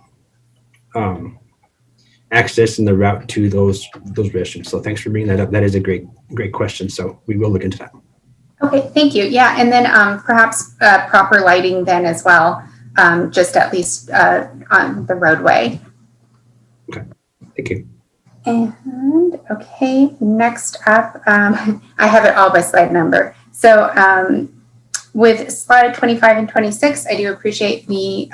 access and the route to those restrooms. So thanks for bringing that up. That is a great question. So we will look into that. Okay, thank you. Yeah, and then perhaps proper lighting then as well, just at least on the roadway. Okay, thank you. And okay, next up, I have it all by slide number. So with slide 25 and 26, I do appreciate the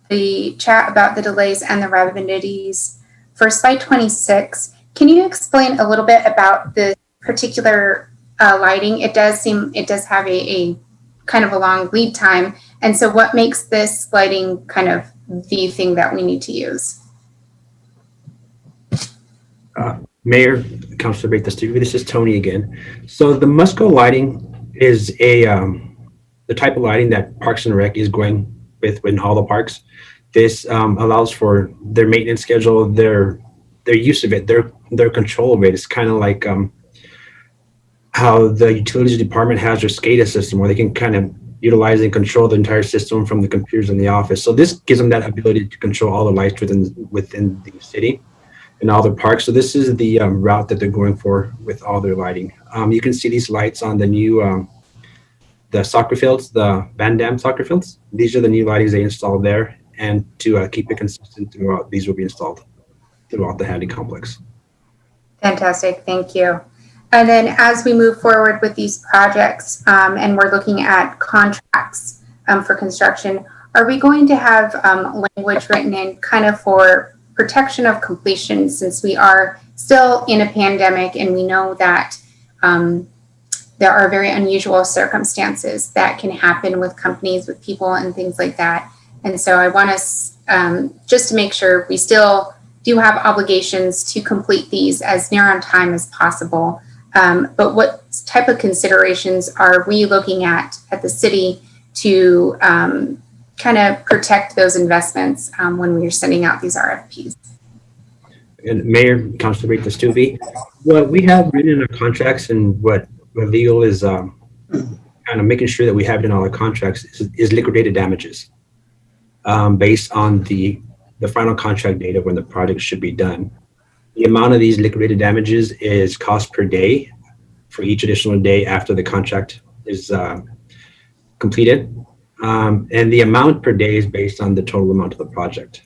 the chat about the delays and the rapidities. For slide 26, can you explain a little bit about the particular lighting, it does have a kind of a long lead time. And so what makes this lighting kind of the thing that we need to use? Mayor, Councilor Bates, this is Tony again. So the Musco lighting is the type of lighting that Parks and Rec is going with in all the parks. This allows for their maintenance schedule, their use of it, their control of it. It's kind of like how the utilities department has their SCADA system, where they can kind of utilize and control the entire system from the computers in the office. So this gives them that ability to control all the lights within the city and all their parks. So this is the route that they're going for with all their lighting. You can see these lights on the new the soccer fields, the Van Dam soccer fields. These are the new lightings they installed there, and to keep it consistent throughout, these will be installed throughout the Hadley complex. Fantastic, thank you. And then as we move forward with these projects and we're looking at contracts for construction, are we going to have language written in kind of for protection of completion, since we are still in a pandemic and we know that there are very unusual circumstances that can happen with companies, with people and things like that. And so I want us just to make sure we still do have obligations to complete these as near on time as possible. But what type of considerations are we looking at the city to kind of protect those investments when we're sending out these RFPs? And Mayor, Councilor Bates, what we have written in our contracts and what legal is kind of making sure that we have it in all our contracts is liquidated damages based on the final contract date of when the project should be done. The amount of these liquidated damages is cost per day for each additional day after the contract is completed. And the amount per day is based on the total amount of the project.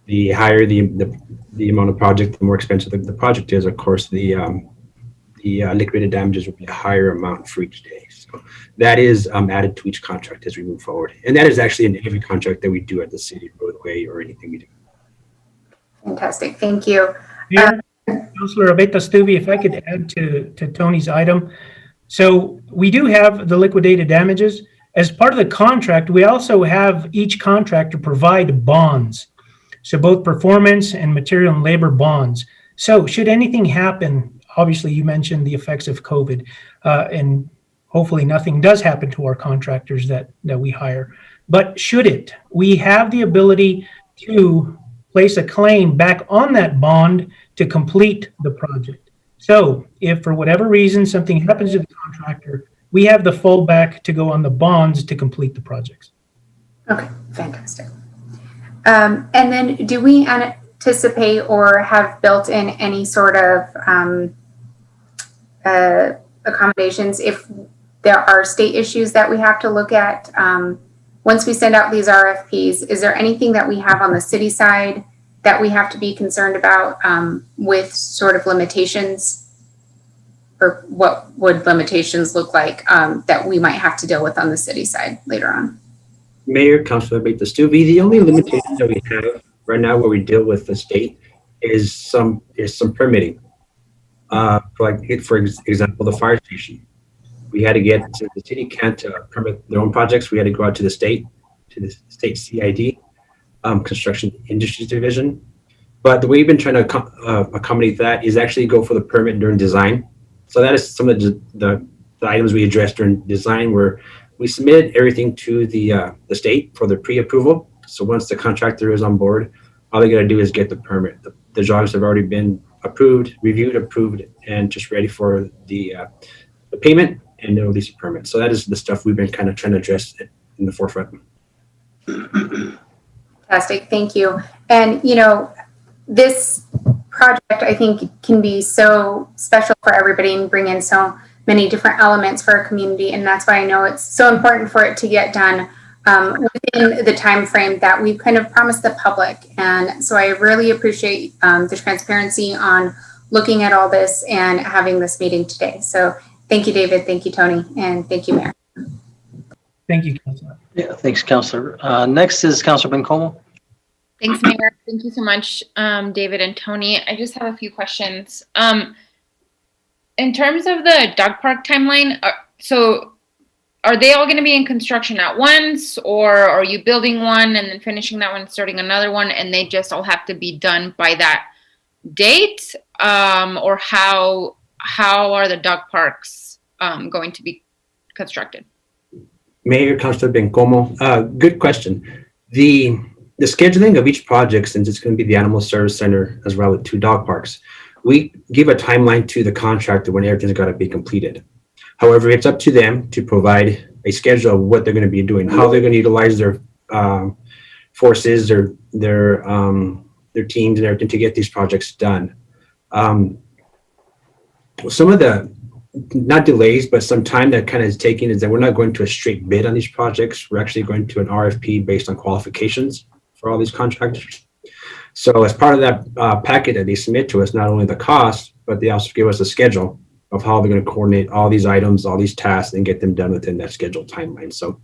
The higher the amount of project, the more expensive the project is. Of course, the liquidated damages will be a higher amount for each day. So that is added to each contract as we move forward. And that is actually in every contract that we do at the city roadway or anything we do. Fantastic, thank you. Councilor Abeta-Stuvey, if I could add to Tony's item. So we do have the liquidated damages. As part of the contract, we also have each contractor provide bonds. So both performance and material and labor bonds. So should anything happen, obviously you mentioned the effects of COVID, and hopefully nothing does happen to our contractors that we hire. But should it, we have the ability to place a claim back on that bond to complete the project. So if for whatever reason something happens to the contractor, we have the fallback to go on the bonds to complete the projects. Okay, fantastic. And then do we anticipate or have built in any sort of accommodations if there are state issues that we have to look at? Once we send out these RFPs, is there anything that we have on the city side that we have to be concerned about with sort of limitations? Or what would limitations look like that we might have to deal with on the city side later on? Mayor, Councilor Bates-Stuvey, the only limitation that we have right now where we deal with the state is some permitting. For example, the fire station. We had to get to the city can't permit their own projects. We had to go out to the state CID, Construction Industries Division. But the way we've been trying to accommodate that is actually go for the permit during design. So that is some of the items we addressed during design, where we submitted everything to the state for the pre-approval. So once the contractor is on board, all they got to do is get the permit. The jobs have already been approved, reviewed, approved, and just ready for the payment and the release of permit. So that is the stuff we've been kind of trying to address in the forefront. Fantastic, thank you. And this project, I think, can be so special for everybody and bring in so many different elements for our community. And that's why I know it's so important for it to get done within the time frame that we've kind of promised the public. And so I really appreciate the transparency on looking at all this and having this meeting today. So thank you, David. Thank you, Tony. And thank you, Mayor. Thank you, Councilor. Yeah, thanks, Councilor. Next is Councilor Bencomo. Thanks, Mayor. Thank you so much, David and Tony. I just have a few questions. in terms of the dog park timeline, so are they all going to be in construction at once, or are you building one and then finishing that one, starting another one, and they just all have to be done by that date? Or how are the dog parks going to be constructed? Mayor, Councilor Bencomo, good question. The scheduling of each project, since it's going to be the Animal Service Center as well as 2 dog parks, we give a timeline to the contractor when everything's got to be completed. However, it's up to them to provide a schedule of what they're going to be doing, how they're going to utilize their forces, their teams and everything to get these projects done. Some of the, not delays, but some time that kind of is taking is that we're not going to a straight bid on these projects. We're actually going to an RFP based on qualifications for all these contractors. So as part of that packet that they submit to us, not only the cost, but they also give us a schedule of how they're going to coordinate all these items, all these tasks, and get them done within that scheduled timeline. So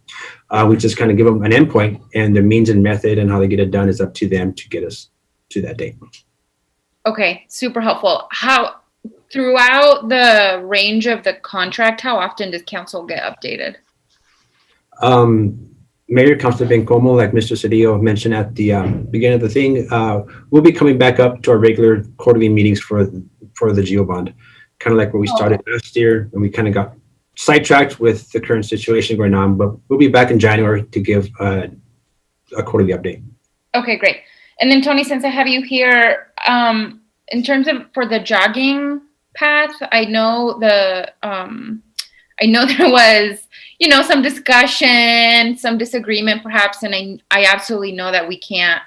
we just kind of give them an endpoint, and the means and method and how they get it done is up to them to get us to that date. Okay, super helpful. How, throughout the range of the contract, how often does council get updated? Mayor, Councilor Bencomo, like Mr. Cedillo mentioned at the beginning of the thing, we'll be coming back up to our regular quarterly meetings for the GEO bond, kind of like where we started last year, and we kind of got sidetracked with the current situation going on, but we'll be back in January to give a quarterly update. Okay, great. And then Tony, since I have you here, in terms of for the jogging path, I know there was, some discussion, some disagreement perhaps, and I absolutely know that we can't,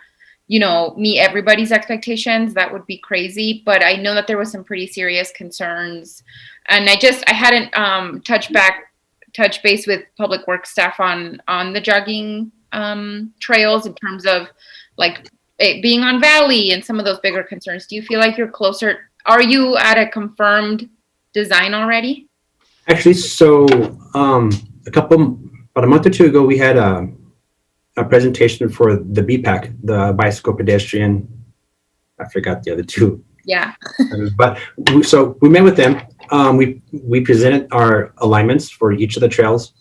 meet everybody's expectations. That would be crazy, but I know that there was some pretty serious concerns, and I hadn't touch base with Public Works staff on the jogging trails in terms of like it being on Valley and some of those bigger concerns. Do you feel like you're closer? Are you at a confirmed design already? Actually, so about a month or 2 ago, we had a presentation for the BPAC, the bicycle pedestrian. I forgot the other 2. Yeah. But so we met with them. We presented our alignments for each of the trails,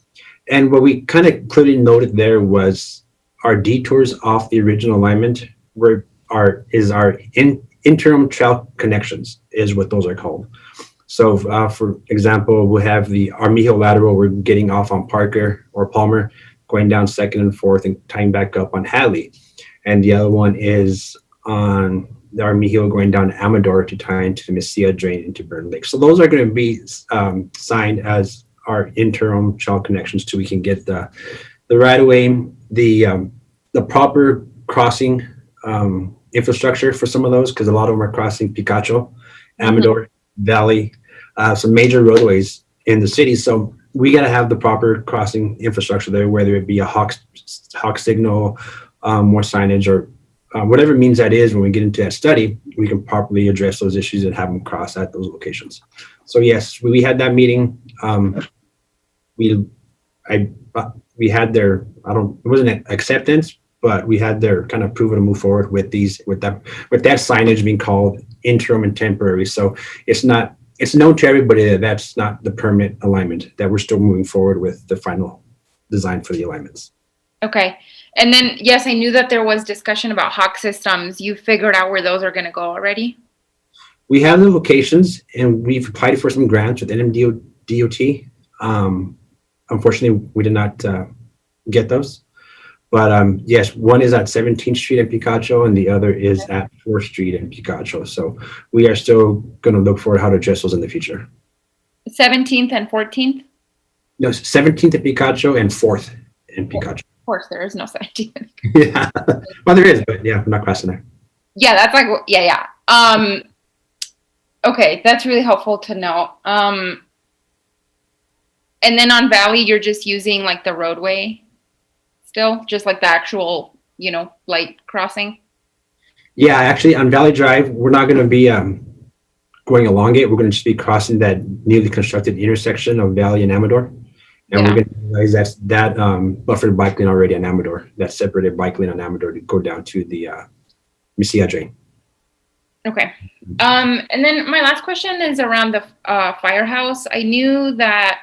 and what we kind of clearly noted there was our detours off the original alignment our interim trail connections is what those are called. So for example, we'll have the Armijo lateral, we're getting off on Parker or Palmer, going down 2nd and 4th and tying back up on Hadley. And the other one is on the Armijo going down Amador to tie into the Mesilla drain into Burn Lake. So those are going to be signed as our interim trail connections till we can get the right of way, the proper crossing infrastructure for some of those, because a lot of them are crossing Picacho, Amador, Valley, some major roadways in the city. So we got to have the proper crossing infrastructure there, whether it be a hawk signal, more signage, or whatever means that is. When we get into that study, we can properly address those issues and have them cross at those locations. So yes, we had that meeting. We had their, it wasn't an acceptance, but we had their kind of approval to move forward with that signage being called interim and temporary. So it's known to everybody that that's not the permanent alignment, that we're still moving forward with the final design for the alignments. Okay. And then, yes, I knew that there was discussion about hawk systems. You figured out where those are going to go already? We have the locations, and we've applied for some grants with NMDOT. Unfortunately, we did not get those. But yes, one is at 17th Street in Picacho, and the other is at 4th Street in Picacho. So we are still going to look for how to address those in the future. 17th and 14th? No, 17th in Picacho and 4th in Picacho. Of course, there is no 17th. Yeah, well, there is, but yeah, I'm not crossing there. Yeah, that's like, yeah. Okay, that's really helpful to know. And then on Valley, you're just using like the roadway still, just like the actual, light crossing? Yeah, actually on Valley Drive, we're not going to be going along it. We're going to just be crossing that newly constructed intersection of Valley and Amador. And we're going to realize that buffered bike lane already on Amador, that separated bike lane on Amador to go down to the Mesilla drain. Okay. And then my last question is around the firehouse. I knew that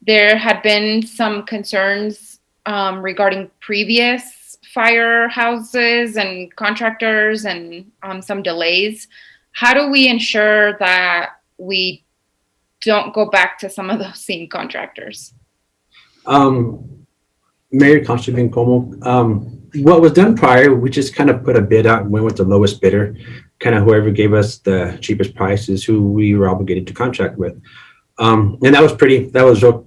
there had been some concerns regarding previous firehouses and contractors and some delays. How do we ensure that we don't go back to some of those same contractors? Mayor Constantine Como, what was done prior, we just kind of put a bid out and went with the lowest bidder. Kind of whoever gave us the cheapest price is who we were obligated to contract with. And that was real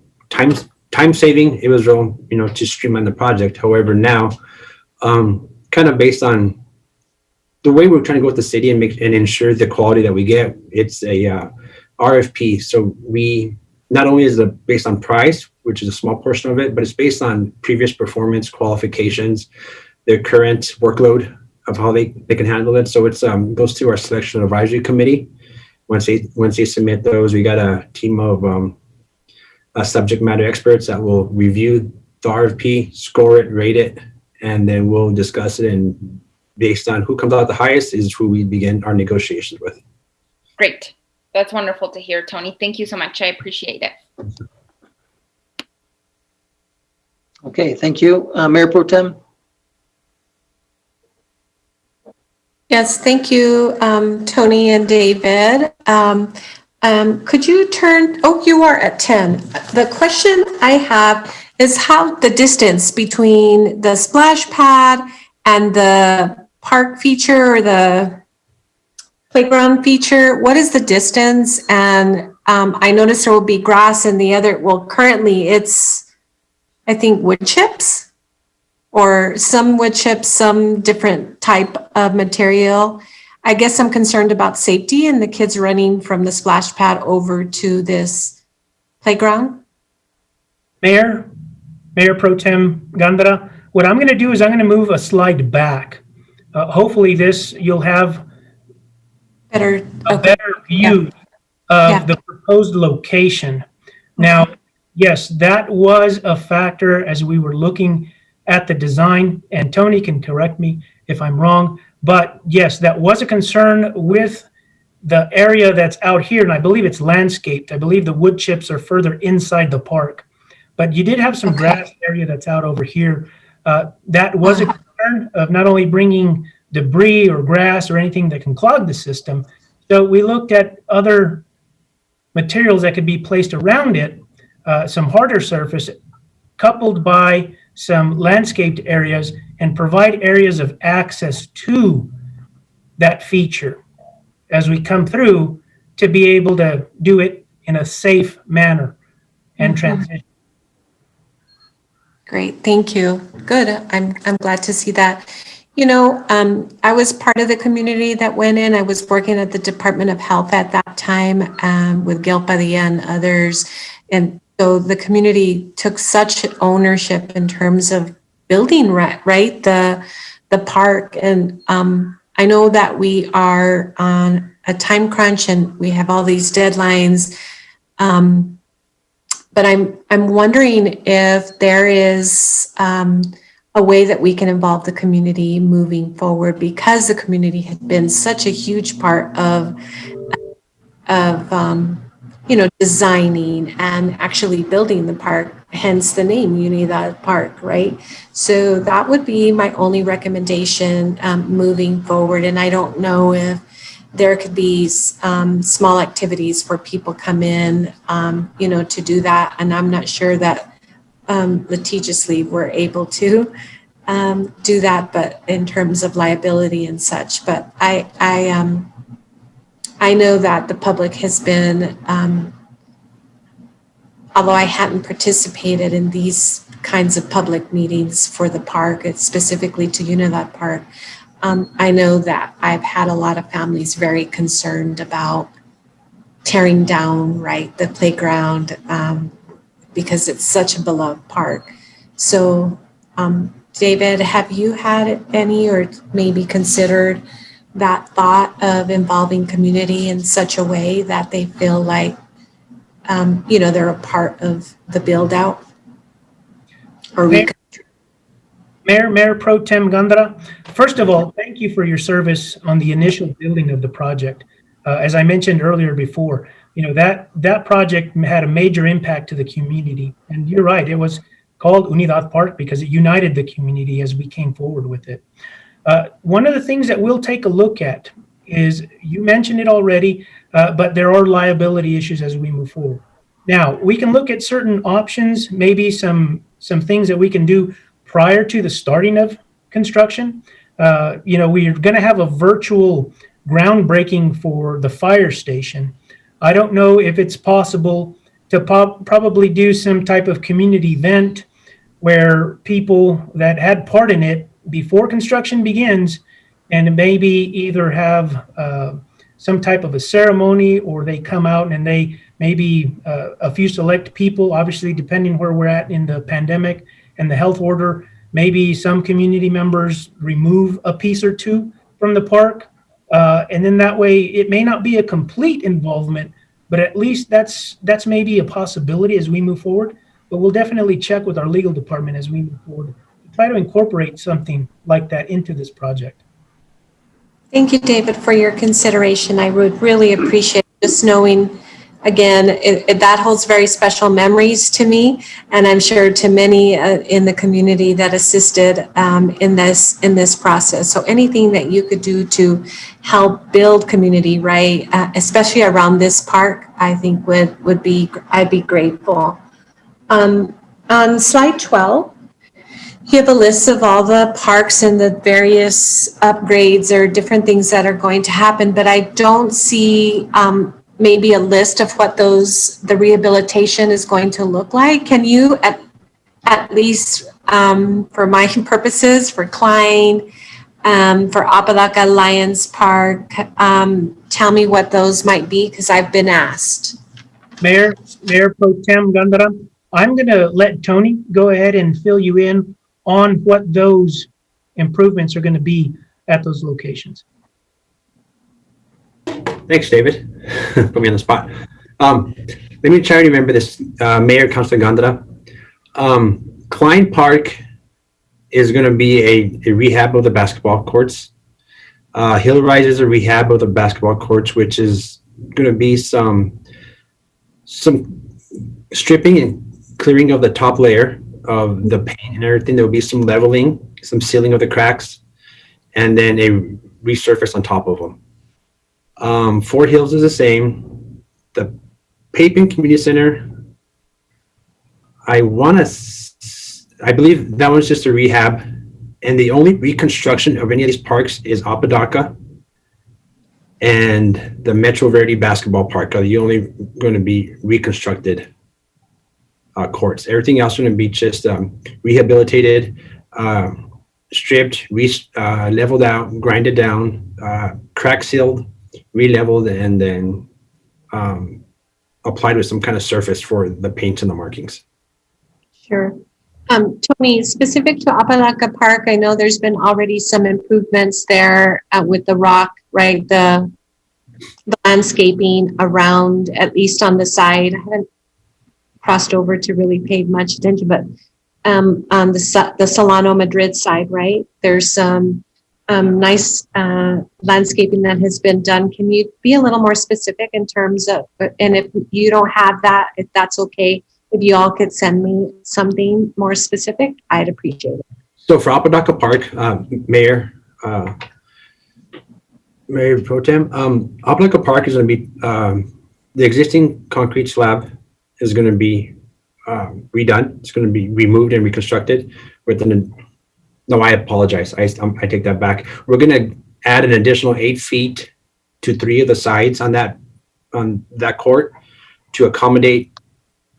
time saving. It was real, to streamline the project. However, now, kind of based on the way we're trying to go with the city and ensure the quality that we get, it's a RFP. So we, not only is it based on price, which is a small portion of it, but it's based on previous performance, qualifications, their current workload of how they can handle it. So it's goes to our selection advisory committee. Once they submit those, we got a team of subject matter experts that will review the RFP, score it, rate it, and then we'll discuss it. And based on who comes out the highest is who we begin our negotiations with. Great. That's wonderful to hear, Tony. Thank you so much. I appreciate it. Okay, thank you. Mayor Pro Tem? Yes, thank you, Tony and David. Could you turn, you are at 10. The question I have is how the distance between the splash pad and the park feature or the playground feature, what is the distance? And I noticed there will be grass and the other, currently it's, I think, wood chips or some wood chips, some different type of material. I guess I'm concerned about safety and the kids running from the splash pad over to this playground. Mayor Pro Tem Gandara, what I'm going to do is I'm going to move a slide back. Hopefully you'll have a better view of the proposed location. Now, yes, that was a factor as we were looking at the design, and Tony can correct me if I'm wrong, but yes, that was a concern with the area that's out here, and I believe it's landscaped. I believe the wood chips are further inside the park, but you did have some grass area that's out over here. That was a concern of not only bringing debris or grass or anything that can clog the system. So we looked at other materials that could be placed around it, some harder surface coupled by some landscaped areas and provide areas of access to that feature as we come through to be able to do it in a safe manner and transition. Great, thank you. Good, I'm glad to see that. I was part of the community that went in. I was working at the Department of Health at that time with Gail Padilla and others. And so the community took such ownership in terms of building, right, the park. And I know that we are on a time crunch and we have all these deadlines. But I'm wondering if there is a way that we can involve the community moving forward, because the community had been such a huge part of designing and actually building the park, hence the name Unidad Park, right? So that would be my only recommendation moving forward. And I don't know if there could be small activities where people come in, to do that. And I'm not sure that litigiously we're able to do that, but in terms of liability and such. But I know that the public has been, although I hadn't participated in these kinds of public meetings for the park, it's specifically to Unidad Park, I know that I've had a lot of families very concerned about tearing down, right, the playground, because it's such a beloved park. So, David, have you had any or maybe considered that thought of involving community in such a way that they feel like, they're a part of the build out? Or Mayor Pro Tem Gandara, first of all, thank you for your service on the initial building of the project. As I mentioned earlier before, that project had a major impact to the community. And you're right, it was called Unidad Park because it united the community as we came forward with it. One of the things that we'll take a look at is, you mentioned it already, but there are liability issues as we move forward. Now, we can look at certain options, maybe some things that we can do prior to the starting of construction. We're going to have a virtual groundbreaking for the fire station. I don't know if it's possible to probably do some type of community event where people that had part in it before construction begins, and maybe either have some type of a ceremony, or they come out and they maybe a few select people, obviously depending where we're at in the pandemic and the health order, maybe some community members remove a piece or two from the park. And then that way it may not be a complete involvement, but at least that's maybe a possibility as we move forward. But we'll definitely check with our legal department as we move forward to try to incorporate something like that into this project. Thank you, David, for your consideration. I would really appreciate just knowing, again, that holds very special memories to me, and I'm sure to many in the community that assisted in this process. So anything that you could do to help build community, right, especially around this park, I think I'd be grateful. On slide 12, you have a list of all the parks and the various upgrades or different things that are going to happen, but I don't see maybe a list of what the rehabilitation is going to look like. Can you at least for my purposes, for Klein, for Apodaca Lions Park, tell me what those might be, because I've been asked. Mayor Pro Tem Gandara, I'm going to let Tony go ahead and fill you in on what those improvements are going to be at those locations. Thanks, David. Put me on the spot. Let me try to remember this, Mayor Councilor Gandara. Klein Park is going to be a rehab of the basketball courts. Hill Rise is a rehab of the basketball courts, which is going to be some stripping and clearing of the top layer of the paint and everything. There will be some leveling, some sealing of the cracks, and then a resurface on top of them. Fort Hills is the same. The Papin Community Center, I believe that one's just a rehab, and the only reconstruction of any of these parks is Apodaca and the Metro Verde basketball park are the only going to be reconstructed courts. Everything else is going to be just rehabilitated, stripped, leveled out, grinded down, crack sealed, re-leveled, and then applied with some kind of surface for the paint and the markings. Sure. Tony, specific to Apodaca Park, I know there's been already some improvements there with the rock, right? The landscaping around, at least on the side. I haven't crossed over to really pay much attention, but on the Solano Madrid side, right? There's some nice landscaping that has been done. Can you be a little more specific in terms of, and if you don't have that, if that's okay, if you all could send me something more specific, I'd appreciate it. So for Apodaca Park, Mayor Pro Tem, Apodaca Park is going to be, the existing concrete slab is going to be redone. It's going to be removed and reconstructed no, I apologize. I take that back. We're going to add an additional 8 feet to 3 of the sides on that court to accommodate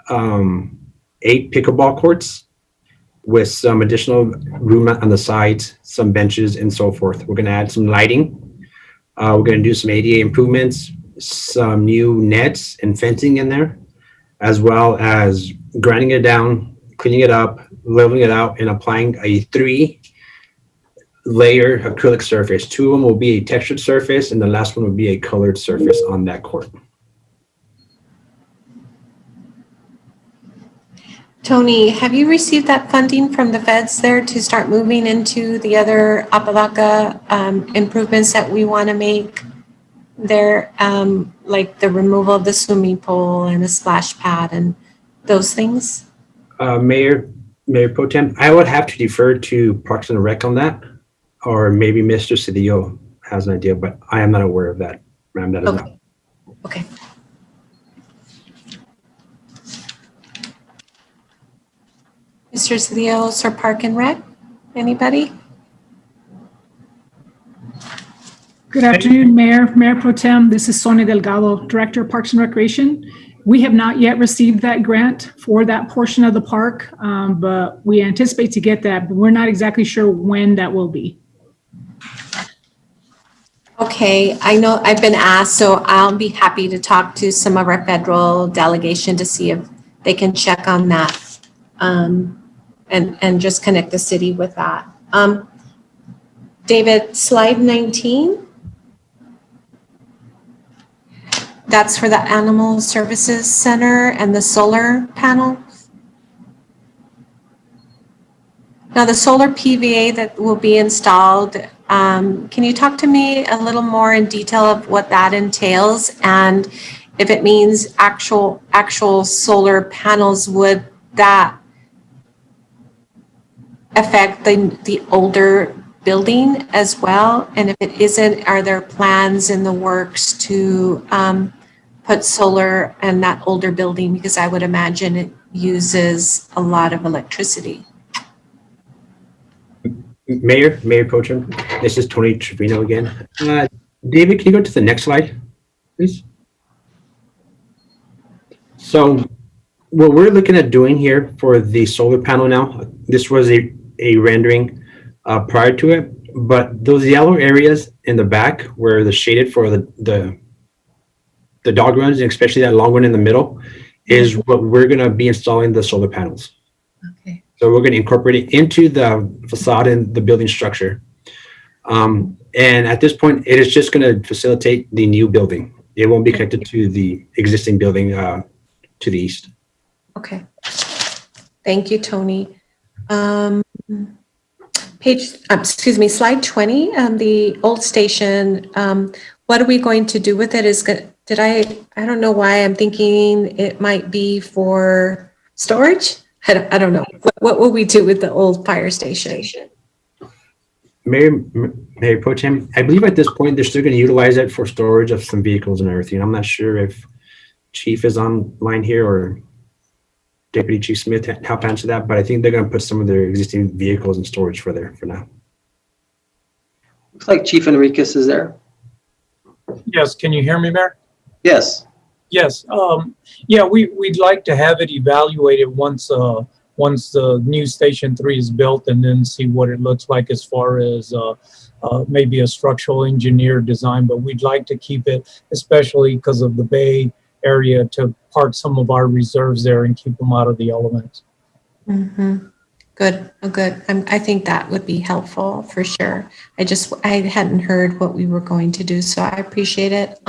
8 pickleball courts with some additional room on the sides, some benches, and so forth. We're going to add some lighting. We're going to do some ADA improvements, some new nets and fencing in there, as well as grinding it down, cleaning it up, leveling it out, and applying a 3-layer acrylic surface. 2 of them will be a textured surface, and the last one will be a colored surface on that court. Tony, have you received that funding from the feds there to start moving into the other Apodaca improvements that we want to make there, like the removal of the swimming pool and a splash pad and those things? Mayor Pro Tem, I would have to defer to Parks and Rec on that, or maybe Mr. Cedillo has an idea, but I am not aware of that, ma'am. That is not. Okay. Mr. Cedillo, Sir Park and Rec, anybody? Good afternoon, Mayor Pro Tem. This is Sonia Delgado, Director of Parks and Recreation. We have not yet received that grant for that portion of the park, but we anticipate to get that, but we're not exactly sure when that will be. Okay, I know I've been asked, so I'll be happy to talk to some of our federal delegation to see if they can check on that, and just connect the city with that. David, slide 19. That's for the Animal Services Center and the solar panels. Now the solar PVA that will be installed, can you talk to me a little more in detail of what that entails? And if it means actual solar panels, would that affect the older building as well? And if it isn't, are there plans in the works to put solar in that older building? Because I would imagine it uses a lot of electricity. Mayor Pro Tem, this is Tony Trevino again. David, can you go to the next slide, please? So what we're looking at doing here for the solar panel now, this was a rendering prior to it, but those yellow areas in the back where the shaded for the dog runs, and especially that long one in the middle, is what we're going to be installing the solar panels. Okay. So we're going to incorporate it into the facade and the building structure. And at this point, it is just going to facilitate the new building. It won't be connected to the existing building to the east. Okay. Thank you, Tony. Slide 20, the old station, what are we going to do with it? I don't know why I'm thinking it might be for storage. I don't know. What will we do with the old fire station? Mayor Pro Tem, I believe at this point, they're still going to utilize it for storage of some vehicles and everything. I'm not sure if Chief is online here or Deputy Chief Smith help answer that, but I think they're going to put some of their existing vehicles in storage for there for now. Looks like Chief Enriquez is there. Yes, can you hear me, Mayor? Yes. Yes. Yeah, we'd like to have it evaluated once the new Station 3 is built, and then see what it looks like as far as maybe a structural engineer design. But we'd like to keep it, especially because of the bay area, to park some of our reserves there and keep them out of the elements. Mm-hmm. Good. Oh, good. I think that would be helpful for sure. I hadn't heard what we were going to do, so I appreciate it.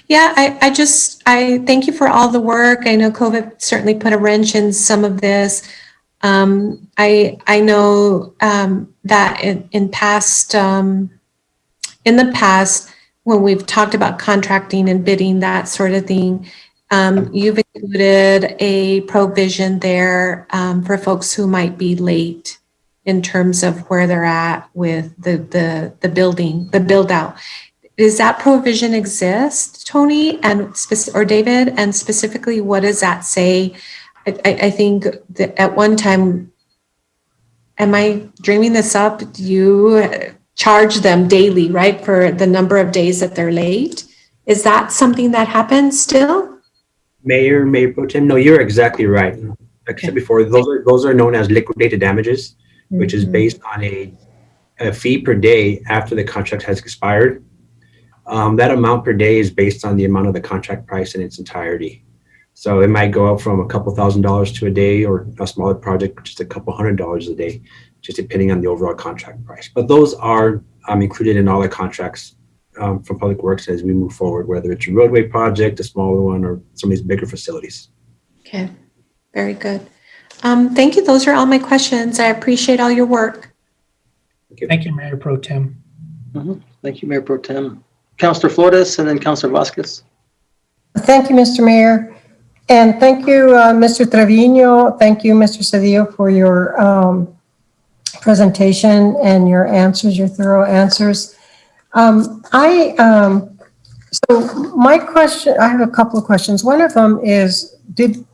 Yeah, I thank you for all the work. I know COVID certainly put a wrench in some of this. I know that in the past, when we've talked about contracting and bidding, that sort of thing, you've included a provision there for folks who might be late in terms of where they're at with the building, the build out. Does that provision exist, Tony or David? And specifically, what does that say? I think that at one time, am I dreaming this up? You charge them daily, right, for the number of days that they're late? Is that something that happens still? Mayor Pro Tem, no, you're exactly right. Like I said before, those are known as liquidated damages, which is based on a fee per day after the contract has expired. That amount per day is based on the amount of the contract price in its entirety. So it might go up from a couple $1,000s to a day, or a smaller project, just a couple $100s a day, just depending on the overall contract price. But those are included in all the contracts from Public Works as we move forward, whether it's a roadway project, a smaller one, or some of these bigger facilities. Okay, very good. Thank you. Those are all my questions. I appreciate all your work. Thank you, Mayor Pro Tem. Thank you, Mayor Pro Tem. Councilor Flores and then Councilor Vasquez. Thank you, Mr. Mayor. And thank you, Mr. Trevino. Thank you, Mr. Cedillo, for your presentation and your answers, your thorough answers. So my question, I have a couple of questions. One of them is, isn't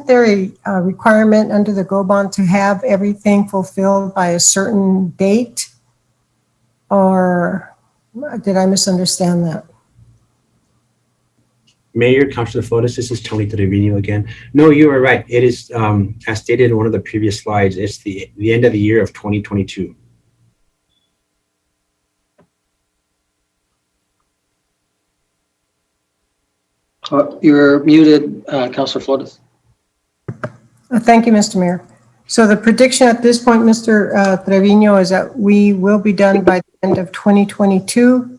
there a requirement under the GO bond to have everything fulfilled by a certain date? Or did I misunderstand that? Mayor, Councilor Flores, this is Tony Trevino again. No, you are right. It is, as stated in one of the previous slides, it's the end of the year of 2022. You're muted, Councilor Flores. Thank you, Mr. Mayor. So the prediction at this point, Mr. Trevino, is that we will be done by the end of 2022,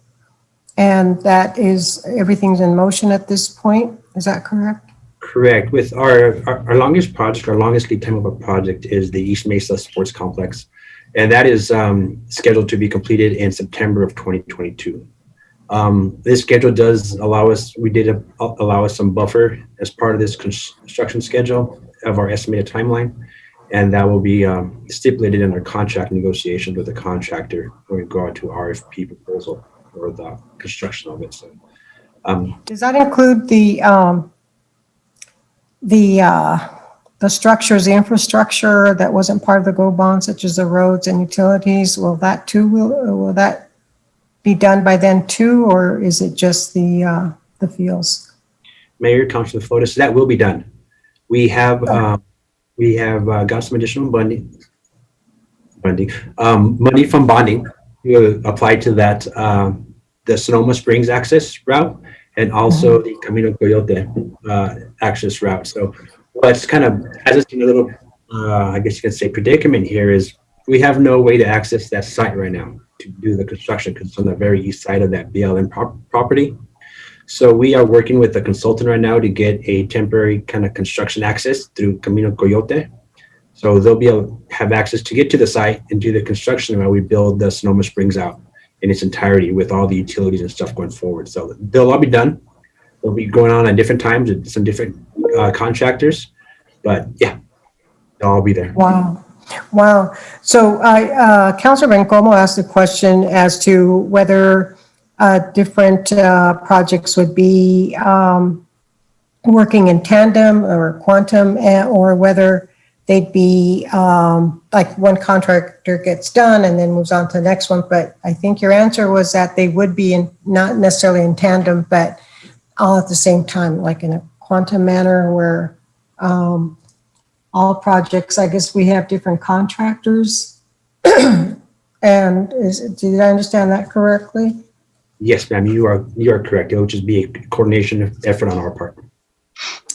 and that is, everything's in motion at this point. Is that correct? Correct. With our longest project, our longest lead time of a project is the East Mesa Sports Complex, and that is scheduled to be completed in September of 2022. This schedule does allow us, allow us some buffer as part of this construction schedule of our estimated timeline, and that will be stipulated in our contract negotiations with the contractor when we go out to RFP proposal for the construction of it. So, does that include the structures, the infrastructure that wasn't part of the GO bond, such as the roads and utilities? Will that be done by then too, or is it just the fields? Mayor, Councilor Flores, that will be done. We have got some additional money from bonding to apply to that the Sonoma Springs access route, and also the Camino Coyote access route. So what's kind of has us in a little, I guess you could say, predicament here is we have no way to access that site right now to do the construction because it's on the very east side of that BLM property. So we are working with a consultant right now to get a temporary kind of construction access through Camino Coyote. So they'll be able to have access to get to the site and do the construction while we build the Sonoma Springs out in its entirety with all the utilities and stuff going forward. So they'll all be done. They'll be going on at different times with some different contractors, but yeah, they'll all be there. Wow. Wow. So Councilor Bencomo asked a question as to whether different projects would be working in tandem or quantum, or whether they'd be like one contractor gets done and then moves on to the next one. But I think your answer was that they would be not necessarily in tandem, but all at the same time, like in a quantum manner where all projects, I guess we have different contractors. And did I understand that correctly? Yes, ma'am, you are correct. It will just be a coordination effort on our part.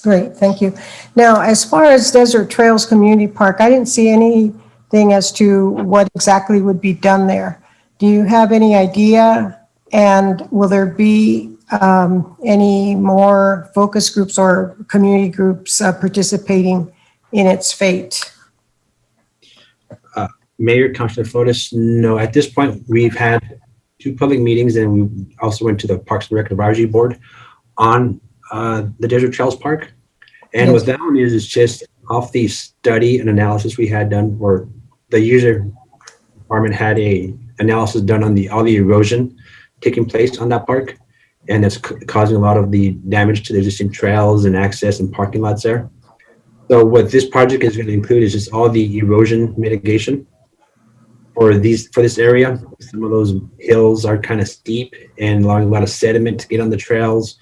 Great, thank you. Now, as far as Desert Trails Community Park, I didn't see anything as to what exactly would be done there. Do you have any idea? And will there be any more focus groups or community groups participating in its fate? Mayor, Councilor Flores, no, at this point, we've had 2 public meetings, and we also went to the Parks and Rec Advisory Board on the Desert Trails Park. And what that one is just off the study and analysis we had done, where the user department had a analysis done on all the erosion taking place on that park, and that's causing a lot of the damage to the existing trails and access and parking lots there. So what this project is going to include is just all the erosion mitigation for this area. Some of those hills are kind of steep and allowing a lot of sediment to get on the trails,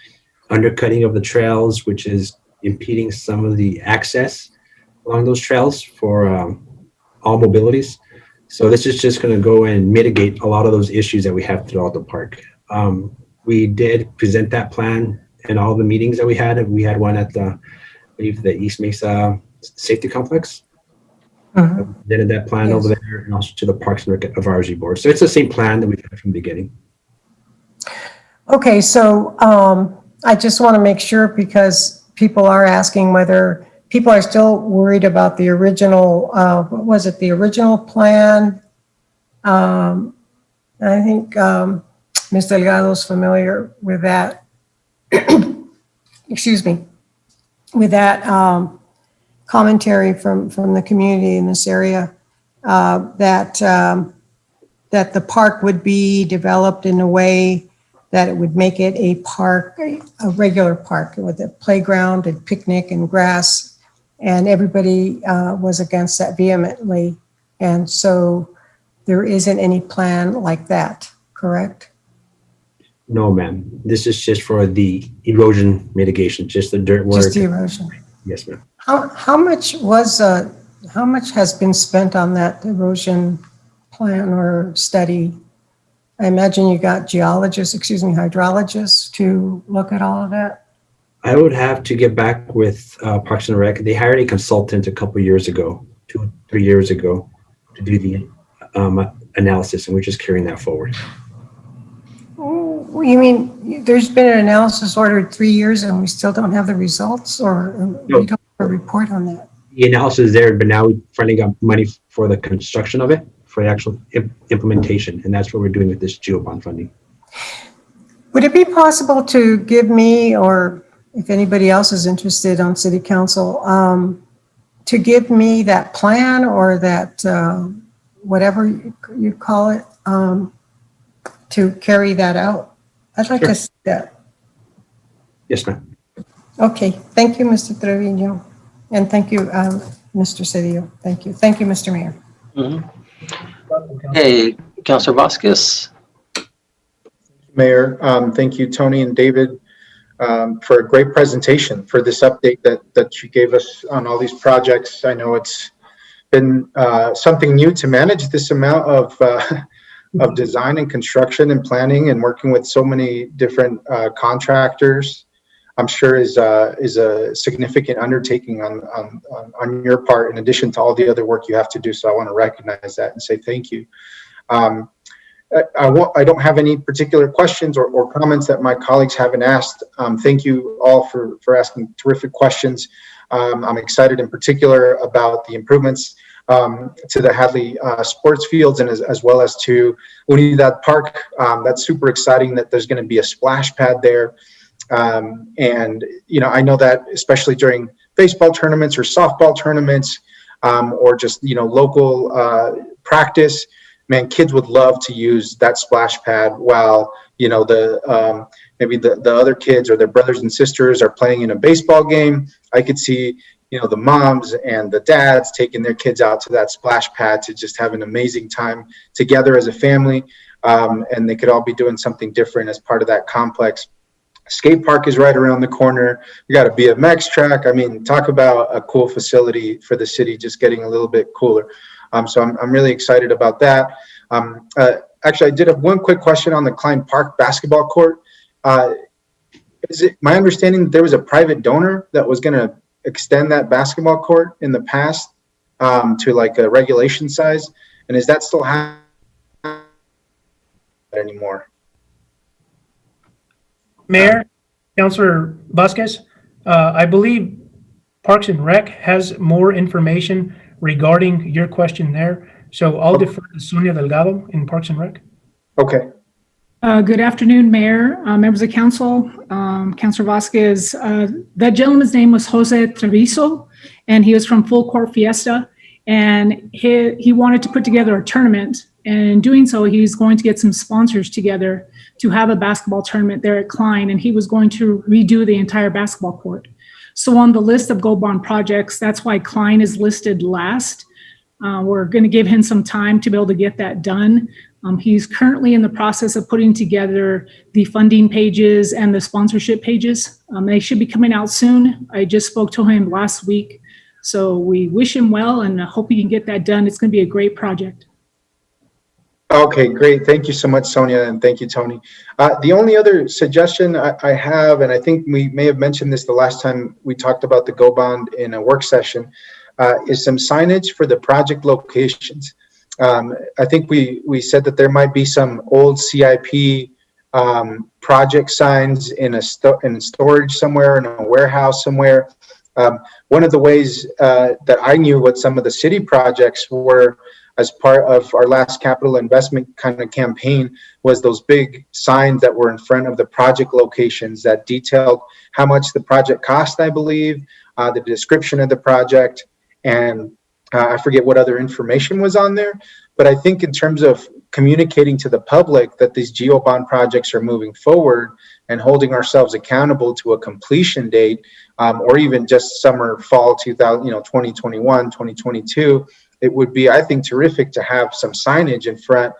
undercutting of the trails, which is impeding some of the access along those trails for all mobilities. So this is just going to go and mitigate a lot of those issues that we have throughout the park. We did present that plan in all the meetings that we had. We had one at the East Mesa Safety Complex. Presented that plan over there, and also to the Parks and Rec Advisory Board. So it's the same plan that we've had from the beginning. Okay, so I just want to make sure, because people are asking whether people are still worried about the original, what was it, the original plan? I think Ms. Delgado's familiar with that. Excuse me, with that commentary from the community in this area, that the park would be developed in a way that it would make it a park, a regular park with a playground and picnic and grass. And everybody was against that vehemently. And so there isn't any plan like that, correct? No, ma'am. This is just for the erosion mitigation, just the dirt work. Just the erosion. Yes, ma'am. How much has been spent on that erosion plan or study? I imagine you got hydrologists to look at all of that. I would have to get back with Parks and Rec. They hired a consultant a couple years ago, 2-3 years ago, to do the analysis, and we're just carrying that forward. Oh, you mean there's been an analysis ordered 3 years and we still don't have the results, or No. we don't have a report on that? The analysis is there, but now we finally got money for the construction of it, for the actual implementation, and that's what we're doing with this GeoBond funding. Would it be possible to give me, or if anybody else is interested on City Council, to give me that plan or that whatever you call it, to carry that out? I'd like to see that. Yes, ma'am. Okay, thank you, Mr. Trevino, and thank you, Mr. Cedillo. Thank you. Thank you, Mr. Mayor. Hey, Councilor Vasquez. Mayor, thank you, Tony and David, for a great presentation, for this update that you gave us on all these projects. I know it's been something new to manage this amount of design and construction and planning and working with so many different contractors. I'm sure is a significant undertaking on your part, in addition to all the other work you have to do. So I want to recognize that and say thank you. I don't have any particular questions or comments that my colleagues haven't asked. Thank you all for asking terrific questions. I'm excited in particular about the improvements to the Hadley sports fields, and as well as to Unidad Park. That's super exciting that there's going to be a splash pad there. And, you know, I know that especially during baseball tournaments or softball tournaments, or just, you know, local practice, man, kids would love to use that splash pad while, you know, maybe the other kids or their brothers and sisters are playing in a baseball game. I could see, you know, the moms and the dads taking their kids out to that splash pad to just have an amazing time together as a family. And they could all be doing something different as part of that complex. Skate park is right around the corner. We got a BMX track. I mean, talk about a cool facility for the city, just getting a little bit cooler. So I'm really excited about that. Actually, I did have one quick question on the Klein Park basketball court. Is it my understanding that there was a private donor that was going to extend that basketball court in the past to like a regulation size? And is that still happening anymore? Mayor, Councilor Vasquez, I believe Parks and Rec has more information regarding your question there. So I'll defer to Sonia Delgado in Parks and Rec. Okay. Good afternoon, Mayor, members of council, Councilor Vasquez. That gentleman's name was Jose Treviso, and he was from Full Court Fiesta, and he wanted to put together a tournament. And in doing so, he's going to get some sponsors together to have a basketball tournament there at Klein, and he was going to redo the entire basketball court. So on the list of GoBond projects, that's why Klein is listed last. We're going to give him some time to be able to get that done. He's currently in the process of putting together the funding pages and the sponsorship pages. They should be coming out soon. I just spoke to him last week. So we wish him well and hope he can get that done. It's going to be a great project. Okay, great. Thank you so much, Sonia, and thank you, Tony. The only other suggestion I have, and I think we may have mentioned this the last time we talked about the GoBond in a work session, is some signage for the project locations. I think we said that there might be some old CIP project signs in storage somewhere, in a warehouse somewhere. One of the ways that I knew what some of the city projects were as part of our last capital investment kind of campaign was those big signs that were in front of the project locations that detailed how much the project cost, I believe, the description of the project, and I forget what other information was on there. But I think in terms of communicating to the public that these GEO bond projects are moving forward and holding ourselves accountable to a completion date, or even just summer, fall 2021, 2022, it would be, I think, terrific to have some signage in front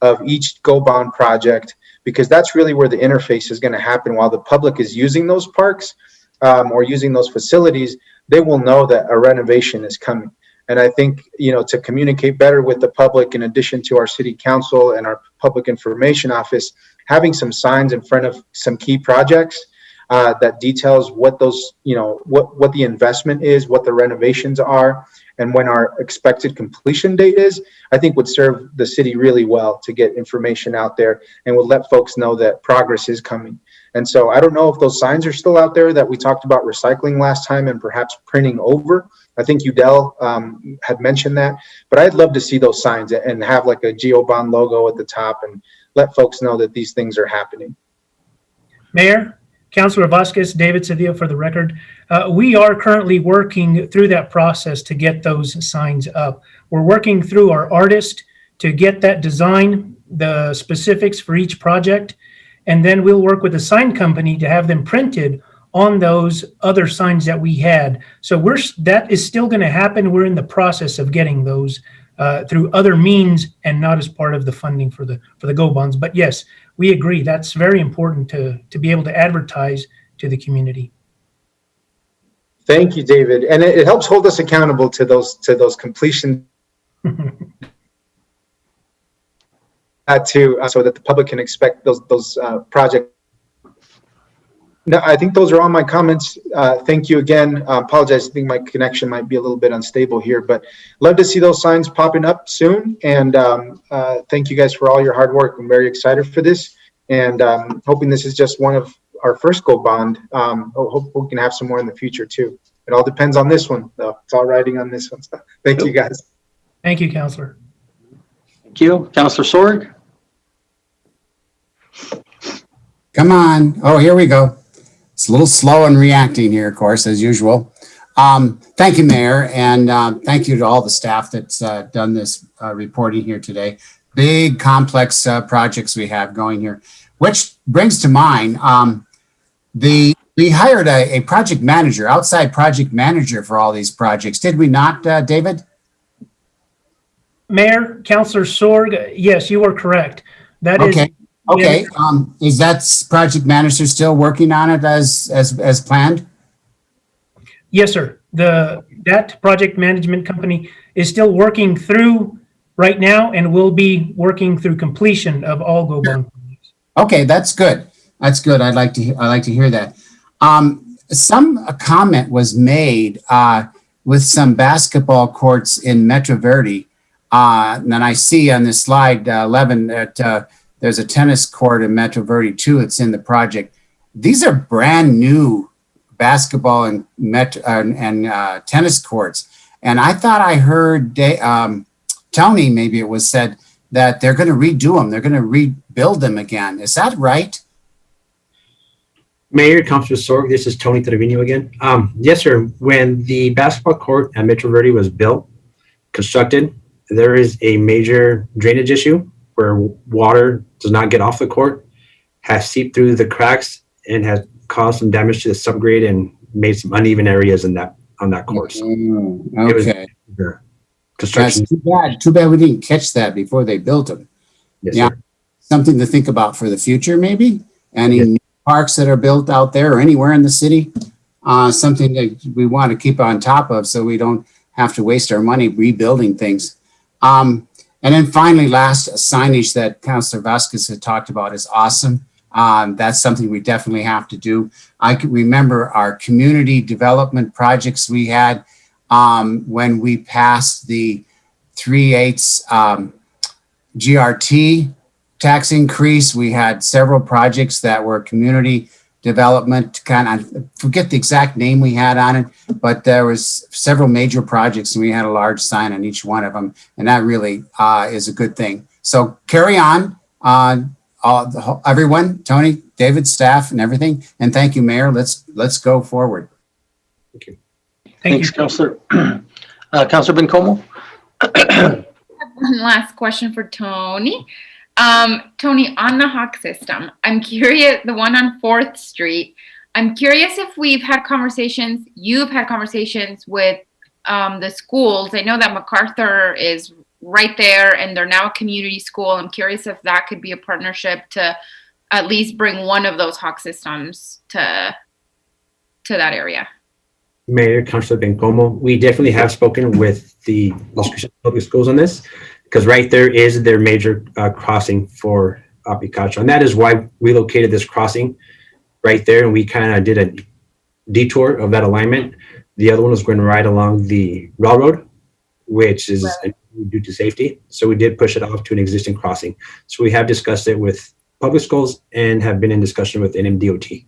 of each GO bond project, because that's really where the interface is going to happen. While the public is using those parks or using those facilities, they will know that a renovation is coming. And I think, to communicate better with the public, in addition to our city council and our public information office, having some signs in front of some key projects that details what those, what the investment is, what the renovations are, and when our expected completion date is, I think would serve the city really well to get information out there and would let folks know that progress is coming. And so I don't know if those signs are still out there that we talked about recycling last time and perhaps printing over. I think Udell had mentioned that, but I'd love to see those signs and have like a GeoBond logo at the top and let folks know that these things are happening. Mayor, Councilor Vasquez, David Cedillo for the record. We are currently working through that process to get those signs up. We're working through our artist to get that design, the specifics for each project, and then we'll work with the sign company to have them printed on those other signs that we had. So that is still going to happen. We're in the process of getting those through other means and not as part of the funding for the GO bonds. But yes, we agree. That's very important to be able to advertise to the community. Thank you, David. And it helps hold us accountable to those completion so that the public can expect those projects. No, I think those are all my comments. Thank you again. Apologize, I think my connection might be a little bit unstable here, but love to see those signs popping up soon. And thank you guys for all your hard work. I'm very excited for this, and hoping this is just one of our first GO bond. Hope we can have some more in the future too. It all depends on this one, though. It's all riding on this one. So thank you, guys. Thank you, Councilor. Thank you. Councilor Sorg? Come on. Oh, here we go. It's a little slow in reacting here, of course, as usual. Thank you, Mayor, and thank you to all the staff that's done this reporting here today. Big, complex projects we have going here, which brings to mind we hired a project manager, outside project manager for all these projects. Did we not, David? Mayor, Councilor Sorg, yes, you are correct. That is okay. Okay, is that project manager still working on it as planned? Yes, sir. That project management company is still working through right now and will be working through completion of all GO bond projects. Okay, that's good. That's good. I like to hear that. Some comment was made with some basketball courts in Metro Verde, and then I see on this slide 11 that. There's a tennis court in Metro Verde too. It's in the project. These are brand new basketball and tennis courts. And I thought I heard Tony, maybe it was said that they're going to redo them. They're going to rebuild them again. Is that right? Mayor, Councilor Sorg, this is Tony Trevino again. Yes, sir. When the basketball court at Metro Verde was constructed, there is a major drainage issue where water does not get off the court, has seeped through the cracks, and has caused some damage to the subgrade and made some uneven areas on that course. Okay. Construction. That's too bad we didn't catch that before they built them. Yes, yeah, sir. Something to think about for the future, maybe. Any new parks that are built out there or anywhere in the city, something that we want to keep on top of so we don't have to waste our money rebuilding things. And then finally, last, signage that Councilor Vasquez had talked about is awesome. That's something we definitely have to do. I can remember our community development projects we had when we passed the 3/8 GRT tax increase. We had several projects that were community development, kind of, forget the exact name we had on it, but there was several major projects and we had a large sign on each one of them. And that really is a good thing. So carry on, everyone, Tony, David, staff and everything. And thank you, Mayor. Let's go forward. Thank you. Thanks, Councilor. Councilor Bencomo? One last question for Tony. Tony, on the Hawk system, I'm curious, the one on 4th Street, I'm curious if you've had conversations with the schools. I know that MacArthur is right there and they're now a community school. I'm curious if that could be a partnership to at least bring one of those Hawk systems to that area. Mayor, Councilor Bencomo, we definitely have spoken with the Las Cruces Public Schools on this, because right there is their major crossing for Picacho. And that is why we located this crossing right there. And we kind of did a detour of that alignment. The other one was going right along the railroad, which is due to safety. So we did push it off to an existing crossing. So we have discussed it with public schools and have been in discussion with NMDOT.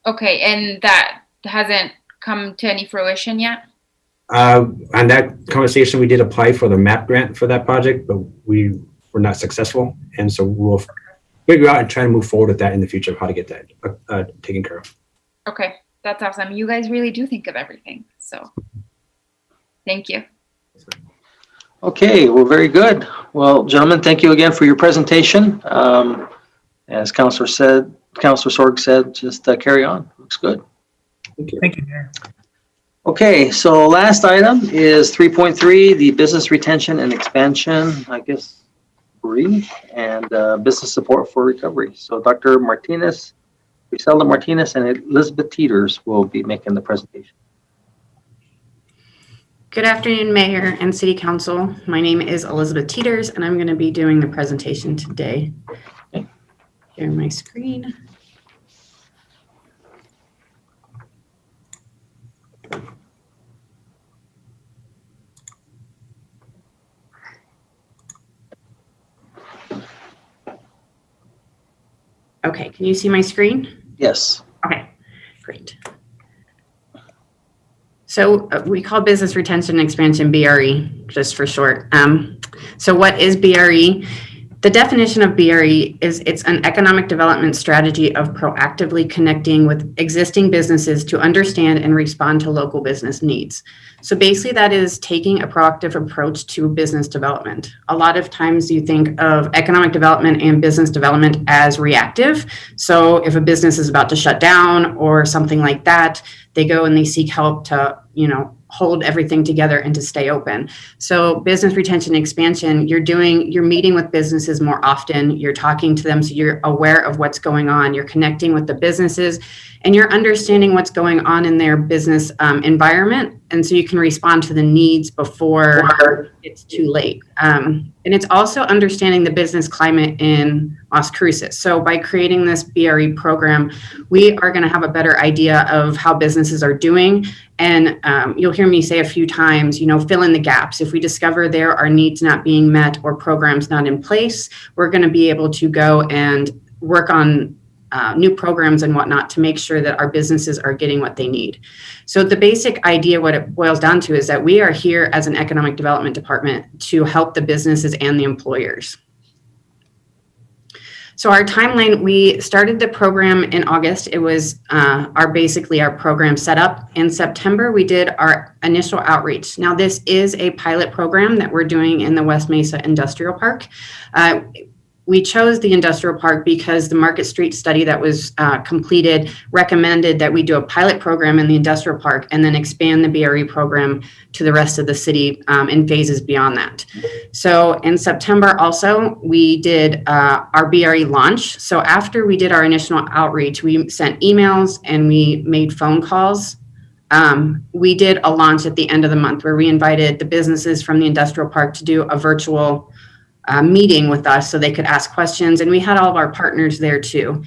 Okay, and that hasn't come to any fruition yet? On that conversation, we did apply for the MAP grant for that project, but we were not successful. And so we'll figure out and try to move forward with that in the future, how to get that taken care of. Okay, that's awesome. You guys really do think of everything. So thank you. Okay, well, very good. Well, gentlemen, thank you again for your presentation. As Councilor Sorg said, just carry on. Looks good. Thank you, Mayor. Okay, so last item is 3.3, the business retention and expansion, I guess, brief, and business support for recovery. So Dr. Martinez, Griselda Martinez, and Elizabeth Teeters will be making the presentation. Good afternoon, Mayor and City Council. My name is Elizabeth Teeters, and I'm going to be doing the presentation today. Share my screen. Okay, can you see my screen? Yes. Okay, great. So we call business retention and expansion BRE, just for short. So what is BRE? The definition of BRE is it's an economic development strategy of proactively connecting with existing businesses to understand and respond to local business needs. So basically that is taking a proactive approach to business development. A lot of times you think of economic development and business development as reactive. So if a business is about to shut down or something like that, they go and they seek help to, hold everything together and to stay open. So business retention and expansion, you're meeting with businesses more often, you're talking to them so you're aware of what's going on, you're connecting with the businesses, and you're understanding what's going on in their business environment. And so you can respond to the needs before it's too late. And it's also understanding the business climate in Las Cruces. So by creating this BRE program, we are going to have a better idea of how businesses are doing. And you'll hear me say a few times, fill in the gaps. If we discover there are needs not being met or programs not in place, we're going to be able to go and work on new programs and whatnot to make sure that our businesses are getting what they need. So the basic idea, what it boils down to, is that we are here as an economic development department to help the businesses and the employers. So our timeline, we started the program in August. It was basically our program set up. In September, we did our initial outreach. Now this is a pilot program that we're doing in the West Mesa Industrial Park. We chose the industrial park because the Market Street study that was completed recommended that we do a pilot program in the industrial park and then expand the BRE program to the rest of the city in phases beyond that. So in September also, we did our BRE launch. So after we did our initial outreach, we sent emails and we made phone calls. We did a launch at the end of the month where we invited the businesses from the industrial park to do a virtual meeting with us so they could ask questions, and we had all of our partners there too.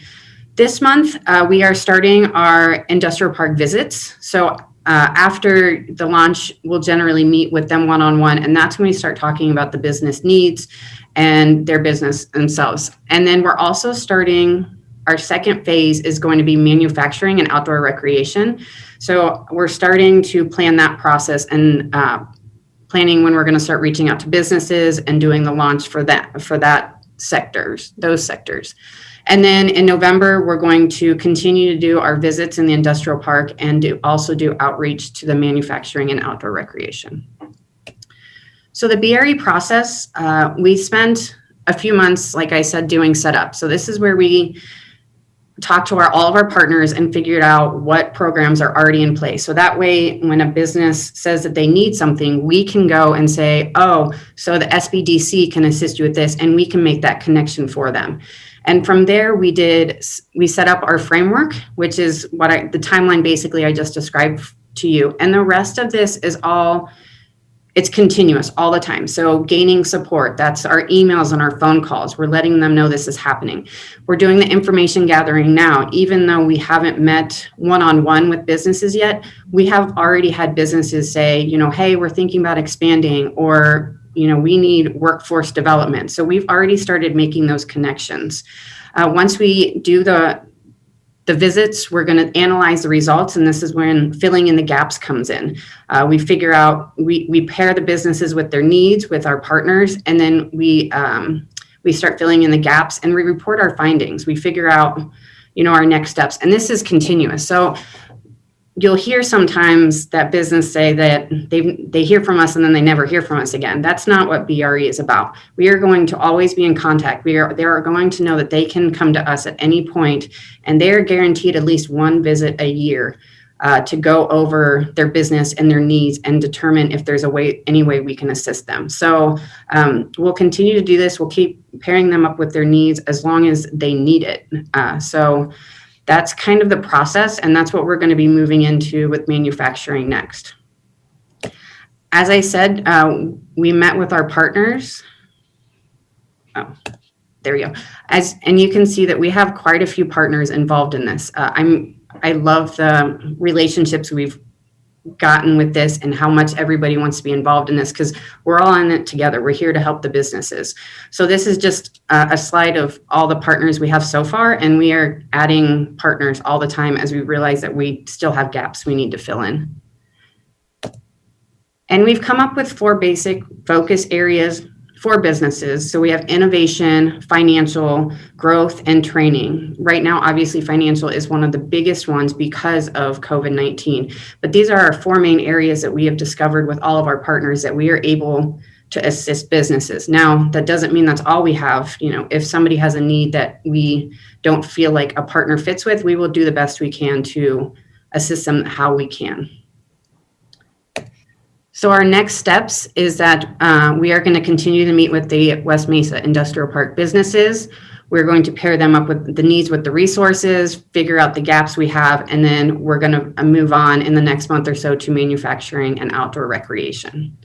This month, we are starting our industrial park visits. So after the launch, we'll generally meet with them one-on-one, and that's when we start talking about the business needs and their business themselves. And then we're also starting our second phase is going to be manufacturing and outdoor recreation. So we're starting to plan that process and planning when we're going to start reaching out to businesses and doing the launch for those sectors. And then in November, we're going to continue to do our visits in the industrial park and also do outreach to the manufacturing and outdoor recreation. So the BRE process, we spent a few months, like I said, doing setup. So this is where we talked to all of our partners and figured out what programs are already in place. So that way, when a business says that they need something, we can go and say, oh, so the SBDC can assist you with this, and we can make that connection for them. And from there, we set up our framework, which is the timeline basically I just described to you. And the rest of this is it's continuous all the time. So gaining support, that's our emails and our phone calls. We're letting them know this is happening. We're doing the information gathering now. Even though we haven't met one-on-one with businesses yet, we have already had businesses say, hey, we're thinking about expanding, or, we need workforce development. So we've already started making those connections. Once we do the visits, we're going to analyze the results, and this is when filling in the gaps comes in. We figure out, we pair the businesses with their needs, with our partners, and then we start filling in the gaps, and we report our findings. We figure out, our next steps, and this is continuous. So you'll hear sometimes that business say that they hear from us and then they never hear from us again. That's not what BRE is about. We are going to always be in contact. They are going to know that they can come to us at any point, and they are guaranteed at least one visit a year to go over their business and their needs and determine if there's any way we can assist them. So we'll continue to do this. We'll keep pairing them up with their needs as long as they need it. So that's kind of the process, and that's what we're going to be moving into with manufacturing next. As I said, we met with our partners. Oh, there we go. And you can see that we have quite a few partners involved in this. I love the relationships we've gotten with this and how much everybody wants to be involved in this, because we're all in it together. We're here to help the businesses. So this is just a slide of all the partners we have so far, and we are adding partners all the time as we realize that we still have gaps we need to fill in. And we've come up with 4 basic focus areas for businesses. So we have innovation, financial, growth, and training. Right now, obviously, financial is one of the biggest ones because of COVID-19. But these are our 4 main areas that we have discovered with all of our partners that we are able to assist businesses. Now, that doesn't mean that's all we have. If somebody has a need that we don't feel like a partner fits with, we will do the best we can to assist them how we can. So our next steps is that we are going to continue to meet with the West Mesa Industrial Park businesses. We're going to pair them up with the needs with the resources, figure out the gaps we have, and then we're going to move on in the next month or so to manufacturing and outdoor recreation.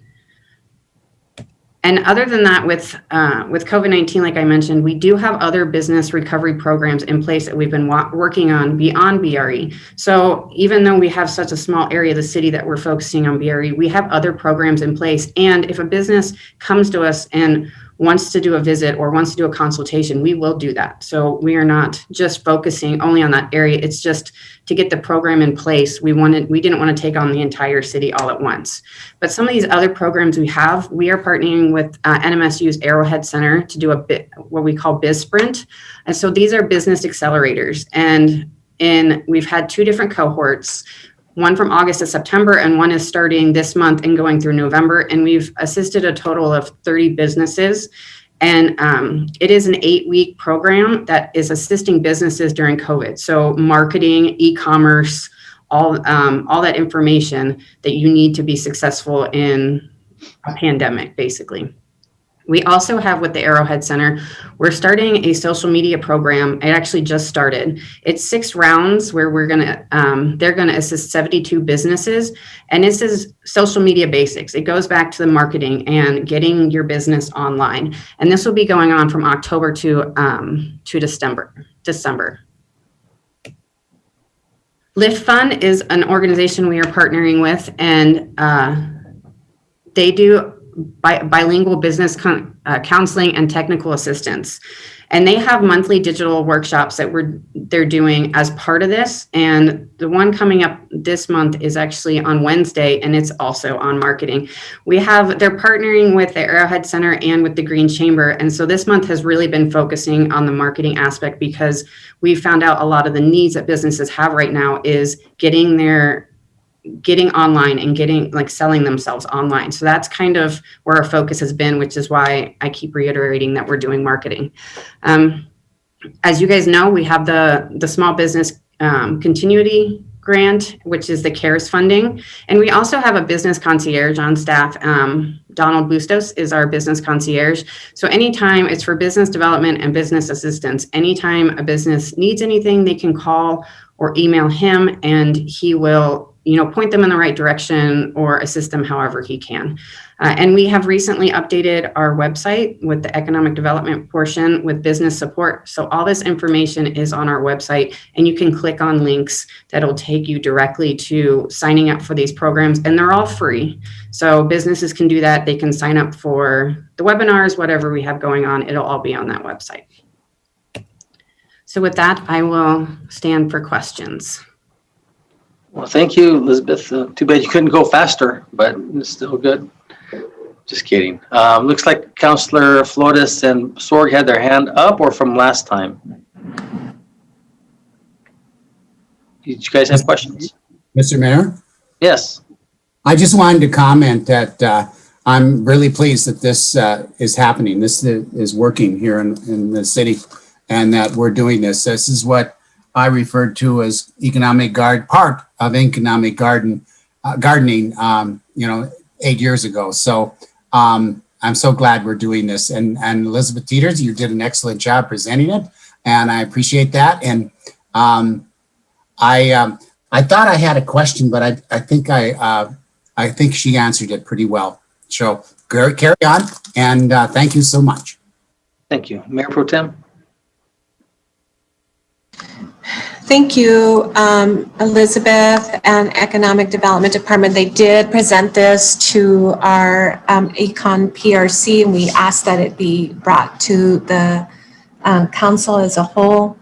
And other than that, with COVID-19, like I mentioned, we do have other business recovery programs in place that we've been working on beyond BRE. So even though we have such a small area of the city that we're focusing on BRE, we have other programs in place. And if a business comes to us and wants to do a visit or wants to do a consultation, we will do that. So we are not just focusing only on that area. It's just to get the program in place. We didn't want to take on the entire city all at once. But some of these other programs we are partnering with NMSU's Arrowhead Center to do what we call Biz Sprint. And so these are business accelerators. And we've had 2 different cohorts, one from August to September, and one is starting this month and going through November. And we've assisted a total of 30 businesses. And it is an 8-week program that is assisting businesses during COVID. So marketing, e-commerce, all that information that you need to be successful in a pandemic, basically. We also have with the Arrowhead Center, we're starting a social media program. It actually just started. It's 6 rounds where they're gonna assist 72 businesses, and this is social media basics. It goes back to the marketing and getting your business online. And this will be going on from October to December. Lift Fund is an organization we are partnering with, and they do bilingual business counseling and technical assistance. And they have monthly digital workshops that they're doing as part of this. And the one coming up this month is actually on Wednesday, and it's also on marketing. They're partnering with the Arrowhead Center and with the Green Chamber. And so this month has really been focusing on the marketing aspect, because we found out a lot of the needs that businesses have right now is getting online and selling themselves online. So that's kind of where our focus has been, which is why I keep reiterating that we're doing marketing. As you guys know, we have the Small Business Continuity Grant, which is the CARES funding. And we also have a business concierge on staff. Donald Bustos is our business concierge. So anytime, it's for business development and business assistance. Anytime a business needs anything, they can call or email him, and he will point them in the right direction or assist them however he can. And we have recently updated our website with the economic development portion with business support. So all this information is on our website, and you can click on links that'll take you directly to signing up for these programs, and they're all free. So businesses can do that. They can sign up for the webinars, whatever we have going on, it'll all be on that website. So with that, I will stand for questions. Well, thank you, Elizabeth. Too bad you couldn't go faster, but it's still good. Just kidding. Looks like Councilor Flores and Sorg had their hand up, or from last time. Did you guys have questions? Mr. Mayor? Yes. I just wanted to comment that I'm really pleased that this is happening. This is working here in the city, and that we're doing this. This is what I referred to as part of economic gardening, 8 years ago. So I'm so glad we're doing this. And Elizabeth Teeters, you did an excellent job presenting it, and I appreciate that. And I thought I had a question, but I think she answered it pretty well. So carry on, and thank you so much. Thank you. Mayor Pro Tem. Thank you, Elizabeth and Economic Development Department. They did present this to our Econ PRC, and we asked that it be brought to the council as a whole.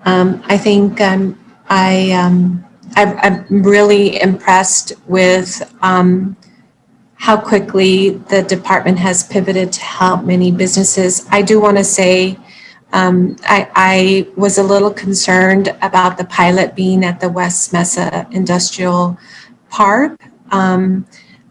I think I'm really impressed with how quickly the department has pivoted to help many businesses. I do want to say I was a little concerned about the pilot being at the West Mesa Industrial Park, that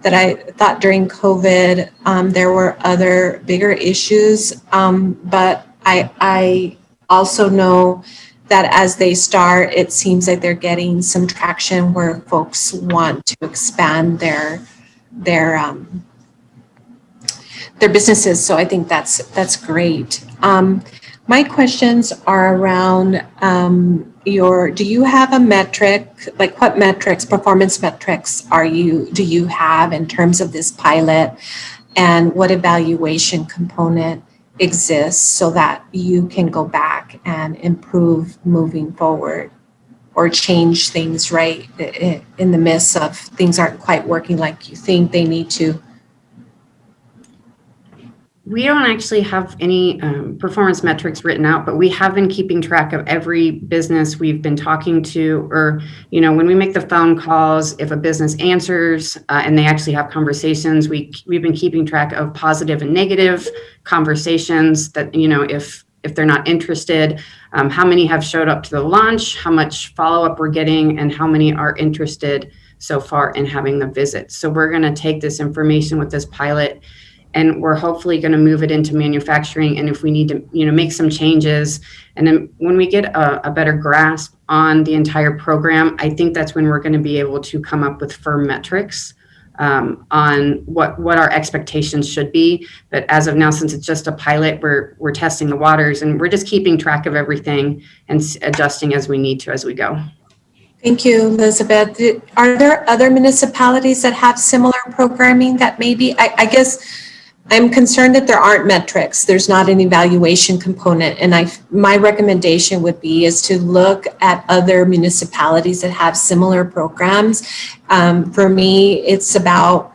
I thought during COVID there were other bigger issues, but I also know that as they start, it seems like they're getting some traction where folks want to expand their businesses. So I think that's great. My questions are around do you have a metric, like what metrics, performance metrics do you have in terms of this pilot, and what evaluation component exists so that you can go back and improve moving forward or change things right in the midst of things aren't quite working like you think they need to? We don't actually have any performance metrics written out, but we have been keeping track of every business we've been talking to, or, when we make the phone calls, if a business answers and they actually have conversations, we've been keeping track of positive and negative conversations that, if they're not interested, how many have showed up to the launch, how much follow-up we're getting, and how many are interested so far in having the visit. So we're going to take this information with this pilot, and we're hopefully going to move it into manufacturing. And if we need to, make some changes, and then when we get a better grasp on the entire program, I think that's when we're going to be able to come up with firm metrics on what our expectations should be. But as of now, since it's just a pilot, we're testing the waters, and we're just keeping track of everything and adjusting as we need to as we go. Thank you, Elizabeth. Are there other municipalities that have similar programming that maybe, I guess, I'm concerned that there aren't metrics. There's not an evaluation component. And my recommendation would be is to look at other municipalities that have similar programs. For me, it's about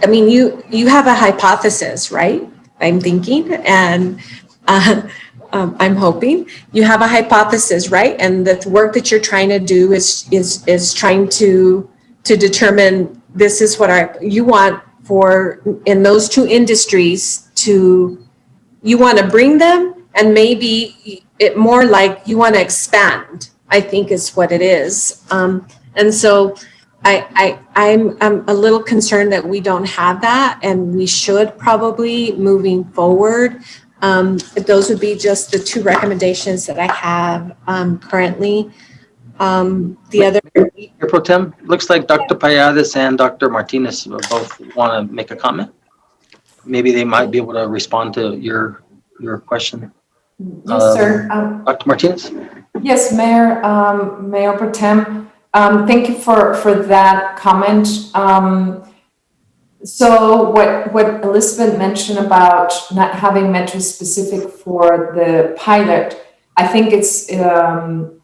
I mean, you have a hypothesis, right? I'm thinking, and I'm hoping you have a hypothesis, right? And the work that you're trying to do is trying to determine this is what you want for in those two industries you want to bring them, and maybe it more like you want to expand, I think is what it is. And so I'm a little concerned that we don't have that, and we should probably moving forward. Those would be just the two recommendations that I have currently. The other. Mayor Pro Tem, looks like Dr. Payadas and Dr. Martinez both want to make a comment. Maybe they might be able to respond to your question. Yes, sir. Dr. Martinez? Yes, Mayor, Mayor Pro Tem. Thank you for that comment. So what Elizabeth mentioned about not having metrics specific for the pilot, I think it's the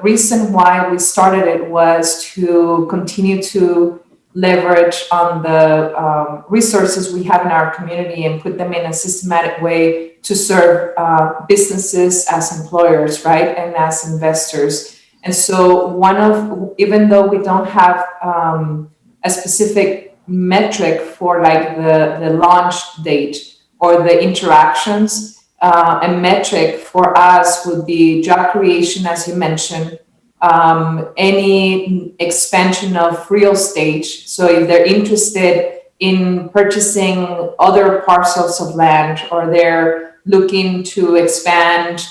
reason why we started it was to continue to leverage on the resources we have in our community and put them in a systematic way to serve businesses as employers, right, and as investors. And so even though we don't have a specific metric for like the launch date or the interactions, a metric for us would be job creation, as you mentioned, any expansion of real estate. So if they're interested in purchasing other parcels of land, or they're looking to expand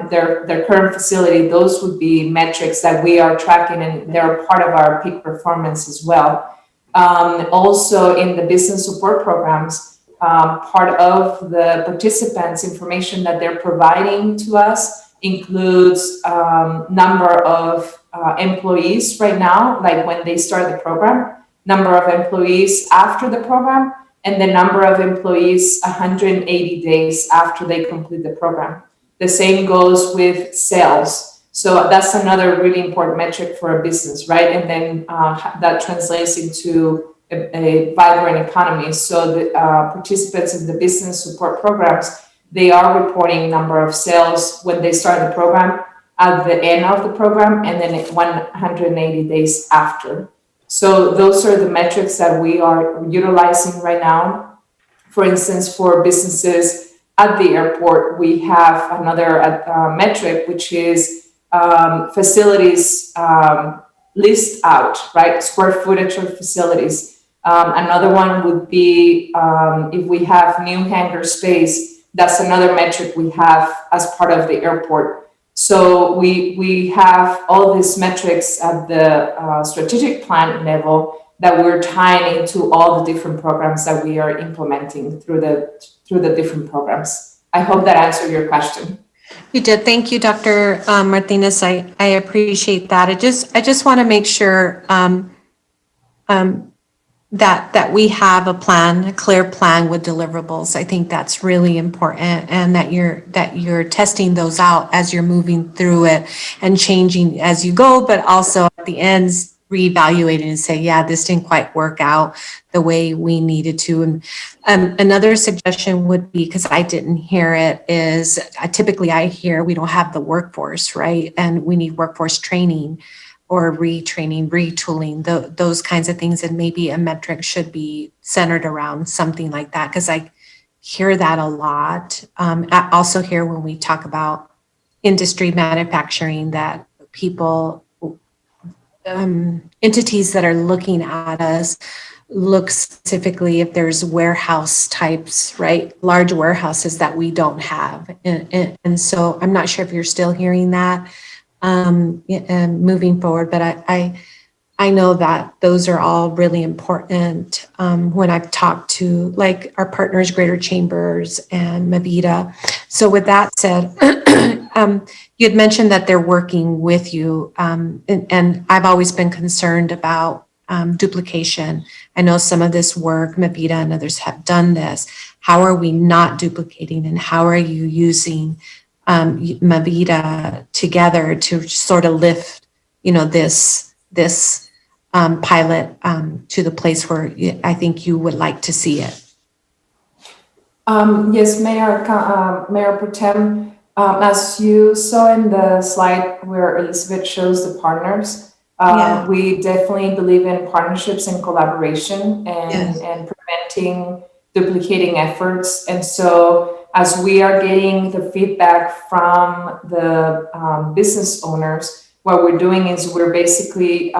their current facility, those would be metrics that we are tracking, and they're part of our peak performance as well. Also in the business support programs, part of the participants' information that they're providing to us includes number of employees right now, like when they start the program, number of employees after the program, and the number of employees 180 days after they complete the program. The same goes with sales. So that's another really important metric for a business, right? And then that translates into a vibrant economy. So the participants in the business support programs, they are reporting number of sales when they start the program, at the end of the program, and then 180 days after. So those are the metrics that we are utilizing right now. For instance, for businesses at the airport, we have another metric, which is facilities list out, right? Square footage of facilities. Another one would be if we have new hangar space, that's another metric we have as part of the airport. So we have all these metrics at the strategic plan level that we're tying into all the different programs that we are implementing through the different programs. I hope that answered your question. You did. Thank you, Dr. Martinez. I appreciate that. I just want to make sure that we have a plan, a clear plan with deliverables. I think that's really important, and that you're testing those out as you're moving through it and changing as you go, but also at the ends reevaluating and say, yeah, this didn't quite work out the way we needed to. And another suggestion would be, because I didn't hear it, is typically I hear we don't have the workforce, right? And we need workforce training or retraining, retooling, those kinds of things. And maybe a metric should be centered around something like that, because I hear that a lot. I also hear when we talk about industry manufacturing that people, entities that are looking at us look specifically if there's warehouse types, right? Large warehouses that we don't have. And so I'm not sure if you're still hearing that moving forward, but I know that those are all really important when I've talked to like our partners, Greater Chambers and Mavita. So with that said, you had mentioned that they're working with you, and I've always been concerned about duplication. I know some of this work, Mavita and others have done this. How are we not duplicating, and how are you using Mavita together to sort of lift, this pilot to the place where I think you would like to see it. Yes, Mayor Pro Tem, as you saw in the slide where Elizabeth shows the partners, we definitely believe in partnerships and collaboration and preventing duplicating efforts. And so as we are getting the feedback from the business owners, what we're doing is we're basically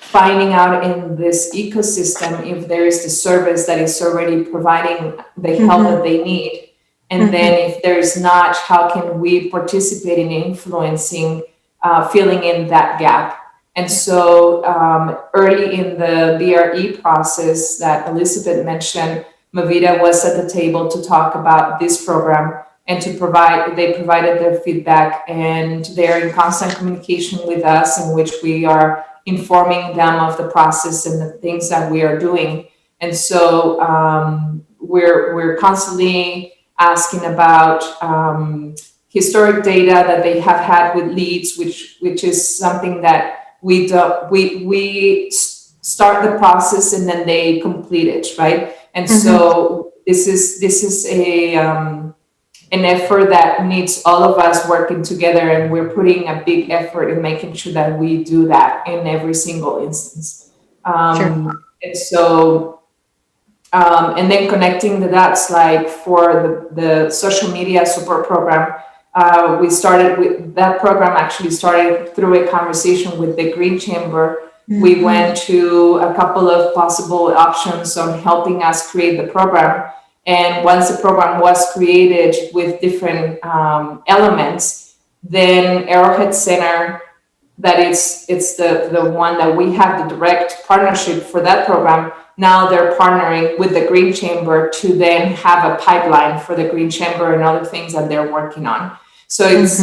finding out in this ecosystem if there is the service that is already providing the help that they need. And then if there is not, how can we participate in influencing, filling in that gap? And so early in the BRE process that Elizabeth mentioned, Movida was at the table to talk about this program and to they provided their feedback, and they're in constant communication with us in which we are informing them of the process and the things that we are doing. And so we're constantly asking about historic data that they have had with LEADS, which is something that we start the process and then they complete it, right? And so this is an effort that needs all of us working together, and we're putting a big effort in making sure that we do that in every single instance. And so, and then connecting the dots, like for the social media support program, we started with that program actually started through a conversation with the Green Chamber. We went to a couple of possible options on helping us create the program. And once the program was created with different elements, then Arrowhead Center, that it's the one that we have the direct partnership for that program. Now they're partnering with the Green Chamber to then have a pipeline for the Green Chamber and other things that they're working on. So it's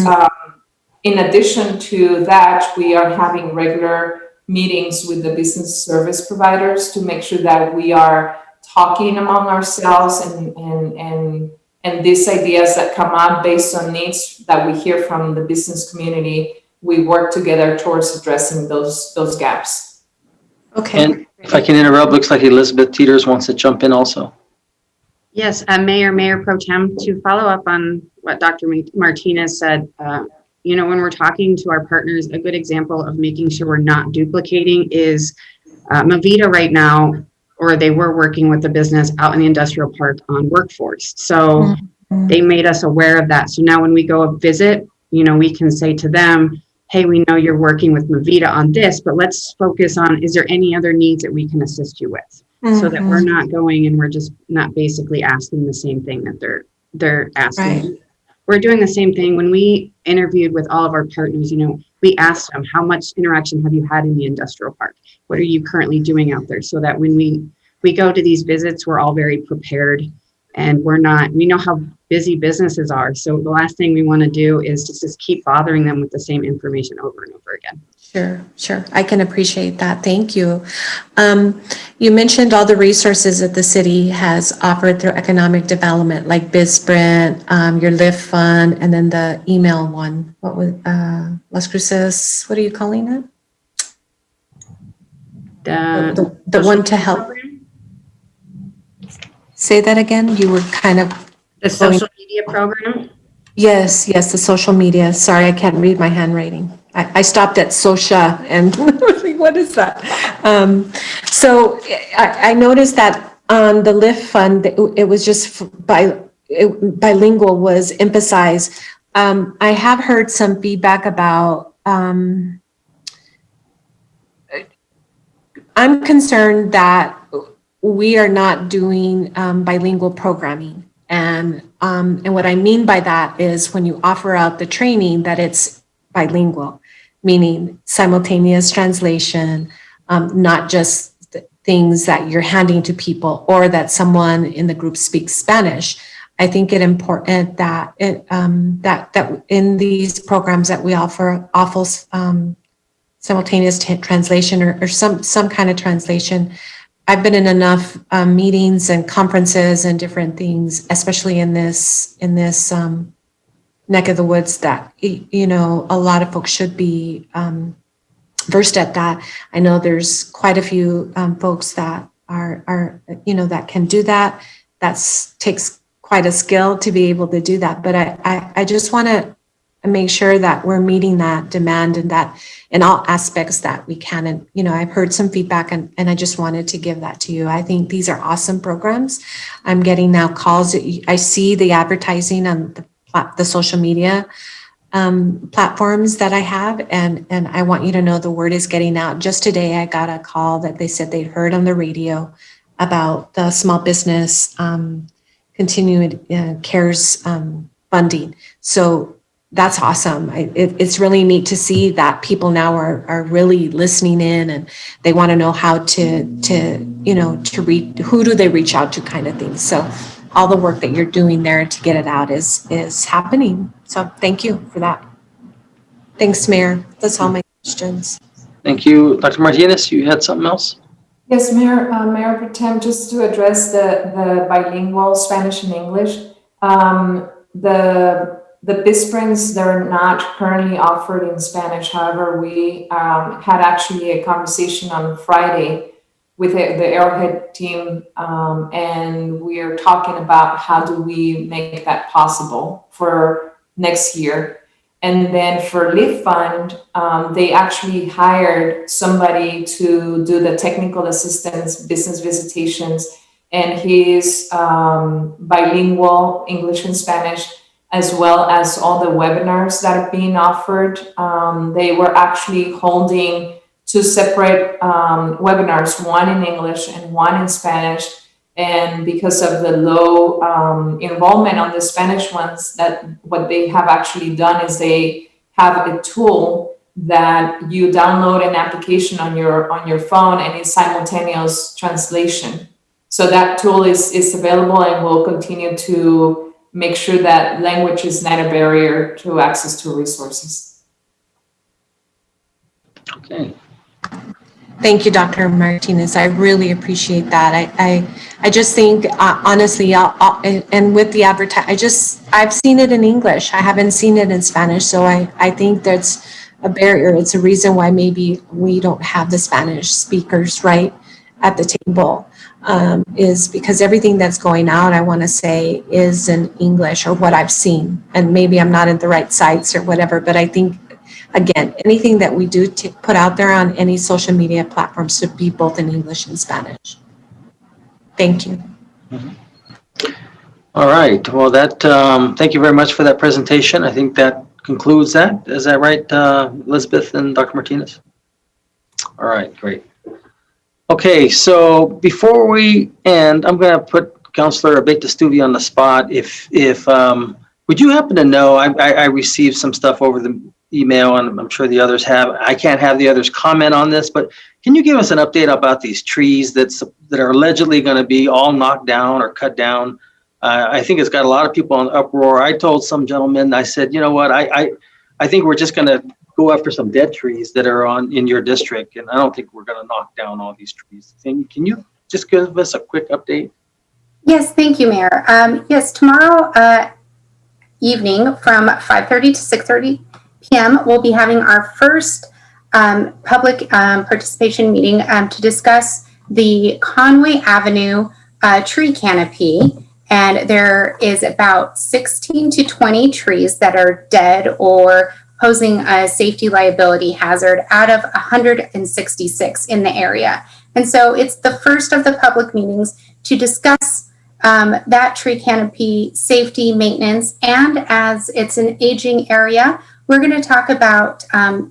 in addition to that, we are having regular meetings with the business service providers to make sure that we are talking among ourselves and these ideas that come up based on needs that we hear from the business community, we work together towards addressing those gaps. Okay. And if I can interrupt, looks like Elizabeth Teeters wants to jump in also. Yes, Mayor Pro Tem, to follow up on what Dr. Martinez said, when we're talking to our partners, a good example of making sure we're not duplicating is Movida right now, or they were working with the business out in the industrial park on workforce. So they made us aware of that. So now when we go visit, we can say to them, hey, we know you're working with Movida on this, but let's focus on, is there any other needs that we can assist you with? So that we're not going and we're just not basically asking the same thing that they're asking. Right. We're doing the same thing. When we interviewed with all of our partners, we asked them, how much interaction have you had in the industrial park? What are you currently doing out there? So that when we go to these visits, we're all very prepared, and we know how busy businesses are. So the last thing we want to do is just keep bothering them with the same information over and over again. Sure. I can appreciate that. Thank you. You mentioned all the resources that the city has offered through economic development, like BizSprint, your LIFT fund, and then the email one. What was Las Cruces? What are you calling it? The one to help. Program? Say that again. You were kind of the social media program. Yes, the social media. Sorry, I can't read my handwriting. I stopped at SOCIA and what is that? So I noticed that on the LIFT fund, it was just bilingual was emphasized. I have heard some feedback about, I'm concerned that we are not doing bilingual programming. And what I mean by that is when you offer out the training that it's bilingual, meaning simultaneous translation, not just things that you're handing to people or that someone in the group speaks Spanish. I think it important that that in these programs that we offer simultaneous translation or some kind of translation. I've been in enough meetings and conferences and different things, especially in this neck of the woods, that a lot of folks should be versed at that. I know there's quite a few folks that are that can do that. Takes quite a skill to be able to do that. But I just want to make sure that we're meeting that demand and that in all aspects that we can. And, I've heard some feedback and I just wanted to give that to you. I think these are awesome programs. I'm getting now calls. I see the advertising on the social media platforms that I have. And I want you to know the word is getting out. Just today, I got a call that they said they'd heard on the radio about the small business continued cares funding. So that's awesome. It's really neat to see that people now are really listening in, and they want to know how to reach, who do they reach out to, kind of thing. So all the work that you're doing there to get it out is happening. So thank you for that. Thanks, Mayor. That's all my questions. Thank you. Dr. Martinez, you had something else? Yes, Mayor, Mayor Pro Tem, just to address the bilingual Spanish and English, the BizSprints, they're not currently offered in Spanish. However, we had actually a conversation on Friday with the Arrowhead team, and we are talking about how do we make that possible for next year. And then for Live Fund, they actually hired somebody to do the technical assistance, business visitations, and he's bilingual, English and Spanish, as well as all the webinars that are being offered. They were actually holding two separate webinars, one in English and one in Spanish. And because of the low enrollment on the Spanish ones, that what they have actually done is they have a tool that you download an application on your phone, and it's simultaneous translation. So that tool is available, and will continue to make sure that language is not a barrier to access to resources. Okay. Thank you, Dr. Martinez. I really appreciate that. I just think, honestly, and with the I've seen it in English. I haven't seen it in Spanish. So I think that's a barrier. It's a reason why maybe we don't have the Spanish speakers right at the table, is because everything that's going out, I want to say, is in English, or what I've seen. And maybe I'm not at the right sites or whatever, but I think, again, anything that we do to put out there on any social media platforms should be both in English and Spanish. Thank you. Mm-hmm. All right. Well, thank you very much for that presentation. I think that concludes that. Is that right, Elizabeth and Dr. Martinez? All right, great. Okay, so before we end, I'm going to put Councilor Abeyta-Stuvey on the spot. If would you happen to know, I received some stuff over the email, and I'm sure the others have. I can't have the others comment on this, but can you give us an update about these trees that are allegedly going to be all knocked down or cut down? I think it's got a lot of people in uproar. I told some gentlemen, I said, you know what, I think we're just going to go after some dead trees that are in your district, and I don't think we're going to knock down all these trees. Can you just give us a quick update? Yes, thank you, Mayor. Yes, tomorrow evening from 5:30 to 6:30 p.m. we'll be having our first public participation meeting to discuss the Conway Avenue tree canopy. And there is about 16 to 20 trees that are dead or posing a safety liability hazard out of 166 in the area. And so it's the first of the public meetings to discuss that tree canopy safety, maintenance, and as it's an aging area, we're going to talk about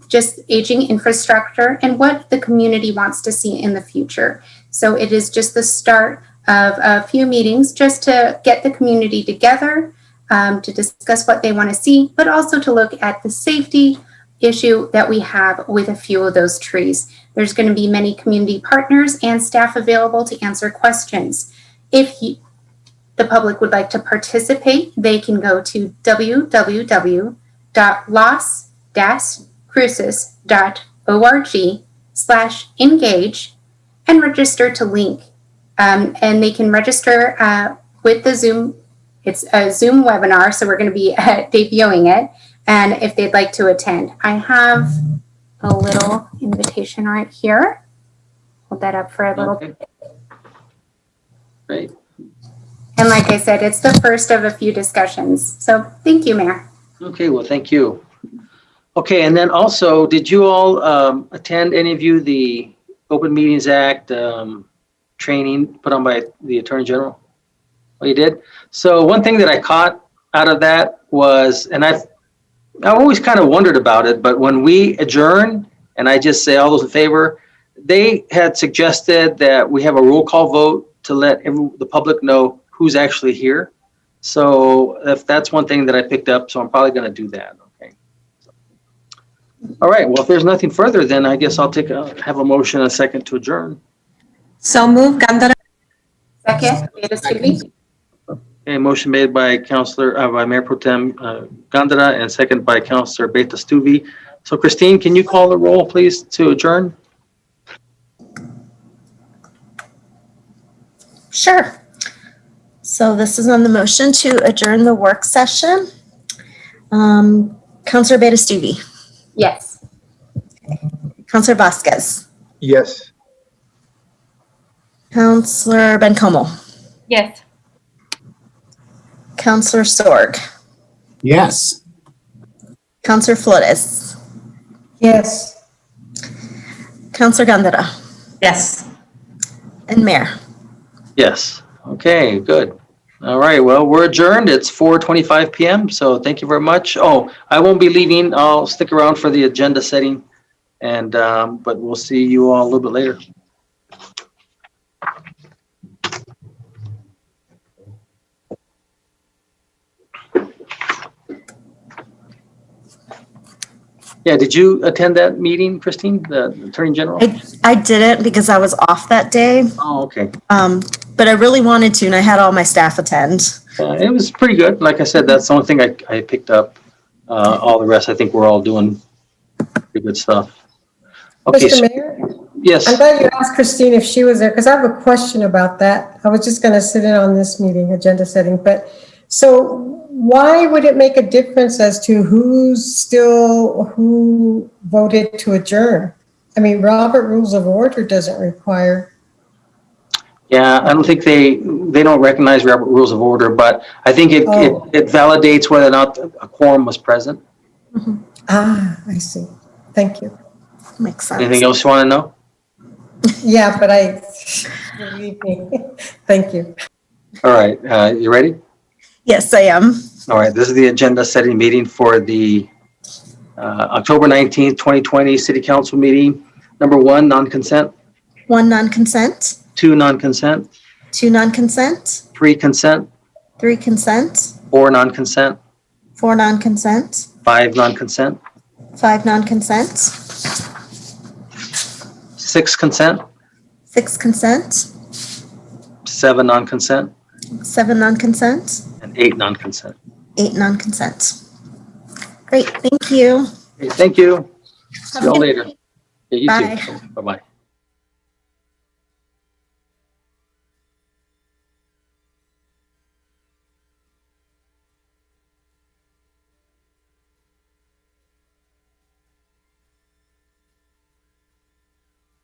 just aging infrastructure and what the community wants to see in the future. So it is just the start of a few meetings just to get the community together, to discuss what they want to see, but also to look at the safety issue that we have with a few of those trees. There's going to be many community partners and staff available to answer questions. If the public would like to participate, they can go to www.cruces.org/engage and register to link. And they can register with the Zoom. It's a Zoom webinar, so we're going to be debuting it. And if they'd like to attend, I have, a little invitation right here. Hold that up for a little bit. Great. And like I said, it's the first of a few discussions. So thank you, Mayor. Okay, well, thank you. Okay, and then also, did you all attend, any of you, the Open Meetings Act training put on by the Attorney General? Oh, you did? So one thing that I caught out of that was, and I've always kind of wondered about it, but when we adjourn and I just say all those in favor, they had suggested that we have a roll call vote to let the public know who's actually here. So if that's one thing that I picked up, so I'm probably going to do that. Okay. All right. Well, if there's nothing further, then I guess I'll have a motion and a second to adjourn. So move, Gandara. Second, Beta Okay, motion made by by Mayor Pro Tem Gandara and second by Councilor Beta Stuvi. So Christine, can you call the roll, please, to adjourn? Sure. So this is on the motion to adjourn the work session. Councilor Beta Stuvi. Yes. Councilor Vasquez. Yes. Councilor Bencomo. Yes. Councilor Sorg. Yes. Councilor Flores. Yes. Councilor Gandara. Yes. And Mayor. Yes. Okay, good. All right, well, we're adjourned. It's 4:25 p.m., so thank you very much. Oh, I won't be leaving. I'll stick around for the agenda setting, and but we'll see you all a little bit later. Yeah, did you attend that meeting, Christine, the Attorney General? I didn't because I was off that day. Oh, okay. But I really wanted to, and I had all my staff attend. It was pretty good. Like I said, that's the only thing I picked up. All the rest, I think we're all doing pretty good stuff. Okay. Mr. Mayor? Yes. I'm glad you asked Christine if she was there, because I have a question about that. I was just going to sit in on this meeting, agenda setting, but so why would it make a difference as to who voted to adjourn? I mean, Robert Rules of Order doesn't require. Yeah, I don't think they don't recognize Robert Rules of Order, but I think it validates whether or not a quorum was present. Mm-hmm. Ah, I see. Thank you. Makes sense. Anything else you want to know? Yeah, but believe me. Thank you. All right, you ready? Yes, I am. All right, this is the agenda setting meeting for the October 19th, 2020 City Council meeting. Number 1, non-consent. 1, non-consent. 2, non-consent. 2, non-consent. 3, consent. 3, consent. 4, non-consent. 4, non-consent. 5, non-consent. 5, non-consent. 6, consent. 6, consent. 7, non-consent. 7, non-consent. And 8, non-consent. 8, non-consent. Great, thank you. Okay, thank you. See you all later. Yeah, you Bye. too. Bye-bye.